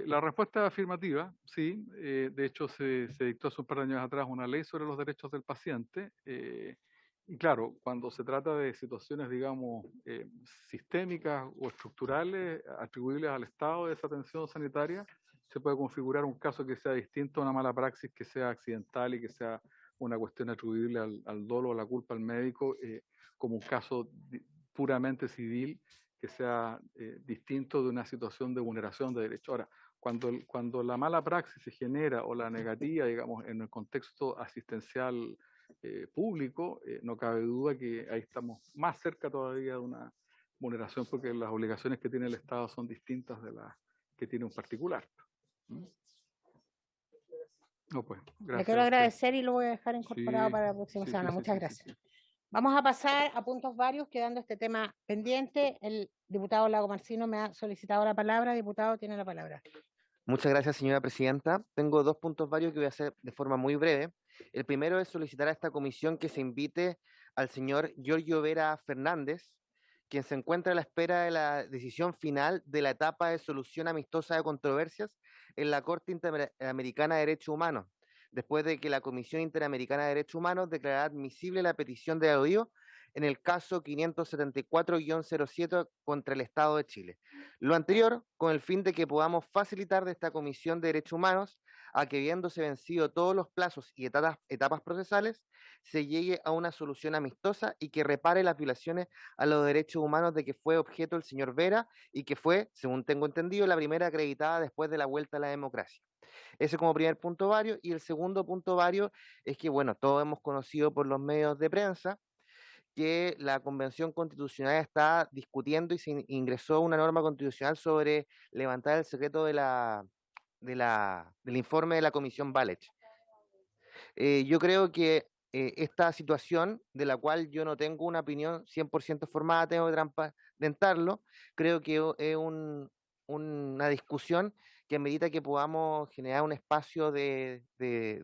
La respuesta es afirmativa, sí. De hecho, se dictó hace un par de años atrás una ley sobre los derechos del paciente. Y claro, cuando se trata de situaciones, digamos, sistémicas o estructurales atribuibles al Estado de esa atención sanitaria, se puede configurar un caso que sea distinto a una mala praxis, que sea accidental y que sea una cuestión atribuible al dolo o la culpa al médico, como un caso puramente civil que sea distinto de una situación de vulneración de derechos. Ahora, cuando la mala praxis se genera o la negativa, digamos, en el contexto asistencial público, no cabe duda que ahí estamos más cerca todavía de una vulneración porque las obligaciones que tiene el Estado son distintas de las que tiene un particular. No, pues, gracias. Le quiero agradecer y lo voy a dejar incorporado para la próxima semana. Muchas gracias. Vamos a pasar a puntos varios, quedando este tema pendiente. El diputado Lago Marcino me ha solicitado la palabra. Diputado, tiene la palabra. Muchas gracias, señora presidenta. Tengo 2 puntos varios que voy a hacer de forma muy breve. El primero es solicitar a esta comisión que se invite al señor Giorgio Vera Fernández, quien se encuentra a la espera de la decisión final de la etapa de solución amistosa de controversias en la Corte Interamericana de Derechos Humanos, después de que la Comisión Interamericana de Derechos Humanos declarara admisible la petición de audío en el caso 574-07 contra el Estado de Chile. Lo anterior, con el fin de que podamos facilitar de esta Comisión de Derechos Humanos a que, habiéndose vencido todos los plazos y etapas procesales, se llegue a una solución amistosa y que repare las violaciones a los derechos humanos de que fue objeto el señor Vera y que fue, según tengo entendido, la primera acreditada después de la vuelta a la democracia. Ese como primer punto vario. Y el segundo punto vario es que, bueno, todos hemos conocido por los medios de prensa que la Convención Constitucional está discutiendo y se ingresó una norma constitucional sobre levantar el secreto del informe de la Comisión Valech. Yo creo que esta situación, de la cual yo no tengo una opinión 100% formada, tengo que transparentarlo, creo que es una discusión que amerita que podamos generar un espacio de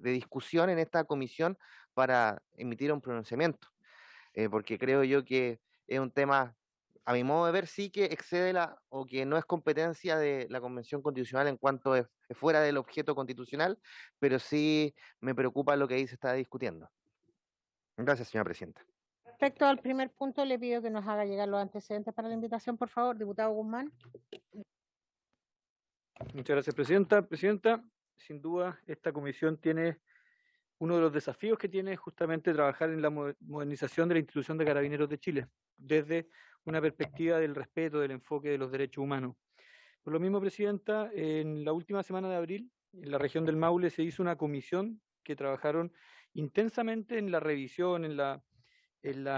discusión en esta comisión para emitir un pronunciamiento. porque creo yo que es un tema, a mi modo de ver, sí que excede o que no es competencia de la Convención Constitucional en cuanto es fuera del objeto constitucional, pero sí me preocupa lo que ahí se está discutiendo. Gracias, señora presidenta. Respecto al primer punto, le pido que nos haga llegar los antecedentes para la invitación, por favor, diputado Guzmán. Muchas gracias, presidenta. Presidenta, sin duda, esta comisión tiene uno de los desafíos que tiene es justamente trabajar en la modernización de la institución de Carabineros de Chile, desde una perspectiva del respeto, del enfoque de los derechos humanos. Por lo mismo, presidenta, en la última semana de abril, en la región del Maule se hizo una comisión que trabajaron intensamente en la revisión, en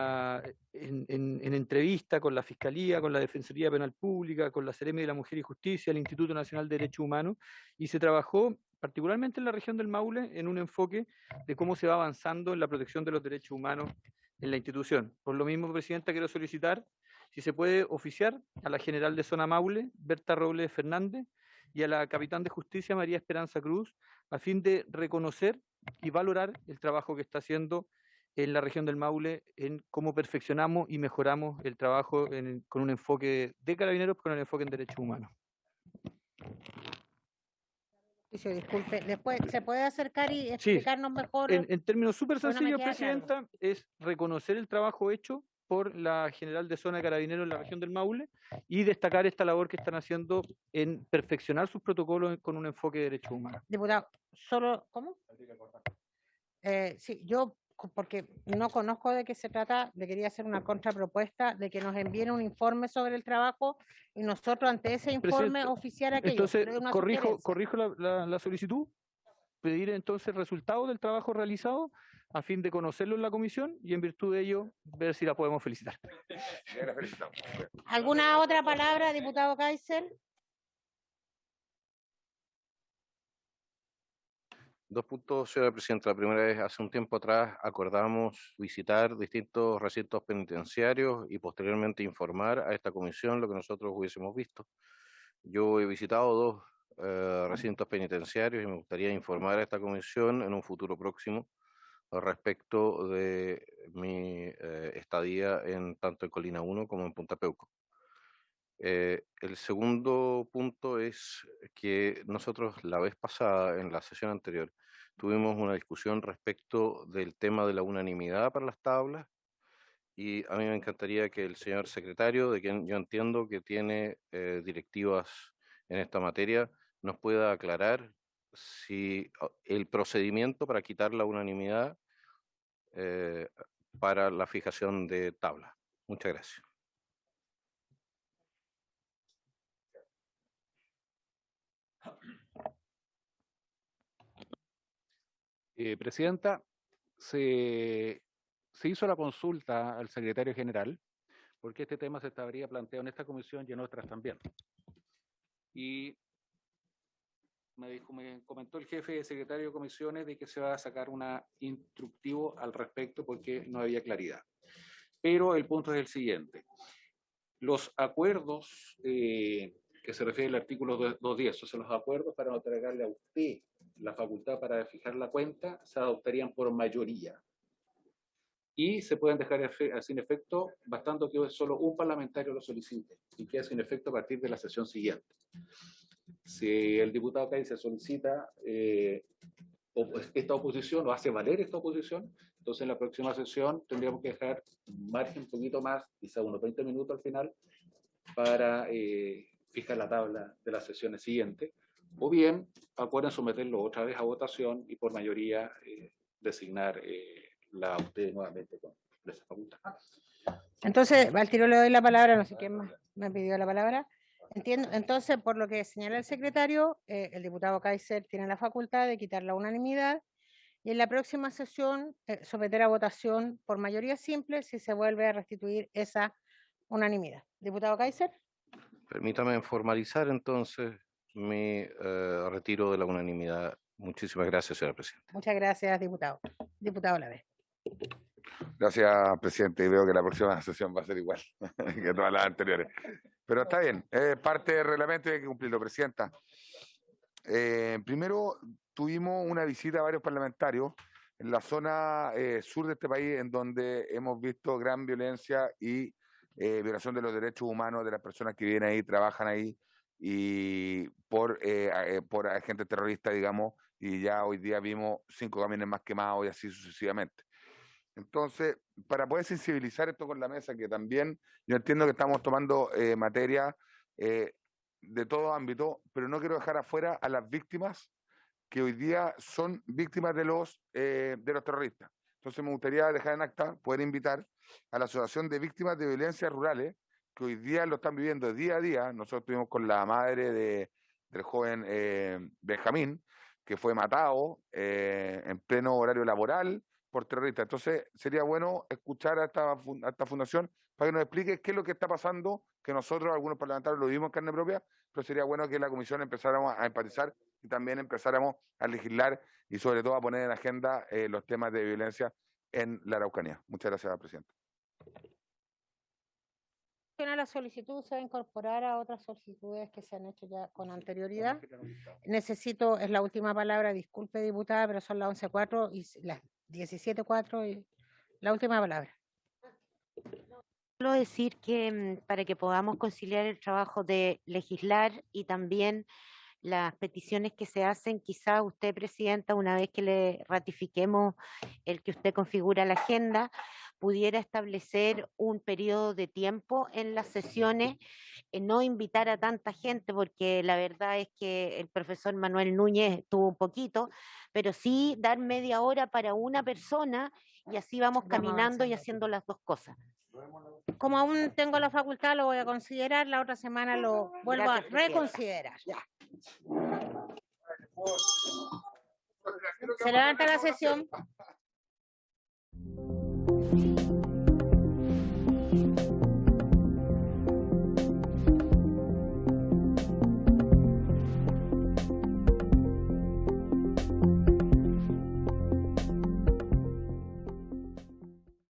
entrevista con la Fiscalía, con la Defensoría Penal Pública, con la Seremi de la Mujer y Justicia, el Instituto Nacional de Derechos Humanos, y se trabajó particularmente en la región del Maule en un enfoque de cómo se va avanzando en la protección de los derechos humanos en la institución. Por lo mismo, presidenta, quiero solicitar si se puede oficiar a la general de zona Maule, Berta Robles Fernández, y a la capitán de justicia, María Esperanza Cruz, a fin de reconocer y valorar el trabajo que está haciendo en la región del Maule, en cómo perfeccionamos y mejoramos el trabajo con un enfoque de carabineros, con un enfoque en derechos humanos. Disculpe, después se puede acercar y Sí, explicarnos mejor. en términos súper Porque no me sencillos, queda claro. presidenta, es reconocer el trabajo hecho por la general de zona de carabineros en la región del Maule y destacar esta labor que están haciendo en perfeccionar sus protocolos con un enfoque de derechos humanos. Diputado, solo, ¿cómo? Sí, yo, porque no conozco de qué se trata, le quería hacer una contrapropuesta de que nos envíen un informe sobre el trabajo y nosotros ante ese informe Presidenta, oficiar aquello. Entonces, pero es una corrijo sugerencia. la solicitud, pedir entonces resultados del trabajo realizado a fin de conocerlo en la comisión y en virtud de ello ver si la podemos felicitar. ¿Alguna otra palabra, diputado Kaiser? Dos puntos, señora presidenta. La primera es, hace un tiempo atrás acordamos visitar distintos recintos penitenciarios y posteriormente informar a esta comisión lo que nosotros hubiésemos visto. Yo he visitado dos recintos penitenciarios y me gustaría informar a esta comisión en un futuro próximo respecto de mi estadía tanto en Colina 1 como en Punta Peuco. El segundo punto es que nosotros la vez pasada, en la sesión anterior, tuvimos una discusión respecto del tema de la unanimidad para las tablas y a mí me encantaría que el señor secretario, de quien yo entiendo que tiene directivas en esta materia, nos pueda aclarar si el procedimiento para quitar la unanimidad para la fijación de tablas. Muchas gracias. Presidenta, se hizo la consulta al secretario general porque este tema se estaría planteado en esta comisión y en otras también. Y me comentó el jefe de secretario de comisiones de que se va a sacar un instructivo al respecto porque no había claridad. Pero el punto es el siguiente. Los acuerdos que se refiere al artículo 210, o sea, los acuerdos para entregarle a usted la facultad para fijar la cuenta, se adoptarían por mayoría. Y se pueden dejar sin efecto, bastando que solo un parlamentario lo solicite, y queda sin efecto a partir de la sesión siguiente. Si el diputado Kaiser solicita esta oposición, o hace valer esta oposición, entonces en la próxima sesión tendríamos que dejar un margen un poquito más, quizá unos 20 minutos al final, para fijar la tabla de las sesiones siguientes, o bien acuerden someterlo otra vez a votación y por mayoría designar a usted nuevamente con esa facultad. Entonces, al tiro le doy la palabra, no sé quién más me pidió la palabra. Entiendo, entonces, por lo que señala el secretario, el diputado Kaiser tiene la facultad de quitar la unanimidad y en la próxima sesión someter a votación por mayoría simple si se vuelve a restituir esa unanimidad. Diputado Kaiser. Permítame formalizar entonces mi retiro de la unanimidad. Muchísimas gracias, señora presidenta. Muchas gracias, diputado. Diputado Olave. Gracias, presidente. Y veo que la próxima sesión va a ser igual que todas las anteriores. Pero está bien, es parte del reglamento y hay que cumplirlo, presidenta. Primero, tuvimos una visita a varios parlamentarios en la zona sur de este país, en donde hemos visto gran violencia y violación de los derechos humanos de las personas que viven ahí, trabajan ahí, y por agentes terroristas, digamos, y ya hoy día vimos 5 camiones más quemados y así sucesivamente. Entonces, para poder sensibilizar esto con la mesa, que también yo entiendo que estamos tomando materia de todo ámbito, pero no quiero dejar afuera a las víctimas que hoy día son víctimas de los terroristas. Entonces me gustaría dejar en acta, poder invitar a la Asociación de Víctimas de Violencias Rurales, que hoy día lo están viviendo día a día. Nosotros estuvimos con la madre del joven Benjamín, que fue matado en pleno horario laboral por terroristas. Entonces sería bueno escuchar a esta fundación para que nos explique qué es lo que está pasando, que nosotros, algunos parlamentarios, lo vimos en carne propia, pero sería bueno que la comisión empezáramos a empatizar y también empezáramos a legislar y sobre todo a poner en agenda los temas de violencia en la Araucanía. Muchas gracias, presidente. La solicitud se va a incorporar a otras solicitudes que se han hecho ya con anterioridad. Necesito, es la última palabra, disculpe diputada, pero son las 11:04 y las 17:04 y la última palabra. Solo decir que para que podamos conciliar el trabajo de legislar y también las peticiones que se hacen, quizá usted, presidenta, una vez que le ratifiquemos el que usted configura la agenda, pudiera establecer un periodo de tiempo en las sesiones, no invitar a tanta gente, porque la verdad es que el profesor Manuel Núñez tuvo un poquito, pero sí dar media hora para una persona y así vamos caminando y haciendo las dos cosas. Como aún tengo la facultad, lo voy a considerar, la otra semana lo vuelvo a reconsiderar. Ya. Se levanta la sesión.